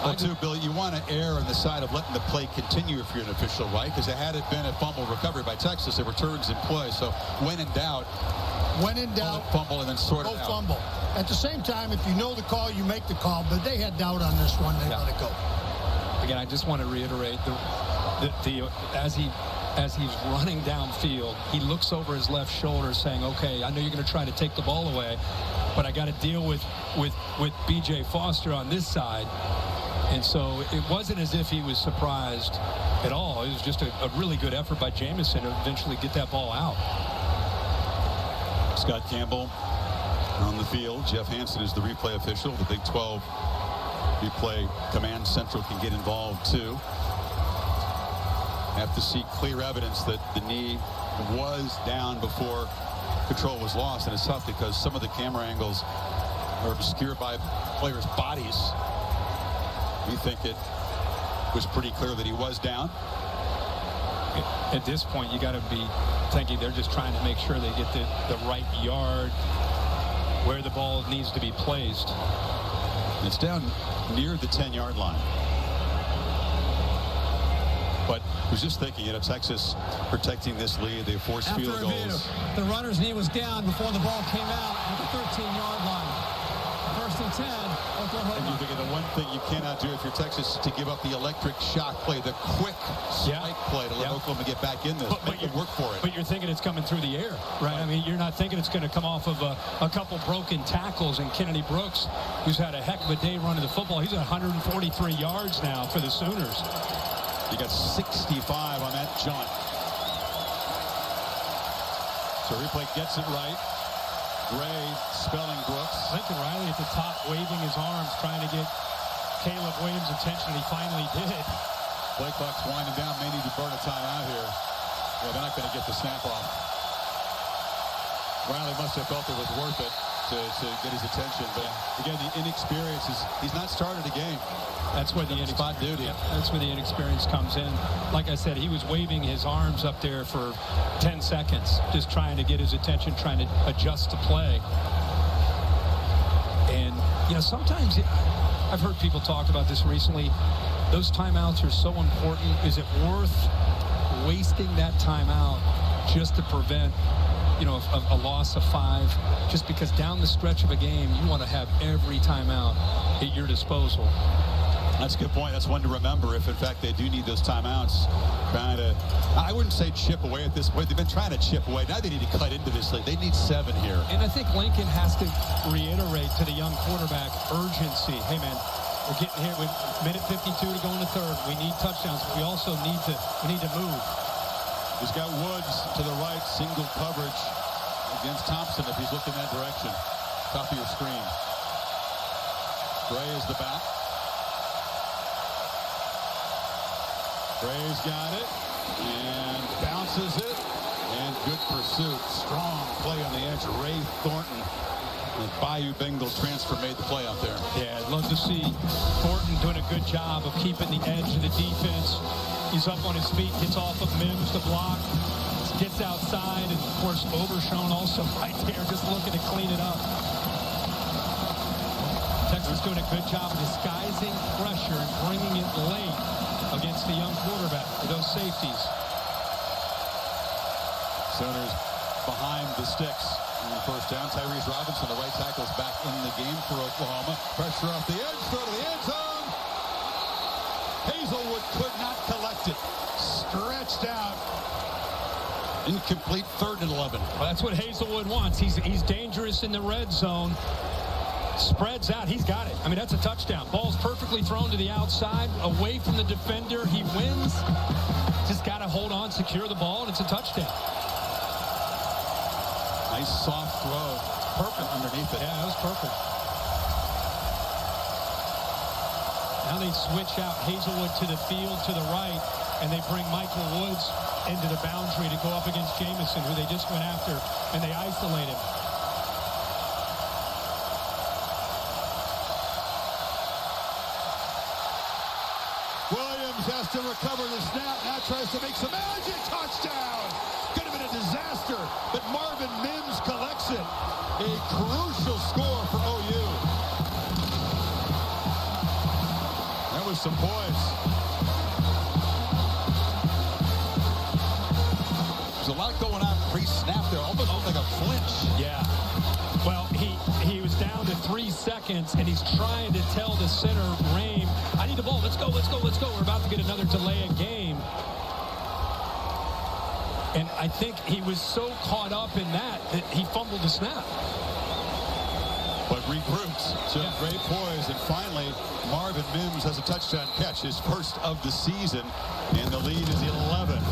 Well, too, Billy, you want to err on the side of letting the play continue if you're an official, right? Because had it been a fumble recovery by Texas, there were turns in play. So when in doubt, fumble and then sort it out. Fumble. At the same time, if you know the call, you make the call. But they had doubt on this one. They let it go. Again, I just want to reiterate as he's running downfield, he looks over his left shoulder saying, okay, I know you're going to try to take the ball away, but I got to deal with B.J. Foster on this side. And so it wasn't as if he was surprised at all. It was just a really good effort by Jamison to eventually get that ball out. Scott Campbell on the field. Jeff Hansen is the replay official. The Big 12 replay command central can get involved too. Have to see clear evidence that the knee was down before control was lost, and it's tough because some of the camera angles are obscured by players' bodies. We think it was pretty clear that he was down. At this point, you got to be thinking they're just trying to make sure they get the right yard where the ball needs to be placed. It's down near the 10-yard line. But I was just thinking, Texas protecting this lead. They forced field goals. The runner's knee was down before the ball came out at the 13-yard line. First and 10, Oklahoma. And you're thinking the one thing you cannot do if you're Texas is to give up the electric shock play, the quick spike play to let Oklahoma get back in this. But you work for it. But you're thinking it's coming through the air, right? I mean, you're not thinking it's going to come off of a couple broken tackles. And Kennedy Brooks, who's had a heck of a day running the football, he's at 143 yards now for the Sooners. You got 65 on that jaunt. So replay gets it right. Gray spelling Brooks. Lincoln Riley at the top waving his arms trying to get Caleb Williams' attention. He finally did. Play clock's winding down. May need to burn a timeout here. Yeah, they're not going to get the snap off. Riley must have felt it was worth it to get his attention. But again, the inexperience is he's not started a game. That's where the spot duty. That's where the inexperience comes in. Like I said, he was waving his arms up there for 10 seconds, just trying to get his attention, trying to adjust to play. And, sometimes I've heard people talk about this recently. Those timeouts are so important. Is it worth wasting that timeout just to prevent, a loss of 5? Just because down the stretch of a game, you want to have every timeout at your disposal. That's a good point. That's one to remember if, in fact, they do need those timeouts. I wouldn't say chip away at this point. They've been trying to chip away. Now they need to cut into this league. They need 7 here. And I think Lincoln has to reiterate to the young quarterback urgency. Hey, man, we're getting here with minute 52 to go in the third. We need touchdowns. But we also need to move. He's got Woods to the right, single coverage against Thompson if he's looking that direction. Top of your screen. Gray is the back. Gray's got it and bounces it, and good pursuit. Strong play on the edge. Ray Thornton, the Bayou Bengal transfer, made the play out there. Yeah, I'd love to see Thornton doing a good job of keeping the edge of the defense, He's up on his feet, gets off of Mims to block, gets outside, and of course Overshone also right there, just looking to clean it up. Texas doing a good job of disguising pressure and bringing it late against the young quarterback for those safeties. Sooners behind the sticks on the first down. Tyrese Robinson, the right tackle, is back in the game for Oklahoma. Pressure off the edge, throw to the end zone. Hazelwood could not collect it. Stretched out. Incomplete, 3rd and 11. Well, that's what Hazelwood wants. He's dangerous in the red zone. Spreads out. He's got it. I mean, that's a touchdown. Ball's perfectly thrown to the outside, away from the defender. He wins. Just got to hold on, secure the ball, and it's a touchdown. Nice soft throw. Perfect underneath it. Yeah, that was perfect. Now they switch out Hazelwood to the field to the right, and they bring Michael Woods into the boundary to go up against Jamison, who they just went after, and they isolate him. Williams has to recover the snap. Now tries to make some magic. Touchdown. Could have been a disaster, but Marvin Mims collects it. A crucial score for OU. That was some poise. There's a lot going on pre-snap there. Almost looked like a flinch. Yeah. Well, he was down to 3 seconds, and he's trying to tell the center, Rame, I need the ball. Let's go, let's go, let's go. We're about to get another delay of game. And I think he was so caught up in that he fumbled the snap. But regrouped, so great poise, and finally Marvin Mims has a touchdown catch, his first of the season, and the lead is 11.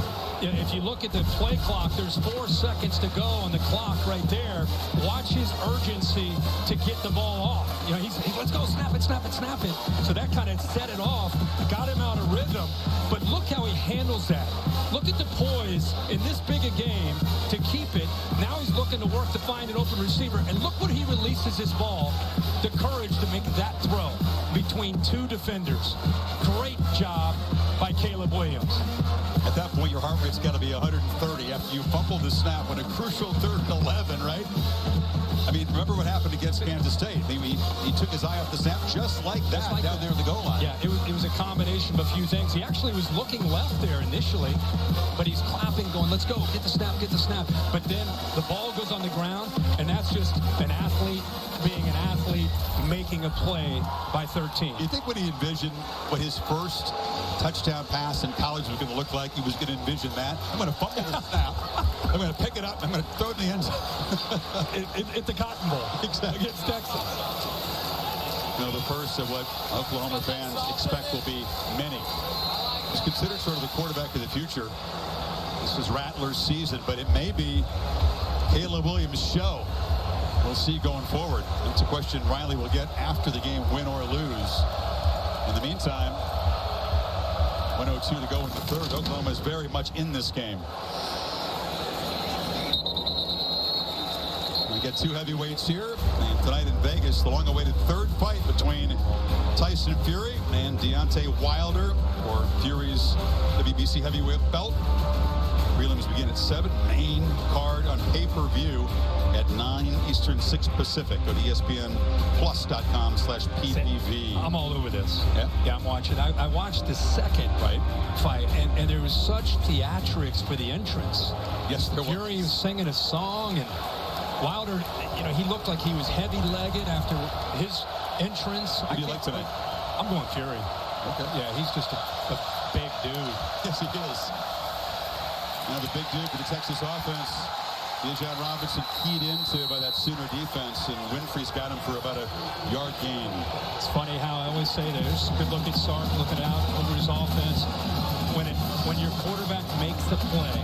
Yeah, if you look at the play clock, there's 4 seconds to go on the clock right there. Watch his urgency to get the ball off. You know, he's let's go, snap it, snap it, snap it. So that kind of set it off, got him out of rhythm. But look how he handles that. Look at the poise in this big a game to keep it. Now he's looking to work to find an open receiver. And look when he releases his ball, the courage to make that throw between 2 defenders. Great job by Caleb Williams. At that point, your heart rate's got to be 130 after you fumbled the snap on a crucial 3rd and 11, right? I mean, remember what happened against Kansas State. He took his eye off the snap just like that down there at the goal line. Yeah, it was a combination of a few things. He actually was looking left there initially, but he's clapping, going, let's go, get the snap, get the snap. But then the ball goes on the ground, and that's just an athlete being an athlete, making a play by 13. You think when he envisioned what his first touchdown pass in college was going to look like, he was going to envision that? I'm going to fumble the snap. I'm going to pick it up. I'm going to throw it in the end zone. At the Cotton Bowl. Exactly. Against Texas. You know, the first of what Oklahoma fans expect will be many. He's considered sort of the quarterback of the future. This is Rattler's season, but it may be Caleb Williams' show. We'll see going forward. It's a question Riley will get after the game, win or lose. In the meantime, 1:02 to go in the 3rd. Oklahoma is very much in this game. We get 2 heavyweights here. And tonight in Vegas, the long-awaited 3rd fight between Tyson Fury and Deontay Wilder for Fury's WBC heavyweight belt. Prelims begin at 7. Main card on pay-per-view at 9 Eastern, 6 Pacific. Go to ESPNplus.com/PPV. I'm all over this. Yeah, I'm watching. I watched the second fight, and there was such theatrics for the entrance. Yes, there was. Fury was singing a song, and Wilder, you know, he looked like he was heavy-legged after his entrance. Who do you like tonight? I'm going Fury. Okay. Yeah, he's just a big dude. Yes, he is. Now the big dude for the Texas offense. Bijan Robinson keyed into by that Sooner defense, and Winfrey's got him for about a yard gain. It's funny how I always say there's a good look at Sark looking out over his offense. When your quarterback makes the play,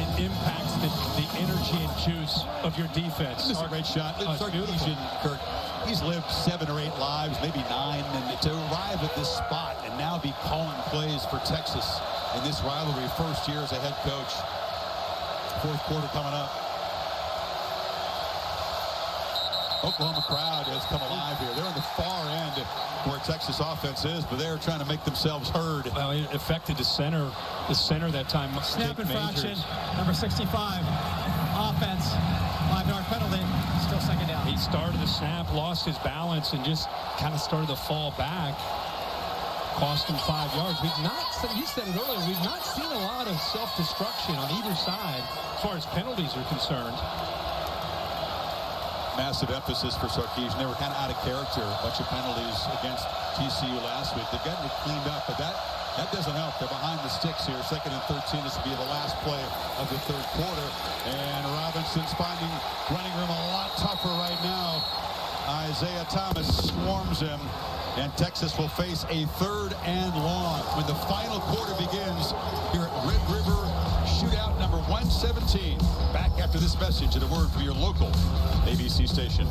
it impacts the energy and juice of your defense. This is a great shot. Sarkisian, Kirk, he's lived 7 or 8 lives, maybe 9, and to arrive at this spot and now be calling plays for Texas in this rivalry, first year as a head coach. 4th quarter coming up. Oklahoma crowd has come alive here. They're on the far end where Texas offense is, but they're trying to make themselves heard. Well, it affected the center that time. Snap infraction, number 65. Offense, 5-yard penalty, still second down. He started the snap, lost his balance, and just kind of started to fall back. Cost him 5 yards. You said it earlier, we've not seen a lot of self-destruction on either side as far as penalties are concerned. Massive emphasis for Sarkisian. They were kind of out of character. A bunch of penalties against TCU last week. They've gotten it cleaned up, but that doesn't help. They're behind the sticks here. 2nd and 13. This will be the last play of the 3rd quarter. And Robinson's finding running room a lot tougher right now. Isaiah Thomas swarms him. And Texas will face a 3rd and long when the final quarter begins here at Red River Shootout number 117. Back after this message and a word from your local ABC station.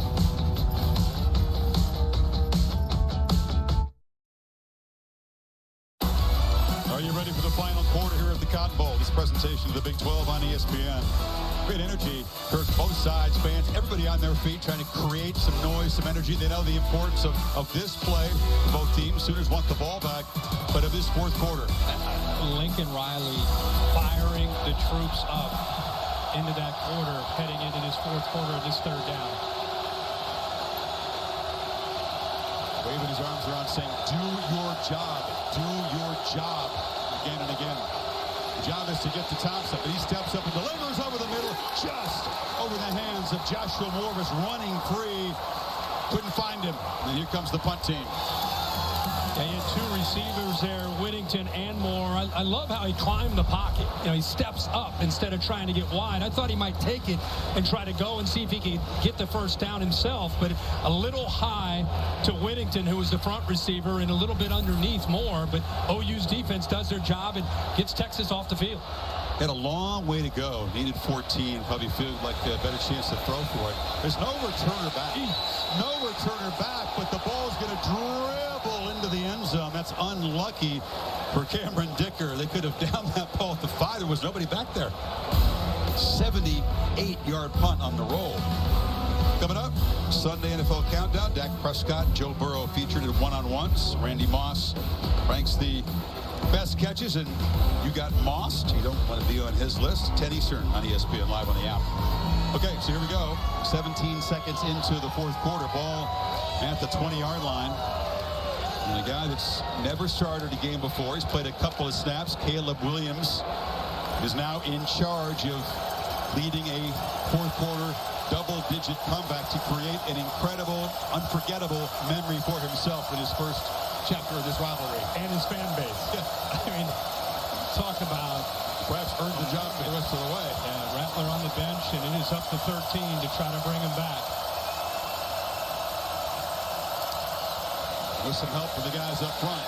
Are you ready for the final quarter here at the Cotton Bowl? This presentation of the Big 12 on ESPN. Great energy. Heard both sides, fans, everybody on their feet trying to create some noise, some energy. They know the importance of this play. Both teams, Sooners want the ball back, but of this 4th quarter. Lincoln Riley firing the troops up into that quarter, heading into this 4th quarter and this 3rd down. Waving his arms around saying, do your job. Do your job. Again and again. The job is to get to Thompson, but he steps up and delivers over the middle, just over the hands of Joshua Moore, was running free. Couldn't find him. And here comes the punt team. Yeah, he had 2 receivers there, Whittington and Moore. I love how he climbed the pocket. You know, he steps up instead of trying to get wide. I thought he might take it and try to go and see if he could get the 1st down himself, but a little high to Whittington, who was the front receiver, and a little bit underneath Moore. But OU's defense does their job and gets Texas off the field. Had a long way to go. Needed 14. Probably feel like a better chance to throw for it. There's no returner back. No returner back, but the ball's going to dribble into the end zone. That's unlucky for Cameron Dicker. They could have downed that ball at the 5. There was nobody back there. 78-yard punt on the roll. Coming up, Sunday NFL Countdown. Dak Prescott, Joe Burrow featured in one-on-ones. Randy Moss ranks the best catches, and you got Moss. You don't want to be on his list. 10 Eastern on ESPN Live on the app. Okay, so here we go. 17 seconds into the 4th quarter. Ball at the 20-yard line. And a guy that's never started a game before. He's played a couple of snaps. Caleb Williams is now in charge of leading a 4th quarter double-digit comeback to create an incredible, unforgettable memory for himself in his first chapter of this rivalry. And his fan base. Yeah. I mean, talk about perhaps earned the job for the rest of the way. Rattler on the bench, and it is up to 13 to try to bring him back. With some help from the guys up front.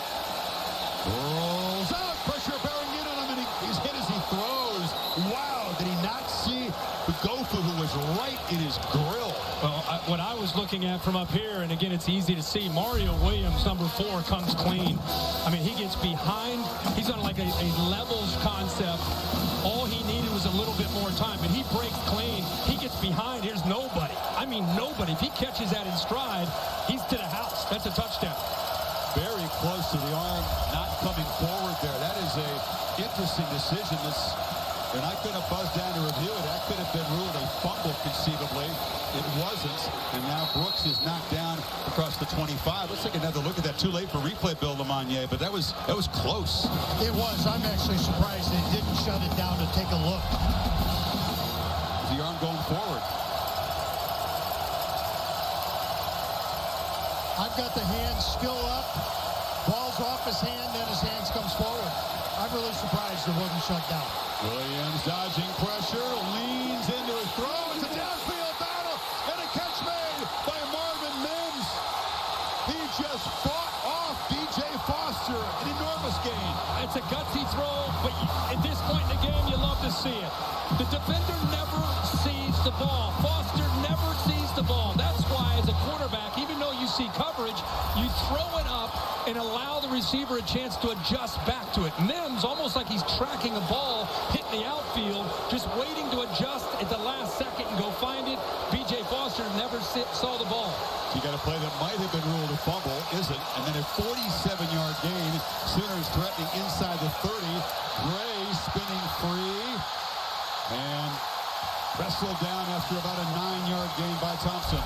Rolls out, pressure bearing in on him, and he's hit as he throws. Wow, did he not see the gopher who was right in his grill? Well, what I was looking at from up here, and again, it's easy to see, Mario Williams, number 4, comes clean. I mean, he gets behind. He's on like a levels concept. All he needed was a little bit more time, but he breaks clean. He gets behind. Here's nobody. I mean, nobody. If he catches that in stride, he's to the house. That's a touchdown. Very close to the arm, not coming forward there. That is a interesting decision. They're not going to buzz down to review it. That could have been ruled a fumble conceivably. It wasn't. And now Brooks is knocked down across the 25. Let's take another look at that. Too late for replay, Bill Lamagnier, but that was close. It was. I'm actually surprised they didn't shut it down to take a look. The arm going forward. I've got the hands still up. Ball's off his hand, then his hands comes forward. I'm really surprised it wasn't shut down. Williams dodging pressure, leans into his throw. It's a downfield battle, and a catch made by Marvin Mims. He just fought off DJ Foster, an enormous gain. It's a gutsy throw, but at this point in the game, you love to see it. The defender never sees the ball. Foster never sees the ball. That's why, as a quarterback, even though you see coverage, you throw it up and allow the receiver a chance to adjust back to it. Mims, almost like he's tracking a ball, hitting the outfield, just waiting to adjust at the last second and go find it. B.J. Foster never saw the ball might have been ruled a fumble, isn't. And then a 47-yard gain. Sooners threatening inside the 30. Gray spinning free. And wrestled down after about a 9-yard gain by Thompson.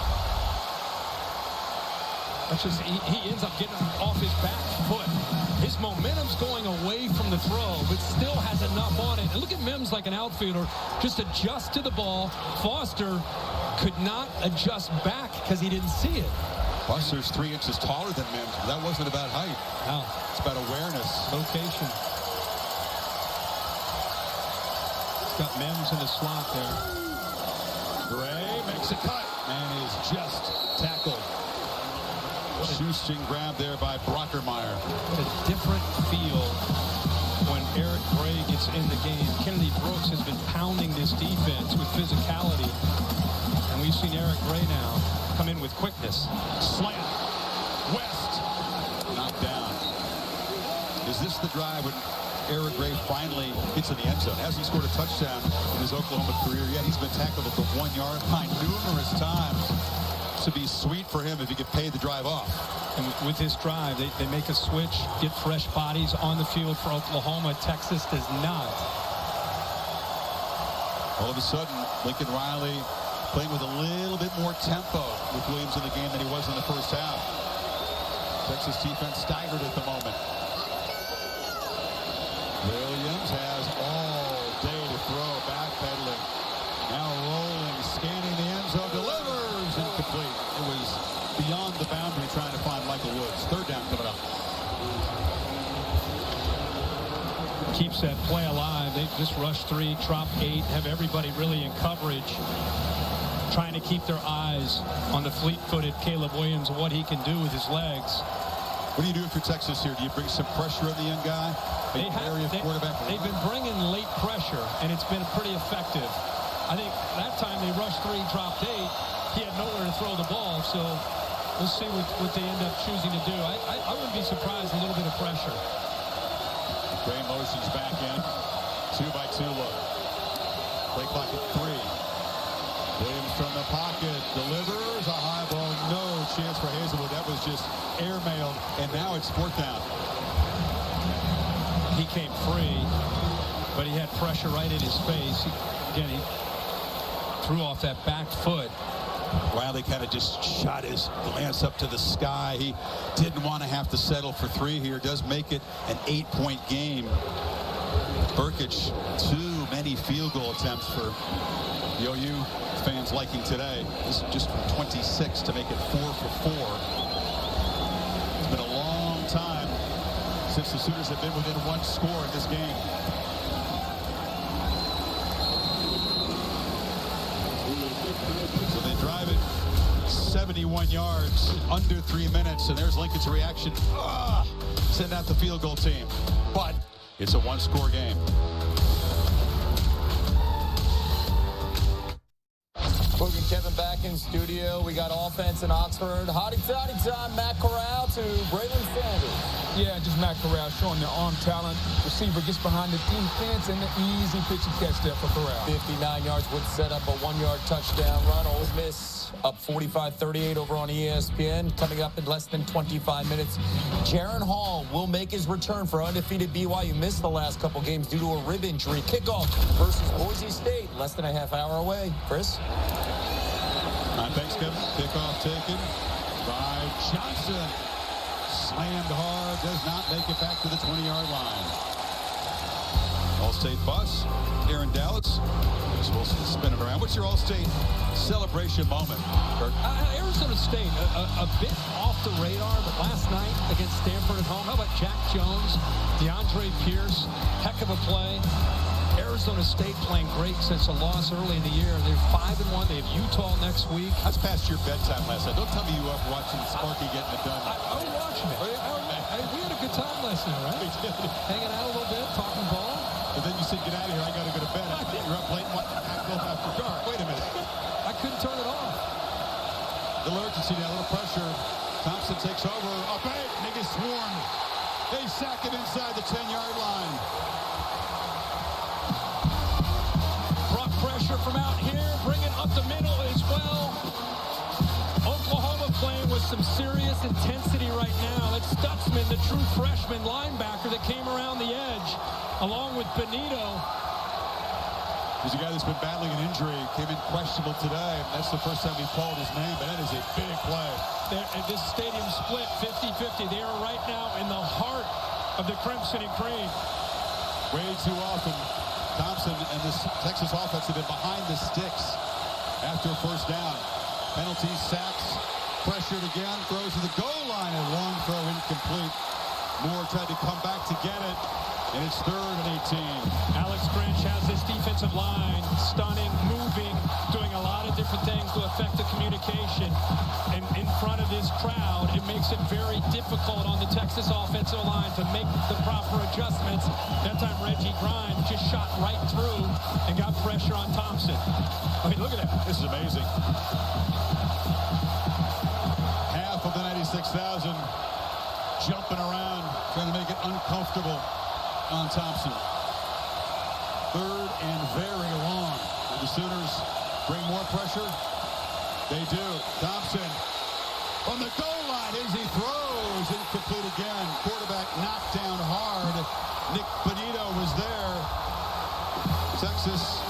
That's just, he ends up getting off his back foot. His momentum's going away from the throw, but still has enough on it. And look at Mims like an outfielder, just adjust to the ball. Foster could not adjust back because he didn't see it. Foster's 3 inches taller than Mims. That wasn't about height. No. It's about awareness. Location. He's got Mims in the slot there. Gray makes a cut and is just tackled. Shoestring grab there by Brockermeyer. What a different feel when Eric Gray gets in the game. Kennedy Brooks has been pounding this defense with physicality. And we've seen Eric Gray now come in with quickness. Slant. West. Knocked down. Is this the drive when Eric Gray finally hits in the end zone? Hasn't scored a touchdown in his Oklahoma career yet. He's been tackled at the 1-yard line numerous times. To be sweet for him if he could pay the drive off. And with this drive, they make a switch, get fresh bodies on the field for Oklahoma. Texas does not. All of a sudden, Lincoln Riley playing with a little bit more tempo with Williams in the game than he was in the first half. Texas defense staggered at the moment. Williams has all day to throw, backpedaling. Now rolling, scanning the end zone, delivers, incomplete. It was beyond the boundary trying to find Michael Woods. Third down coming up. Keeps that play alive. They just rush 3, drop 8, have everybody really in coverage, trying to keep their eyes on the fleet-footed Caleb Williams and what he can do with his legs. What do you do if you're Texas here? Do you bring some pressure on the young guy? They've been bringing late pressure, and it's been pretty effective. I think that time they rushed 3, dropped 8. He had nowhere to throw the ball, so we'll see what they end up choosing to do. I wouldn't be surprised, a little bit of pressure. Gray motions back in. 2-by-2 look. Play clock at 3. Williams from the pocket delivers a high ball. No chance for Hazelwood. That was just airmailed, and now it's 4th down. He came free, but he had pressure right in his face. Again, he threw off that back foot. Riley kind of just shot his glance up to the sky. He didn't want to have to settle for 3 here. Does make it an 8-point game. Burkich, too many field goal attempts for the OU fans liking today. This is just from 26 to make it 4 for 4. It's been a long time since the Sooners have been within 1 score in this game. So they drive it 71 yards, under 3 minutes, and there's Lincoln's reaction. Send out the field goal team. But it's a 1-score game. Boog and Kevin back in studio. We got offense in Oxford. Hotty time, Matt Corral to Braylon Sanders. Yeah, just Matt Corral showing their arm talent. Receiver gets behind the defense and the easy pitch and catch there for Corral. 59 yards would set up a 1-yard touchdown run. Ole Miss up 45-38 over on ESPN. Coming up in less than 25 minutes. Jaron Hall will make his return for undefeated BYU. Missed the last couple games due to a rib injury. Kickoff versus Boise State. Less than a half hour away. Chris? Thanks, Kevin. Kickoff taken by Johnson. Slammed hard. Does not make it back to the 20-yard line. All-State bus. Aaron Dallas. Chris Wilson spinning around. What's your All-State celebration moment, Kurt? Arizona State, a bit off the radar, but last night against Stanford at home, how about Jack Jones, DeAndre Pierce, heck of a play. Arizona State playing great since a loss early in the year. They're 5-1. They have Utah next week. That's past your bedtime last night. Don't tell me you were up watching Sparky getting it done. I was watching it. We had a good time last night, right? Hanging out a little bit, talking ball. But then you said, get out of here. I got to go to bed. You're up late and watching Pac-12 after dark. Wait a minute. I couldn't turn it off. Little urgency now, a little pressure. Thompson takes over. Up eight. And he gets swarmed. They sack him inside the 10-yard line. Brought pressure from out here. Bring it up the middle as well. Oklahoma playing with some serious intensity right now. That's Stutzman, the true freshman linebacker that came around the edge, along with Benito. He's a guy that's been battling an injury, came in questionable today. That's the first time we've called his name, but that is a big play. This stadium split 50-50. They are right now in the heart of the Crimson and Cream. Way too often, Thompson and this Texas offense have been behind the sticks after a first down. Penalties, sacks, pressured again, throws to the goal line, and long throw incomplete. Moore tried to come back to get it, and it's 3rd and 18. Alex Grinch has this defensive line stunning, moving, doing a lot of different things to affect the communication. And in front of this crowd, it makes it very difficult on the Texas offensive line to make the proper adjustments. That time Reggie Grimes just shot right through and got pressure on Thompson. I mean, look at that. This is amazing. Half of the 96,000 jumping around, trying to make it uncomfortable on Thompson. 3rd and very long. And the Sooners bring more pressure. They do. Thompson on the goal line as he throws. Incomplete again. Quarterback knocked down hard. Nick Benito was there. Texas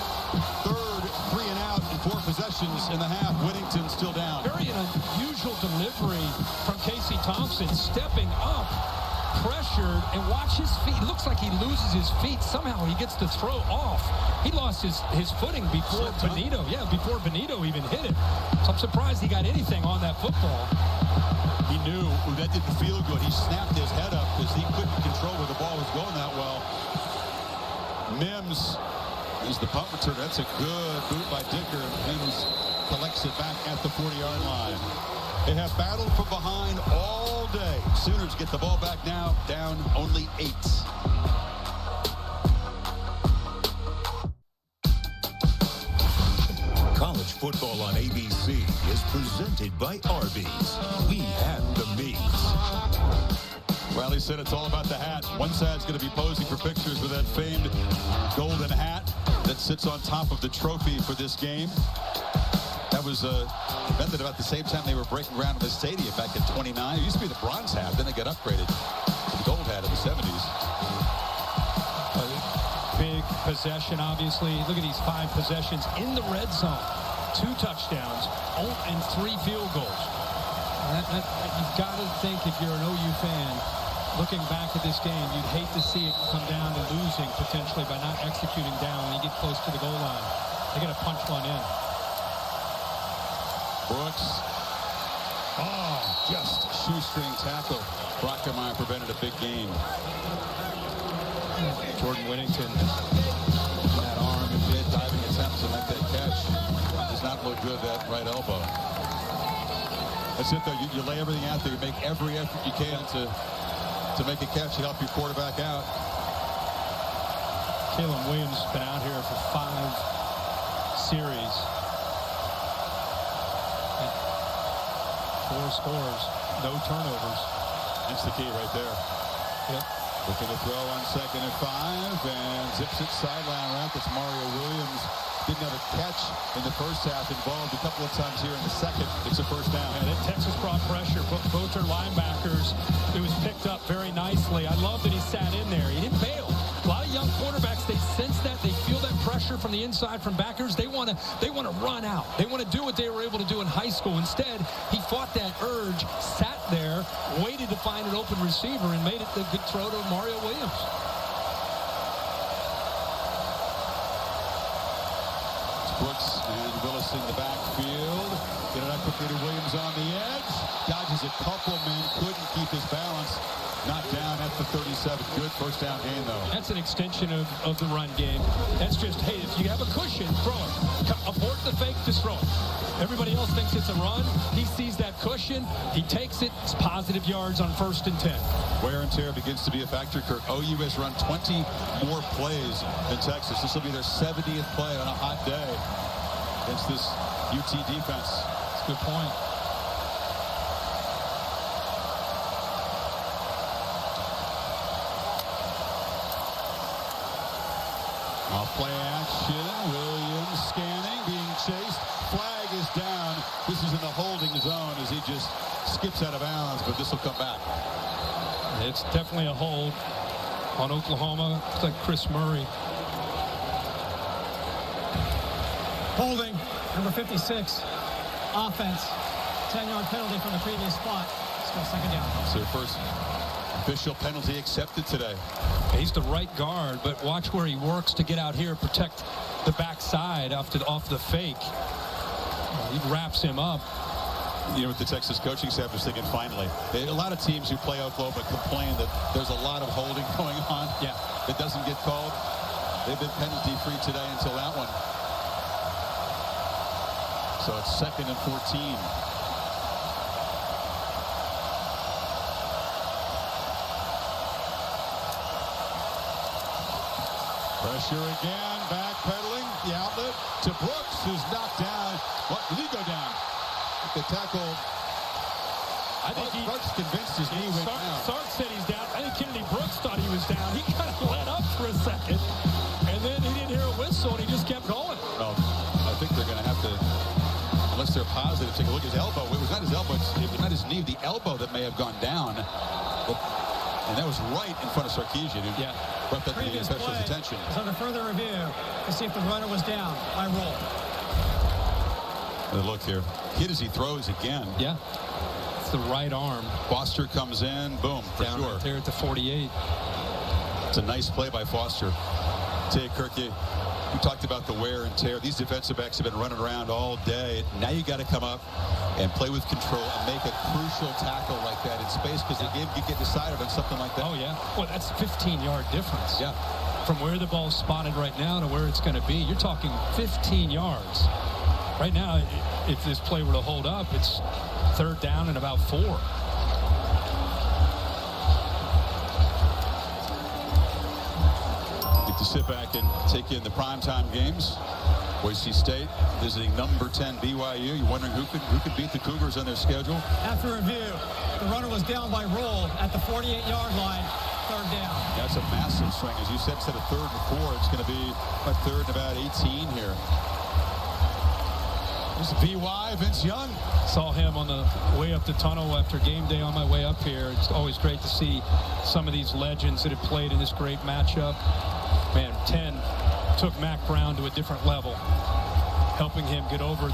3rd, 3 and out, and 4 possessions in the half. Whittington still down. Very unusual delivery from Casey Thompson, stepping up, pressured, and watch his feet. It looks like he loses his feet. Somehow he gets to throw off. He lost his footing before Benito. Yeah, before Benito even hit it. So I'm surprised he got anything on that football. He knew that didn't feel good. He snapped his head up because he couldn't control where the ball was going that well. Mims is the punt return. That's a good boot by Dicker. Mims collects it back at the 40-yard line. They have battled from behind all day. Sooners get the ball back now, down only 8. College football on ABC is presented by Arby's. We have the meats. Riley said it's all about the hat. One side's going to be posing for pictures with that famed golden hat that sits on top of the trophy for this game. That was invented about the same time they were breaking ground in the stadium back in 29. It used to be the bronze hat, then it got upgraded to the gold hat in the 70s. Big possession, obviously. Look at these 5 possessions in the red zone. 2 touchdowns and 3 field goals. You've got to think, if you're an OU fan, looking back at this game, you'd hate to see it come down to losing potentially by not executing down when you get close to the goal line. They got to punch one in. Brooks. Oh, just shoestring tackle. Brockermeyer prevented a big game. Jordan Whittington. That arm and mid diving attempts to make that catch does not look good, that right elbow. That's it, though. You lay everything out there. You make every effort you can to make a catch to help your quarterback out. Caleb Williams has been out here for 5 series. 4 scores, no turnovers. That's the key right there. Yep. Looking to throw on 2nd and 5, and zips it sideline route. That's Mario Williams. Didn't have a catch in the first half, involved a couple of times here in the second. It's a first down. And then Texas brought pressure. Both their linebackers. It was picked up very nicely. I love that he sat in there. He didn't bail. A lot of young quarterbacks, they sense that. They feel that pressure from the inside from backers. They want to run out. They want to do what they were able to do in high school. Instead, he fought that urge, sat there, waited to find an open receiver, and made it the good throw to Mario Williams. Brooks and Willis in the backfield. Get it out quickly to Williams on the edge. Dodges a couple men, couldn't keep his balance. Knocked down at the 37. Good first down gain, though. That's an extension of the run game. That's just, hey, if you have a cushion, throw it. Abort the fake, just throw it. Everybody else thinks it's a run. He sees that cushion. He takes it. It's positive yards on 1st and 10. Wear and tear begins to be a factor, Kirk. OU has run 20 more plays than Texas. This will be their 70th play on a hot day against this UT defense. That's a good point. Off play action. Williams scanning, being chased. Flag is down. This is in the holding zone as he just skips out of bounds, but this will come back. It's definitely a hold on Oklahoma. It's like Chris Murray. Holding, number 56, offense. 10-yard penalty from the previous spot. Still second down. It's their first official penalty accepted today. He's the right guard, but watch where he works to get out here, protect the backside off the fake. He wraps him up. You know what the Texas coaching staff is thinking finally? A lot of teams who play Oklahoma complain that there's a lot of holding going on. Yeah. That doesn't get called. They've been penalty free today until that one. So it's 2nd and 14. Pressure again, backpedaling, the outlet to Brooks, who's knocked down. What, did he go down? The tackle. I think Sark's convinced his knee went down. Sark said he's down. I think Kennedy Brooks thought he was down. He kind of let up for a second, and then he didn't hear a whistle, and he just kept going. Well, I think they're going to have to, unless they're positive, take a look at his elbow. It was not his elbow. It was not his knee. The elbow that may have gone down. And that was right in front of Sarkisian, who brought that to the official's attention. Is under further review to see if the runner was down by roll. Look here. Hit as he throws again. Yeah. It's the right arm. Foster comes in. Boom. For down sure. Right there at the 48. It's a nice play by Foster. Tell you, Kirky, we talked about the wear and tear. These defensive backs have been running around all day. Now you got to come up and play with control and make a crucial tackle like that in space, because the game could get decided on something like that. Oh, yeah. Well, that's a 15-yard difference. Yeah. From where the ball's spotted right now to where it's going to be, you're talking 15 yards. Right now, if this play were to hold up, it's 3rd down and about 4. Get to sit back and take in the primetime games. Boise State visiting number 10 BYU. You're wondering who could beat the Cougars on their schedule? After review, the runner was down by roll at the 48-yard line. 3rd down. That's a massive swing. As you said, instead of 3rd and 4, it's going to be a 3rd and about 18 here. This is VY, Vince Young. Saw him on the way up the tunnel after game day on my way up here. It's always great to see some of these legends that have played in this great matchup. Man, 10 took Mac Brown to a different level, helping him get over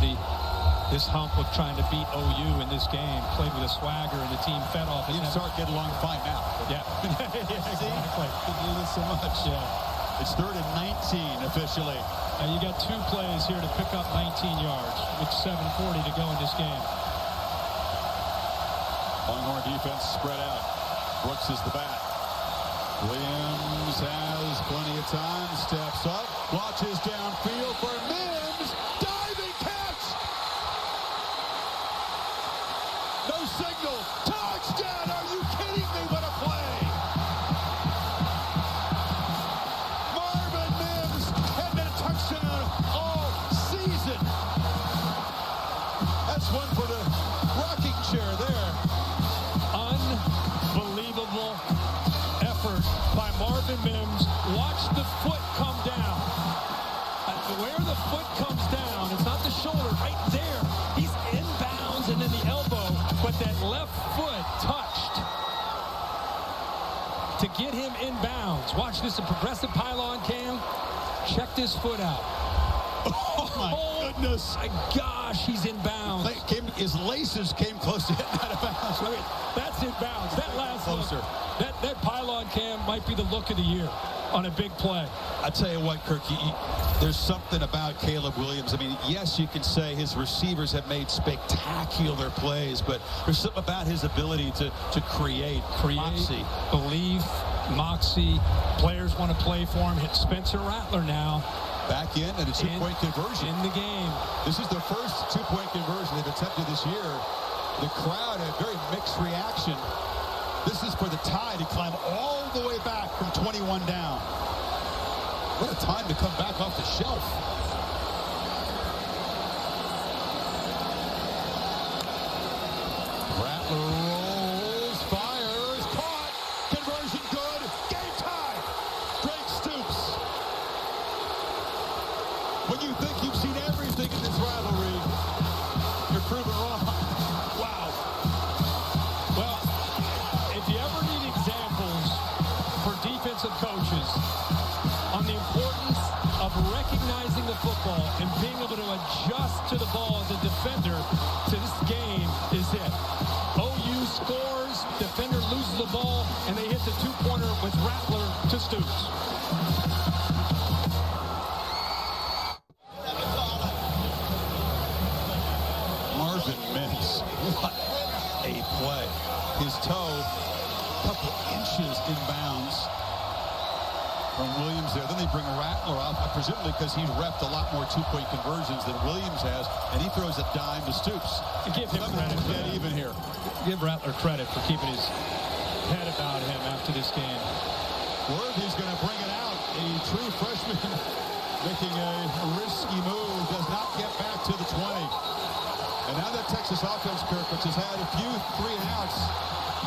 this hump of trying to beat OU in this game. Played with a swagger, and the team fed off. He and Sark get along fine now. Yeah. Yeah, exactly. They do this so much. Yeah. It's 3rd and 19 officially. And you got 2 plays here to pick up 19 yards with 7:40 to go in this game. Longhorn defense spread out. Brooks is the back. Williams has plenty of time. Steps up. Watches downfield for Mims. Diving catch. No signal. Touchdown. Are you kidding me? What a play. Marvin Mims had a touchdown all season. That's one for the rocking chair there. Unbelievable effort by Marvin Mims. Watch the foot come down. Where the foot comes down, it's not the shoulder, right there. He's inbounds and then the elbow, but that left foot touched to get him inbounds. Watch this, a progressive pylon cam. Check this foot out. Oh my goodness. My gosh, he's inbounds. His laces came close to hitting out of bounds. That's inbounds. That last closer. Look, that pylon cam might be the look of the year on a big play. I tell you what, Kirk, there's something about Caleb Williams. I mean, yes, you can say his receivers have made spectacular plays, but there's something about his ability to create moxie. Belief, moxie. Players want to play for him. Hit Spencer Rattler now. Back in and a 2-point conversion. In the game. This is the first 2-point conversion they've attempted this year. The crowd had a very mixed reaction. This is for the Tide to climb all the way back from 21 down. What a time to come back off the shelf. Rattler rolls, fires, caught, conversion good, game time. Drake Stoops. When you think you've seen everything in this rivalry, you're proven wrong. Wow. recognizing the football and being able to adjust to the ball as a defender to this game is it. OU scores, defender loses the ball, and they hit the two-pointer with Rattler to Stoops. Marvin Mims, what a play. His toe, a couple inches in bounds from Williams there. Then they bring Rattler off, presumably because he's repped a lot more two-point conversions than Williams has, and he throws a dime to Stoops. Give him credit. Dead even here. Give Rattler credit for keeping his head about him after this game. Worthy's going to bring it out. A true freshman making a risky move, does not get back to the 20. And now that Texas offense, Kirk, which has had a few 3-and-outs,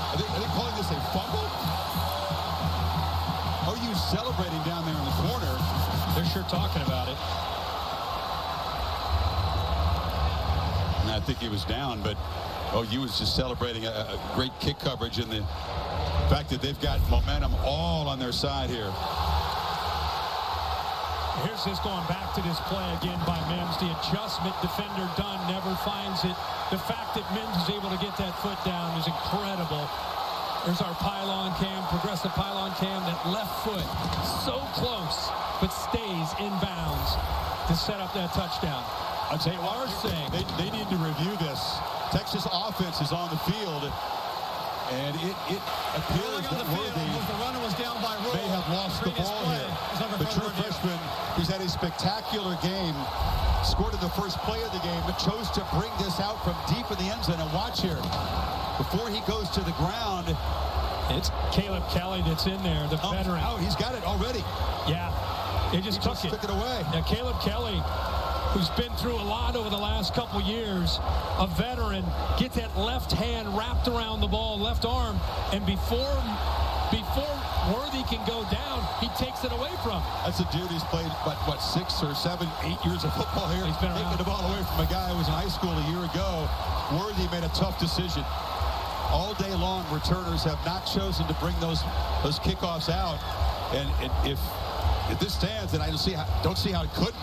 are they calling this a fumble? OU celebrating down there in the corner. They're sure talking about it. And I think he was down, but OU was just celebrating a great kick coverage and the fact that they've got momentum all on their side here. Here's this going back to this play again by Mims. The adjustment, defender done, never finds it. The fact that Mims is able to get that foot down is incredible. There's our pylon cam, progressive pylon cam. That left foot, so close, but stays in bounds to set up that touchdown. I'll tell you what, they need to review this. Texas offense is on the field, and it appears that Worthy the runner was down by rule. May have lost the ball here. The true freshman, who's had a spectacular game, scored in the first play of the game, but chose to bring this out from deep in the end zone. And watch here, before he goes to the ground, it's Caleb Kelly that's in there, the veteran. Oh, he's got it already. Yeah, he just took it away. Yeah, Caleb Kelly, who's been through a lot over the last couple years, a veteran, gets that left hand wrapped around the ball, left arm, and before Worthy can go down, he takes it away from him. That's a dude who's played, what, 6 or 7, 8 years of football here. He's been taking the ball away from a guy who was in high school a year ago. Worthy made a tough decision. All day long, returners have not chosen to bring those kickoffs out. And if this stands, then I don't see how it couldn't.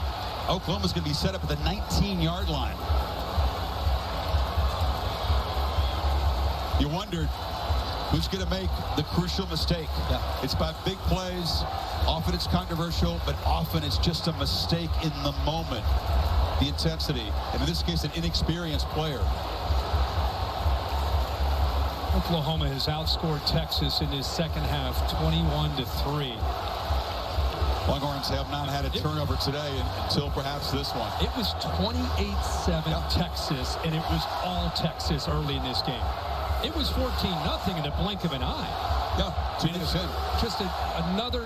Oklahoma's going to be set up at the 19-yard line. You wondered who's going to make the crucial mistake. Yeah. It's about big plays. Often it's controversial, but often it's just a mistake in the moment. The intensity, and in this case, an inexperienced player. Oklahoma has outscored Texas in his second half, 21-3. Longhorns have not had a turnover today until perhaps this one. It was 28-7 Texas, and it was all Texas early in this game. It was 14-0 in the blink of an eye. Yeah, 2 minutes in. Just another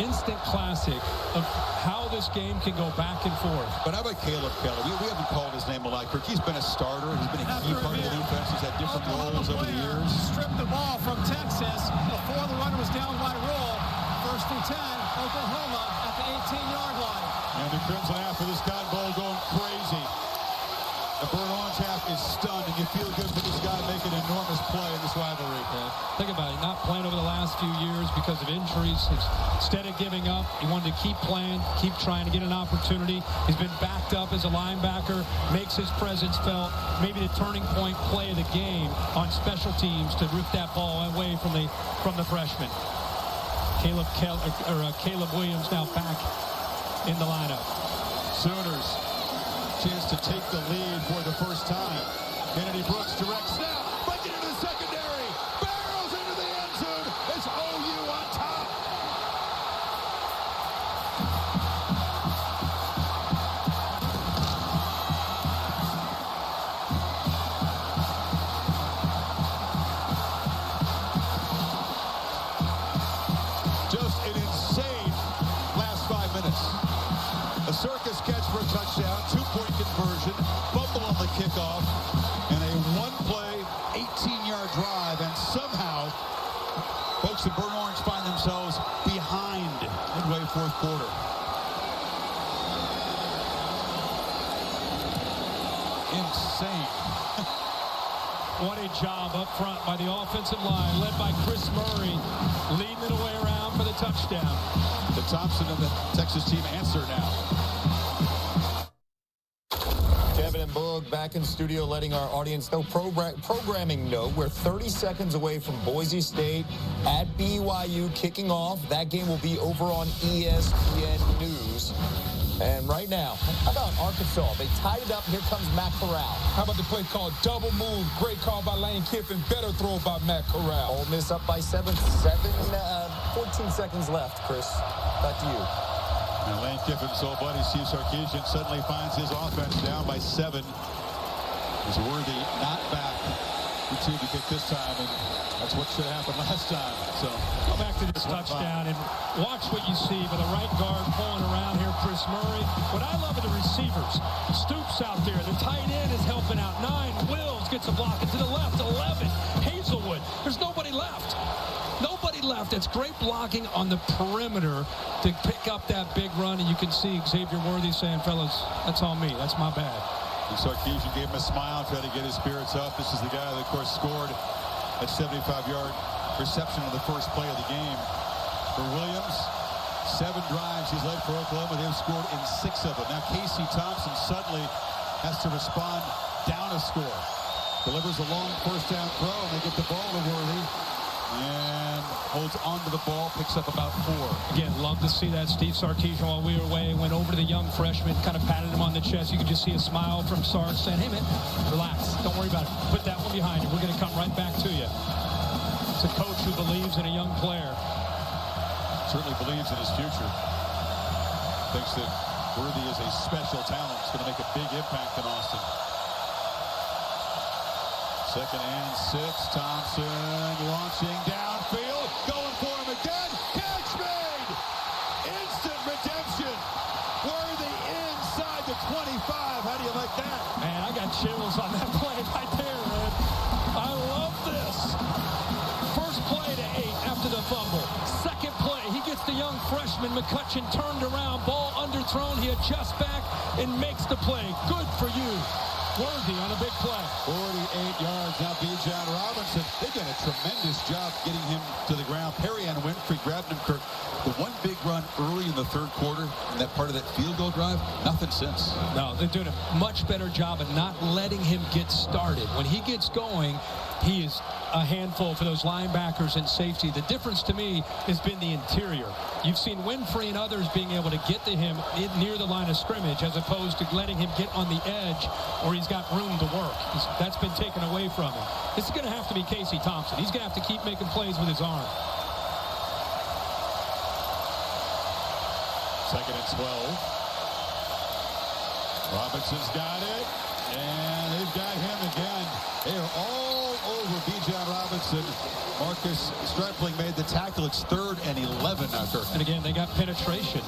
instant classic of how this game can go back and forth. But how about Caleb Kelly? We haven't called his name a lot. He's been a starter. He's been a key part of the defense. He's had different roles over the years. Stripped the ball from Texas before the runner was down by rule. 1st and 10, Oklahoma at the 18-yard line. And the Crimson half of this Cotton Bowl going crazy. The burnt orange half is stunned, and you feel good for this guy making an enormous play in this rivalry. Yeah. Think about it, not playing over the last few years because of injuries. Instead of giving up, he wanted to keep playing, keep trying to get an opportunity. He's been backed up as a linebacker, makes his presence felt. Maybe the turning point play of the game on special teams to rip that ball away from the freshman. Caleb Williams now back in the lineup. Sooners, chance to take the lead for the first time. Kennedy Brooks direct snap, breaking into the secondary, barrels into the end zone. It's OU on top. Just an insane last 5 minutes. A circus catch for a touchdown, 2-point conversion, fumble on the kickoff, and a one-play, 18-yard drive, and somehow folks in Burnt Orange find themselves behind midway 4th quarter. Insane. What a job up front by the offensive line, led by Chris Murray, leading it away around for the touchdown. The Thompson of the Texas team answer now. note back in studio, letting our audience know, programming note, we're 30 seconds away from Boise State at BYU kicking off. That game will be over on ESPN News. And right now, how about Arkansas? They tied it up. Here comes Matt Corral. How about the play called double move? Great call by Lane Kiffin. Better throw by Matt Corral. Ole Miss up by 14 seconds left, Chris. Back to you. And Lane Kiffin's old buddy, Steve Sarkisian, suddenly finds his offense down by 7. Is Worthy not back? Let's see if he kicked this time, and that's what should have happened last time. So go back to this touchdown and watch what you see with the right guard pulling around here, Chris Murray. What I love are the receivers. Stoops out there. The tight end is helping out. 9. Wills gets a block. And to the left, 11. Hazelwood. There's nobody left. Nobody left. It's great blocking on the perimeter to pick up that big run, and you can see Xavier Worthy saying, fellas, that's on me. That's my bad. And Sarkisian gave him a smile, tried to get his spirits up. This is the guy that, of course, scored that 75-yard reception on the first play of the game. For Williams, 7 drives he's led for Oklahoma. They've scored in 6 of them. Now Casey Thompson suddenly has to respond down a score. Delivers a long first down throw, and they get the ball to Worthy. And holds onto the ball, picks up about 4. Again, love to see that. Steve Sarkisian, while we were away, went over to the young freshman, kind of patted him on the chest. You could just see a smile from Sark saying, hey, man, relax. Don't worry about it. Put that one behind you. We're going to come right back to you. It's a coach who believes in a young player. Certainly believes in his future. Thinks that Worthy is a special talent. It's going to make a big impact in Austin. 2nd and 6. Thompson launching downfield. Going for him again. Catch made! Instant redemption. Worthy inside the 25. How do you like that? Man, I got chills on that play right there, man. I love this. First play to 8 after the fumble. Second play, he gets the young freshman McCutcheon turned around. Ball underthrown. He adjusts back and makes the play. Good for you. Worthy on a big play. 48 yards. Now Bijan Robinson. They did a tremendous job getting him to the ground. Perry and Winfrey grabbed him. Kirk. The one big run early in the 3rd quarter, and that part of that field goal drive, nothing since. No, they're doing a much better job of not letting him get started. When he gets going, he is a handful for those linebackers and safety. The difference to me has been the interior. You've seen Winfrey and others being able to get to him near the line of scrimmage as opposed to letting him get on the edge where he's got room to work. That's been taken away from him. This is going to have to be Casey Thompson. He's going to have to keep making plays with his arm. 2nd and 12. Robinson's got it, and they've got him again. They are all over Bijan Robinson. Marcus Stripling made the tackle. It's 3rd and 11 now, Kirk. And again, they got penetration.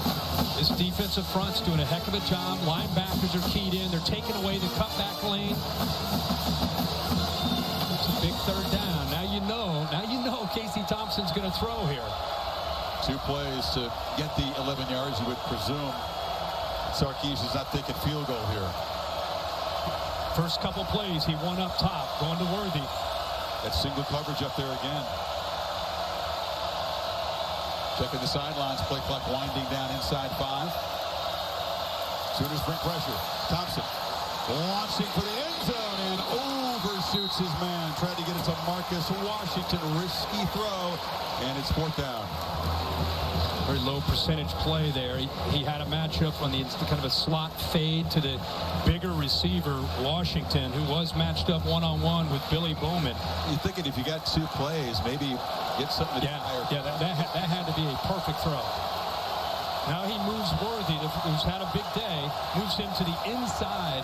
This defensive front's doing a heck of a job. Linebackers are keyed in. They're taking away the cutback lane. It's a big 3rd down. Now you know Casey Thompson's going to throw here. 2 plays to get the 11 yards, you would presume. Sarkisian's not thinking field goal here. First couple plays, he won up top, going to Worthy. That single coverage up there again. Checking the sidelines, play clock winding down inside 5. Sooners bring pressure. Thompson launching for the end zone and overshoots his man. Tried to get it to Marcus Washington. Risky throw, and it's 4th down. Very low percentage play there. He had a matchup on the kind of a slot fade to the bigger receiver, Washington, who was matched up one-on-one with Billy Bowman. You're thinking if you got 2 plays, maybe get something higher. Yeah, that had to be a perfect throw. Now he moves Worthy, who's had a big day, moves him to the inside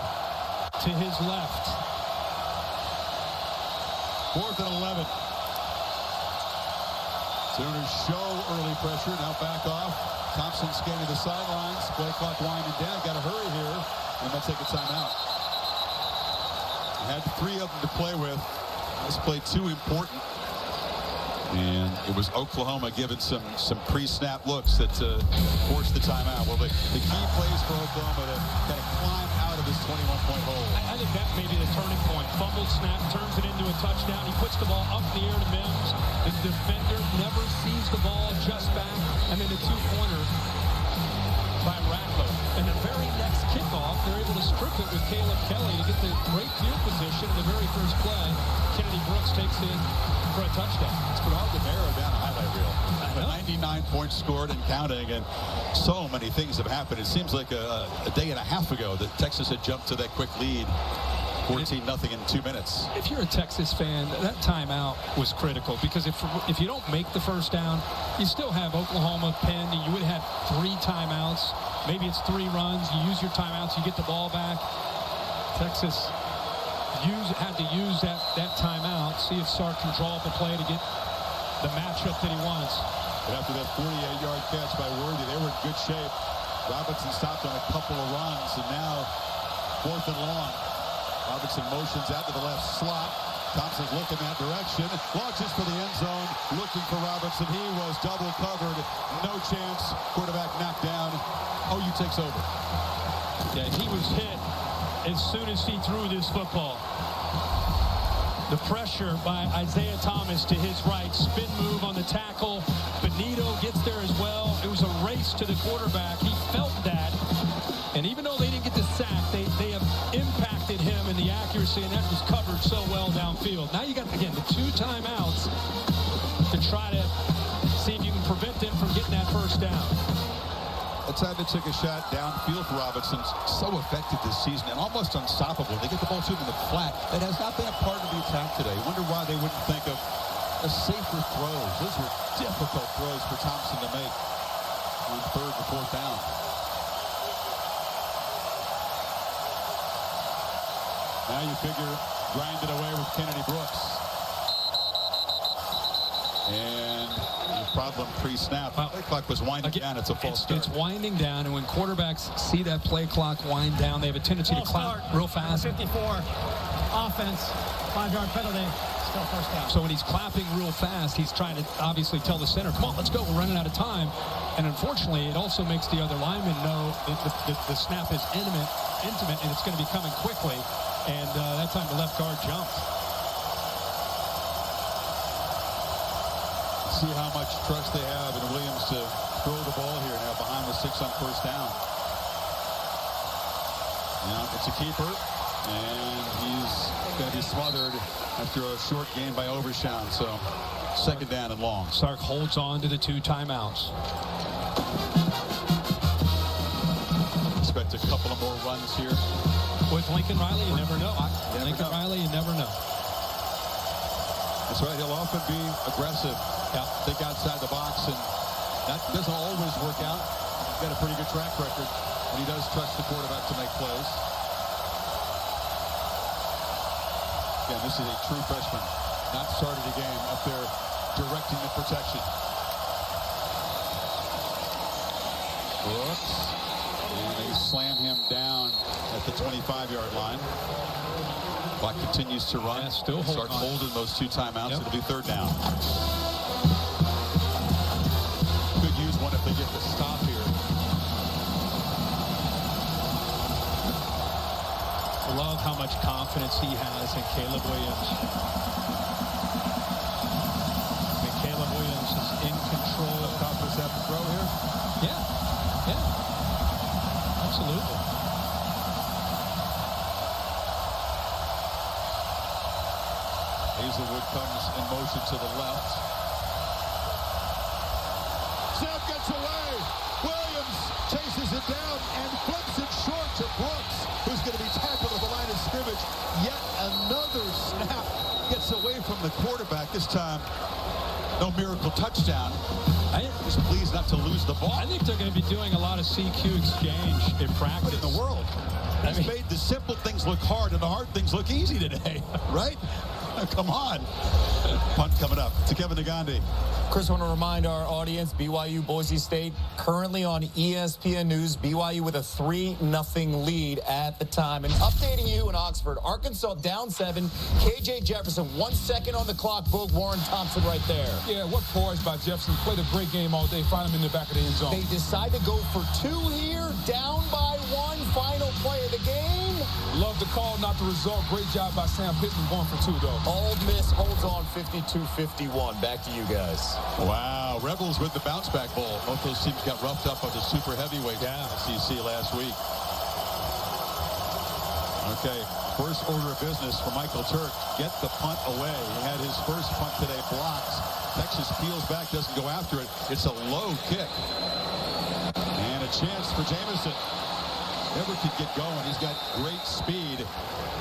to his left. 4th and 11. Sooners show early pressure, now back off. Thompson scanning the sidelines. Play clock winding down. Got to hurry here, and they'll take a timeout. Had 3 of them to play with. This play too important. And it was Oklahoma giving some pre-snap looks that forced the timeout. Well, the key plays for Oklahoma to kind of climb out of this 21-point hole. I think that may be the turning point. Fumbled snap, turns it into a touchdown. He puts the ball up in the air to Mims. The defender never sees the ball, just back. And then the 2-pointer by Rattler. And the very next kickoff, they're able to strip it with Caleb Kelly to get the great field position in the very first play. Kennedy Brooks takes it for a touchdown. It's been hard to narrow down a highlight reel. 99 points scored and counting, and so many things have happened. It seems like a day and a half ago that Texas had jumped to that quick lead. 14-0 in 2 minutes. If you're a Texas fan, that timeout was critical because if you don't make the first down, you still have Oklahoma pinned, and you would have 3 timeouts. Maybe it's 3 runs. You use your timeouts, you get the ball back. Texas had to use that timeout, see if Sark can draw up a play to get the matchup that he wants. But after that 48-yard catch by Worthy, they were in good shape. Robinson stopped on a couple of runs, and now 4th and long. Robinson motions out to the left slot. Thompson's looking that direction. Launches for the end zone. Looking for Robinson. He was double covered. No chance. Quarterback knocked down. OU takes over. Yeah, he was hit as soon as he threw this football. The pressure by Isaiah Thomas to his right. Spin move on the tackle. Benito gets there as well. It was a race to the quarterback. He felt that. And even though they didn't get the sack, they have impacted him in the accuracy, and that was covered so well downfield. Now you got, again, the 2 timeouts to try to see if you can prevent them from getting that first down. That's how they took a shot downfield for Robinson. So effective this season and almost unstoppable. They get the ball to him in the flat. That has not been a part of the attack today. I wonder why they wouldn't think of a safer throws. Those were difficult throws for Thompson to make on 3rd and 4th down. Now you figure grind it away with Kennedy Brooks. And the problem pre-snap. Play clock was winding down. It's a false start. It's winding down, and when quarterbacks see that play clock wind down, they have a tendency to clap real fast. 54, offense, 5-yard penalty, still first down. So when he's clapping real fast, he's trying to obviously tell the center, come on, let's go, we're running out of time. And unfortunately, it also makes the other lineman know that the snap is intimate, and it's going to be coming quickly. And that time the left guard jumped. See how much trust they have in Williams to throw the ball here now behind the 6 on 1st down. Now it's a keeper, and he's going to be smothered after a short gain by Overshown. So 2nd down and long. Sark holds on to the 2 timeouts. Expect a couple of more runs here. With Lincoln Riley, you never know. Riley, you never know. That's right. He'll often be aggressive. Yeah. Think outside the box, and that doesn't always work out. He's got a pretty good track record, and he does trust the quarterback to make plays. Again, this is a true freshman. Not started the game up there directing the protection. Brooks. And they slam him down at the 25-yard line. Clock continues to run. Yeah, still Start holding those 2 timeouts. Yep. It'll be 3rd down. Could use one if they get the stop here. I love how much confidence he has in Caleb Williams. I mean, Caleb Williams is in control. Confidence have to throw here? Yeah. Absolutely. Hazelwood comes in motion to the left. Snap gets away. Williams chases it down and flips it short to Brooks, who's going to be tackled at the line of scrimmage. Yet another snap gets away from the quarterback. This time, no miracle touchdown. Just pleased not to lose the ball. I think they're going to be doing a lot of CQ exchange in practice. What in the world? He's made the simple things look hard and the hard things look easy today, right? Come on. Punt coming up to Kevin Nagandi. Chris, I want to remind our audience, BYU Boise State currently on ESPN News. BYU with a 3-0 lead at the time. And updating you in Oxford, Arkansas down 7. KJ Jefferson 1 second on the clock. Boog Warren Thompson right there. Yeah, what poise by Jefferson. Played a great game all day. Find him in the back of the end zone. They decide to go for 2 here. Down by 1. Final play of the game. Love the call, not the result. Great job by Sam Pittman going for 2, though. Old Miss holds on 52-51. Back to you guys. Wow, Rebels with the bounce back bowl. Both those teams got roughed up by the super heavyweight SEC last week. Okay, first order of business for Michael Turk. Get the punt away. He had his first punt today blocked. Texas peels back, doesn't go after it. It's a low kick. And a chance for Jamison. Never could get going. He's got great speed.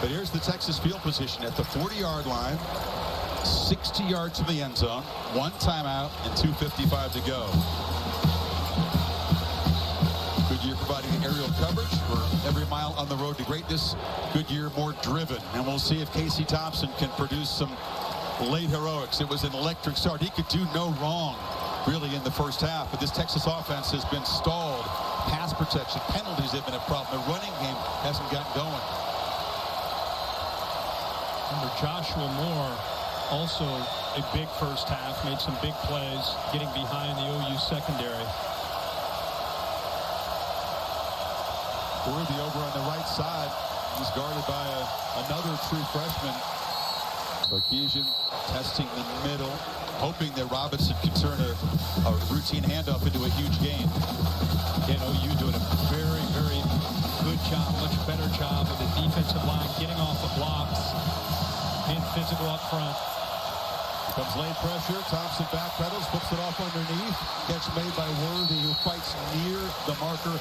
But here's the Texas field position at the 40-yard line. 60 yards from the end zone. 1 timeout and 2:55 to go. Goodyear providing the aerial coverage for every mile on the road to greatness. Goodyear more driven. And we'll see if Casey Thompson can produce some late heroics. It was an electric start. He could do no wrong, really, in the first half. But this Texas offense has been stalled. Pass protection, penalties have been a problem. The running game hasn't gotten going. Remember, Joshua Moore, also a big first half, made some big plays, getting behind the OU secondary. Worthy over on the right side. He's guarded by another true freshman. Sarkisian testing the middle, hoping that Robinson can turn a routine handoff into a huge gain. Again, OU doing a very, very good job, much better job with the defensive line, getting off the blocks, being physical up front. Here comes late pressure. Thompson backpedals, flips it off underneath. Catch made by Worthy, who fights near the marker.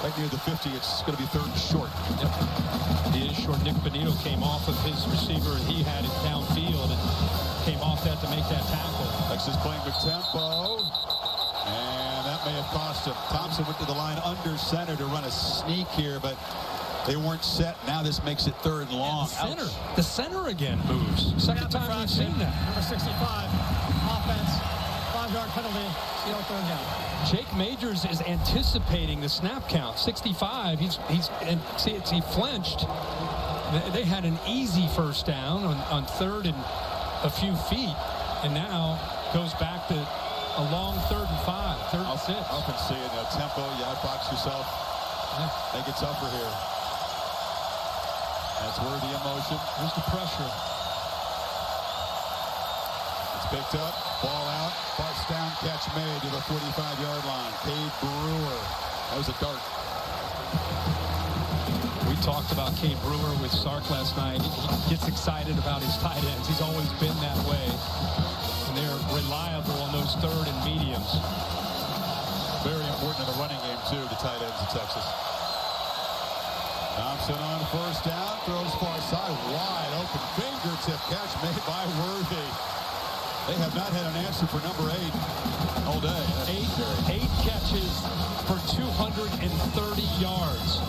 Right near the 50, it's going to be third and short. Yep. He is short. Nick Benito came off of his receiver, and he had it downfield and came off that to make that tackle. Texas playing with tempo, and that may have cost him. Thompson went to the line under center to run a sneak here, but they weren't set. Now this makes it third and long. The center again moves. Second time we've seen that. Number 65, offense, 5-yard penalty, still third down. Jake Majors is anticipating the snap count. 65. He flinched. They had an easy first down on third and a few feet, and now goes back to a long 3rd and 5, 3rd and 6. Often see it, tempo. You outbox yourself. Make it tougher here. That's Worthy in motion. Here's the pressure. It's picked up. Ball out. First down catch made to the 45-yard line. Cade Brewer. That was a dart. We talked about Cade Brewer with Sark last night. He gets excited about his tight ends. He's always been that way. And they're reliable on those third and mediums. Very important in the running game, too, the tight ends in Texas. Thompson on first down. Throws far side. Wide open. Fingertip catch made by Worthy. They have not had an answer for number 8 all day. Eight catches for 230 yards.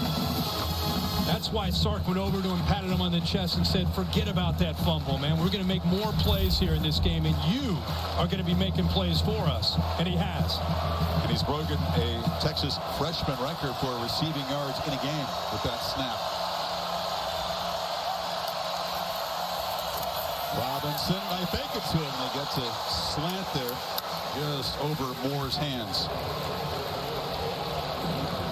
That's why Sark went over to him, patted him on the chest, and said, forget about that fumble, man. We're going to make more plays here in this game, and you are going to be making plays for us. And he has. And he's broken a Texas freshman record for receiving yards in a game with that snap. Robinson, I think it's to him. They get to slant there just over Moore's hands.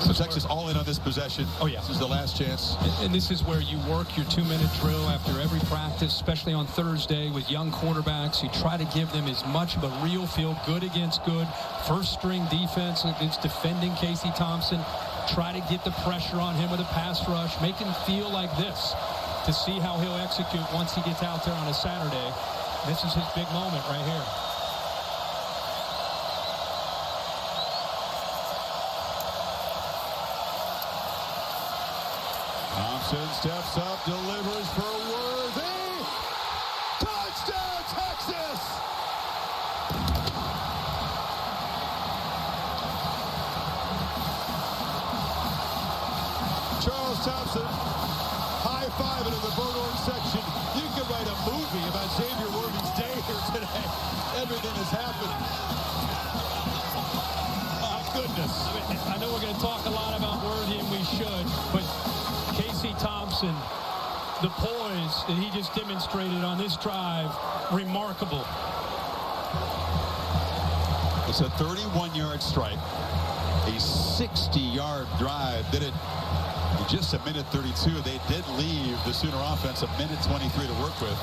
So Texas all in on this possession. Oh, yeah. This is the last chance. And this is where you work your 2-minute drill after every practice, especially on Thursday with young quarterbacks. You try to give them as much of a real feel, good against good, first-string defense against defending Casey Thompson. Try to get the pressure on him with a pass rush. Make him feel like this to see how he'll execute once he gets out there on a Saturday. This is his big moment right here. Thompson steps up, delivers for Worthy. Touchdown, Texas! Charles Thompson, high-five into the Bowdoin section. You could write a movie about Xavier Worthy's day here today. Everything has happened. My goodness. I know we're going to talk a lot about Worthy, and we should, but Casey Thompson, the poise that he just demonstrated on this drive, remarkable. It's a 31-yard strike, a 60-yard drive. Did it in just a minute 32. They did leave the Sooner offense a minute 23 to work with.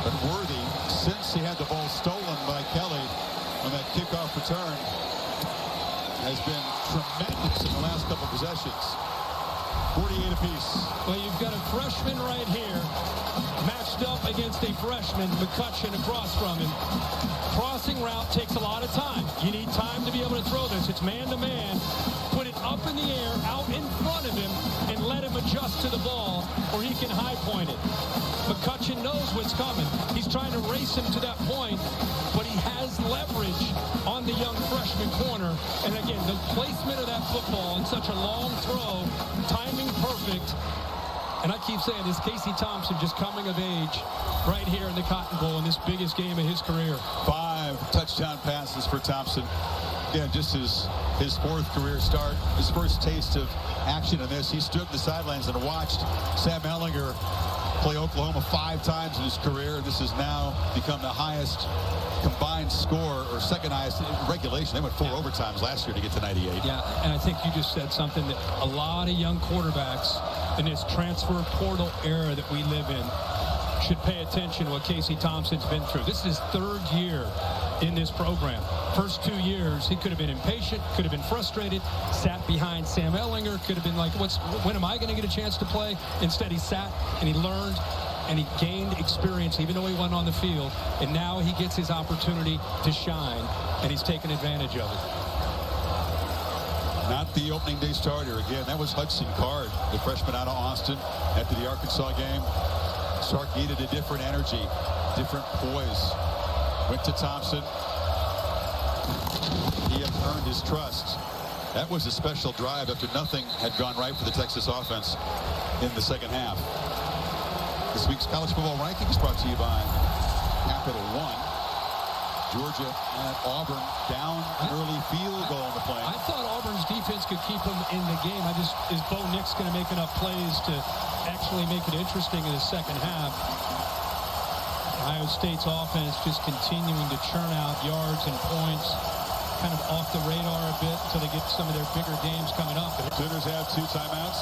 But Worthy, since he had the ball stolen by Kelly on that kickoff return, has been tremendous in the last couple possessions. 48 apiece. Well, you've got a freshman right here matched up against a freshman, McCutcheon, across from him. Crossing route takes a lot of time. You need time to be able to throw this. It's man-to-man. Put it up in the air, out in front of him, and let him adjust to the ball, or he can high point it. McCutcheon knows what's coming. He's trying to race him to that point, but he has leverage on the young freshman corner. And again, the placement of that football in such a long throw, timing perfect. And I keep saying this, Casey Thompson just coming of age right here in the Cotton Bowl in this biggest game of his career. 5 touchdown passes for Thompson. Yeah, just his 4th career start, his first taste of action in this. He stood in the sidelines and watched Sam Ehlinger play Oklahoma 5 times in his career. This has now become the highest combined score, or second highest in regulation. They went 4 overtimes last year to get to 98. Yeah, and I think you just said something that a lot of young quarterbacks in this transfer portal era that we live in should pay attention to what Casey Thompson's been through. This is his 3rd year in this program. First 2 years, he could have been impatient, could have been frustrated, sat behind Sam Ehlinger, could have been like, when am I going to get a chance to play? Instead, he sat and he learned and he gained experience, even though he wasn't on the field. And now he gets his opportunity to shine, and he's taken advantage of it. Not the opening day starter. Again, that was Hudson Card, the freshman out of Austin, after the Arkansas game. Sark needed a different energy, different poise. Went to Thompson. He has earned his trust. That was a special drive after nothing had gone right for the Texas offense in the second half. This week's college football rankings brought to you by Capital One. Georgia at Auburn, down early field goal on the play. I thought Auburn's defense could keep him in the game. Is Bo Nix going to make enough plays to actually make it interesting in the second half? Ohio State's offense just continuing to churn out yards and points, kind of off the radar a bit until they get some of their bigger games coming up. The Sooners have 2 timeouts.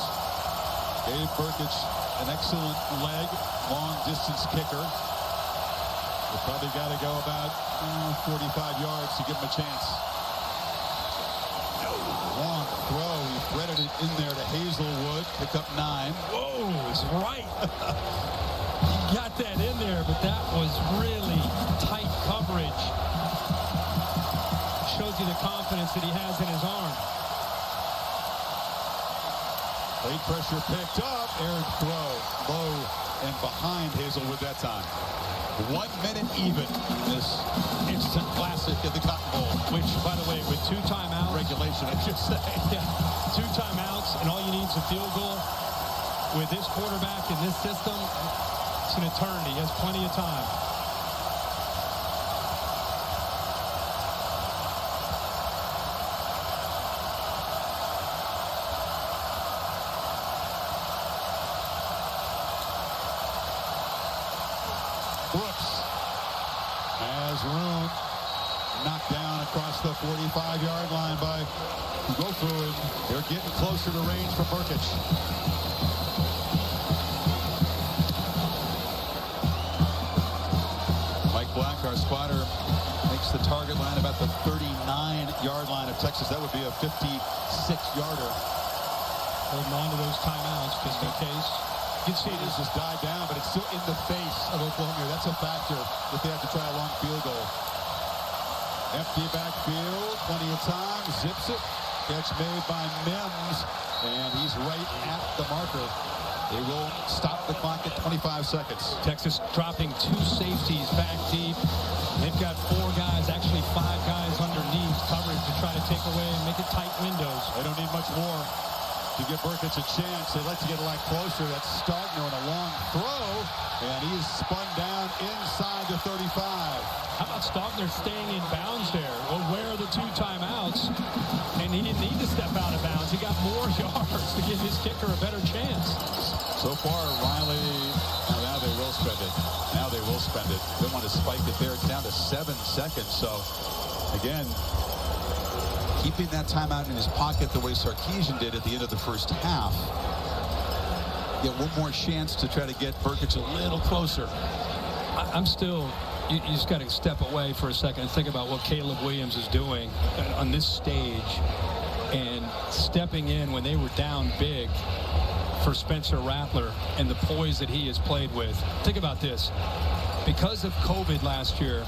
Gabe Burkich, an excellent leg, long distance kicker. They probably got to go about 45 yards to give him a chance. Long throw. He threaded it in there to Hazelwood. Picked up 9. Whoa, it's right. He got that in there, but that was really tight coverage. Shows you the confidence that he has in his arm. Late pressure picked up. Aired throw. Low and behind Hazelwood that time. 1 minute even. This instant classic in the Cotton Bowl. Which, by the way, with 2 timeouts. Regulation, I should say. Yeah, 2 timeouts, and all you need is a field goal. With this quarterback in this system, it's an eternity. He has plenty of time. Brooks has room. Knocked down across the 45-yard line by Gofu, and they're getting closer to range for Burkich. Mike Black, our spotter, makes the target line about the 39-yard line of Texas. That would be a 56-yarder. Holding on to those timeouts just in case. You can see it has just died down, but it's still in the face of Oklahoma. That's a factor if they have to try a long field goal. Empty backfield, plenty of time, zips it. Catch made by Mims, and he's right at the marker. They will stop the clock at 25 seconds. Texas dropping 2 safeties back deep. They've got 4 guys, actually 5 guys underneath coverage to try to take away and make it tight windows. They don't need much more to give Burkich a chance. They like to get a lot closer. That's Stogner on a long throw, and he's spun down inside the 35. How about Stogner staying in bounds there? Well, where are the 2 timeouts? And he didn't need to step out of bounds. He got more yards to give his kicker a better chance. So far, Riley, now they will spend it. Now they will spend it. Don't want to spike it there. It's down to 7 seconds. So, again, keeping that timeout in his pocket the way Sarkisian did at the end of the first half. Get one more chance to try to get Burkich a little closer. I'm still, you just got to step away for a second and think about what Caleb Williams is doing on this stage and stepping in when they were down big for Spencer Rattler and the poise that he has played with. Think about this. Because of COVID last year,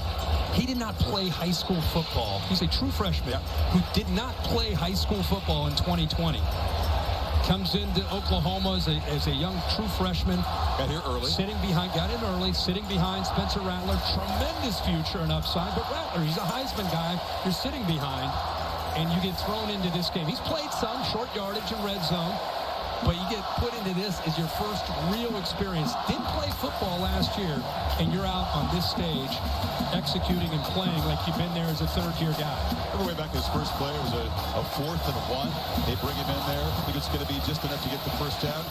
he did not play high school football. He's a true freshman who did not play high school football in 2020. Comes into Oklahoma as a young true freshman. Got here early. Got in early, sitting behind Spencer Rattler. Tremendous future and upside. But Rattler, he's a Heisman guy. You're sitting behind, and you get thrown into this game. He's played some short yardage and red zone, but you get put into this as your first real experience. Didn't play football last year, and you're out on this stage executing and playing like you've been there as a third-year guy. Every way back to his first play, it was a 4th and 1. They bring him in there. I think it's going to be just enough to get the first down.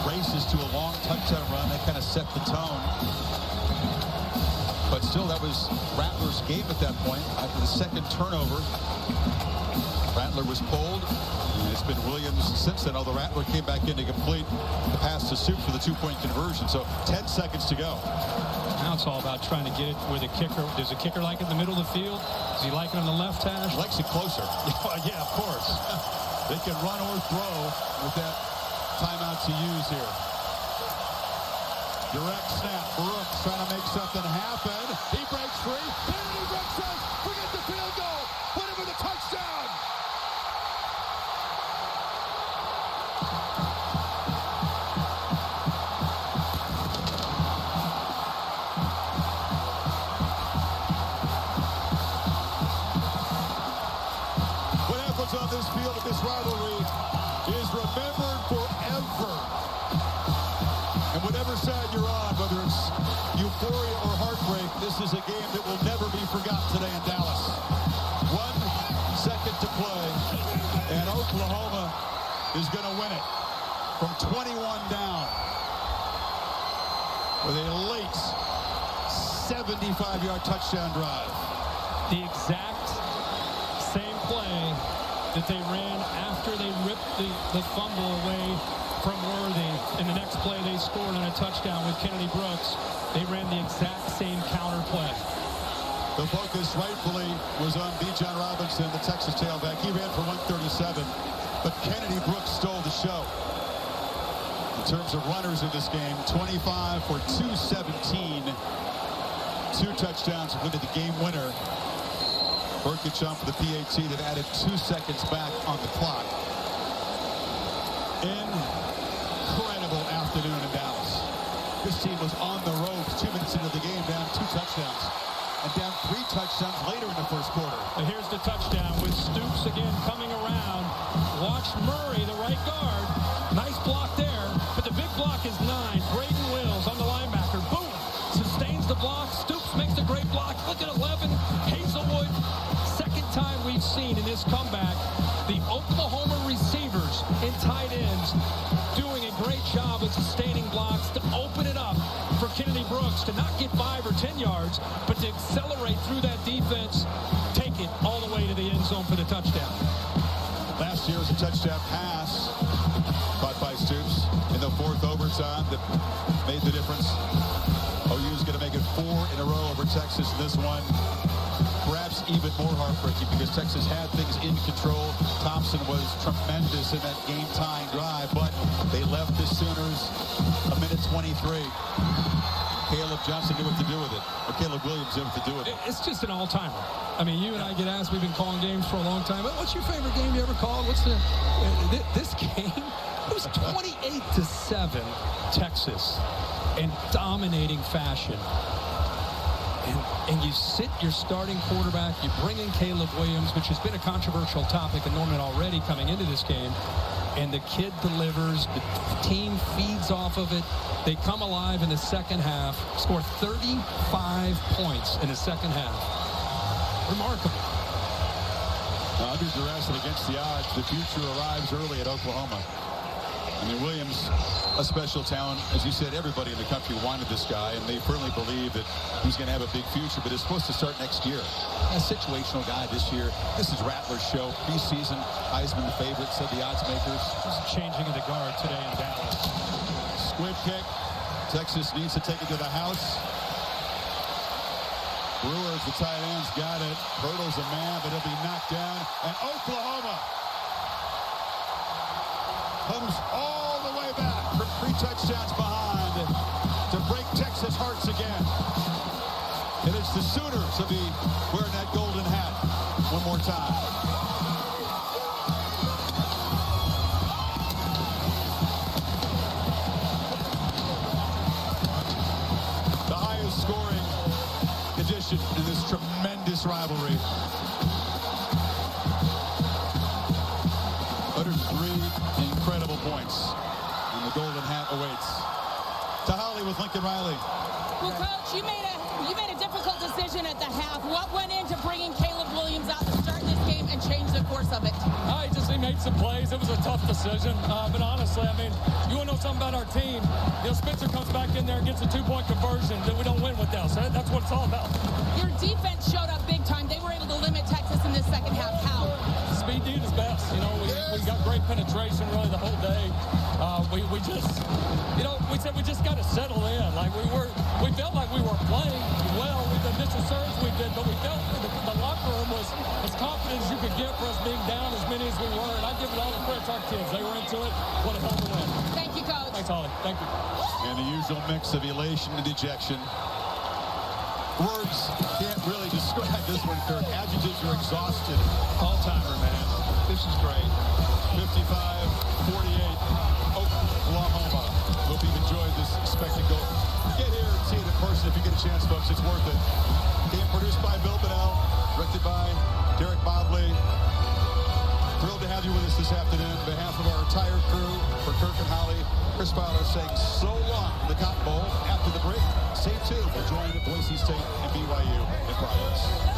Races to a long touchdown run. That kind of set the tone. But still, that was Rattler's game at that point. After the second turnover, Rattler was pulled. And it's been Williams since then, although Rattler came back in to complete the pass to Soup for the 2-point conversion. So 10 seconds to go. Now it's all about trying to get it where the kicker. Does the kicker like it in the middle of the field? Does he like it on the left hash? He likes it closer. Yeah, of course. They can run or throw with that timeout to use here. Direct snap. Brooks trying to make something happen. He breaks free. Kennedy Brooks says, forget the field goal. Put him with a touchdown. What happens on this field of this rivalry is remembered forever. And whatever side you're on, whether it's euphoria or heartbreak, this is a game that will never be forgotten today in Dallas. 1 second to play, and Oklahoma is going to win it from 21 down with a late 75-yard touchdown drive. The exact same play that they ran after they ripped the fumble away from Worthy. In the next play, they scored on a touchdown with Kennedy Brooks. They ran the exact same counter play. The focus rightfully was on Bijan Robinson, the Texas tailback. He ran for 137, but Kennedy Brooks stole the show. In terms of runners in this game, 25 for 217. 2 touchdowns, including the game winner. Burkett for the PAT that added 2 seconds back on the clock. Incredible afternoon in Dallas. This team was on the ropes 2 minutes into the game, down 2 touchdowns. And down 3 touchdowns later in the first quarter. But here's the touchdown with Stoops again coming around. Watch Murray, the right guard. Nice block there, but the big block is 9. Braden Wills on the linebacker. Boom! Sustains the block. Stoops makes a great block. Look at 11. Hazelwood. Second time we've seen in this comeback the Oklahoma receivers and tight ends doing a great job of sustaining blocks to open it up for Kennedy Brooks to not get 5 or 10 yards, but to accelerate through that defense, take it all the way to the end zone for the touchdown. Last year was a touchdown pass caught by Stoops in the 4th overtime that made the difference. OU's going to make it 4 in a row over Texas. This one, perhaps even more heartbreaking because Texas had things in control. Thompson was tremendous in that game-tying drive, but they left the Sooners a minute 23. Caleb Johnson knew what to do with it, or Caleb Williams knew what to do with it. It's just an all-timer. I mean, you and I get asked, we've been calling games for a long time. What's your favorite game you ever called? What's the this game? It was 28-7 Texas in dominating fashion. And you sit your starting quarterback, you bring in Caleb Williams, which has been a controversial topic in Norman already coming into this game, and the kid delivers, the team feeds off of it. They come alive in the second half, score 35 points in the second half. Remarkable. Now, under duress and against the odds, the future arrives early at Oklahoma. I mean, Williams, a special talent. As you said, everybody in the country wanted this guy, and they firmly believe that he's going to have a big future, but it's supposed to start next year. A situational guy this year. This is Rattler's show. Preseason, Heisman favorite, said the odds makers. Just changing of the guard today in Dallas. Squib kick. Texas needs to take it to the house. Brewers, the tight ends, got it. Hurdles a man, but he'll be knocked down. And Oklahoma comes all the way back touchdowns behind to break Texas hearts again. And it's the Sooners to be wearing that golden hat one more time. The highest scoring edition in this tremendous rivalry. 103 incredible points. And the golden hat awaits. To Holly with Lincoln Riley. Well, Coach, you made a difficult decision at the half. What went into bringing Caleb Williams out to start this game and change the course of it? He made some plays. It was a tough decision. But honestly, I mean, you want to know something about our team? You know, Spencer comes back in there and gets a 2-point conversion. Then we don't win with that. So that's what it's all about. Your defense showed up big time. They were able to limit Texas in this second half. How? Speed did his best. You know, we got great penetration really the whole day. We just, you know, we said we just got to settle in. Like we felt like we were playing well with the initial serves we did, but we felt the locker room was as confident as you could get for us being down as many as we were. And I give it all the credit to our kids. They were into it. What a hell of a win. Thank you, Coach. Thanks, Holly. Thank you. And the usual mix of elation and dejection. Words can't really describe this one, Kirk. Adjectives are exhausted. All-timer, man. This is great. 55-48. Oklahoma. Hope you've enjoyed this spectacle. Get here and see it in person if you get a chance, folks. It's worth it. Game produced by Bill Bedell, directed by Derek Bobley. Thrilled to have you with us this afternoon. On behalf of our entire crew, for Kirk and Holly, Chris Fowler saying so long from the Cotton Bowl. After the break, stay tuned for joining Boise State and BYU in progress.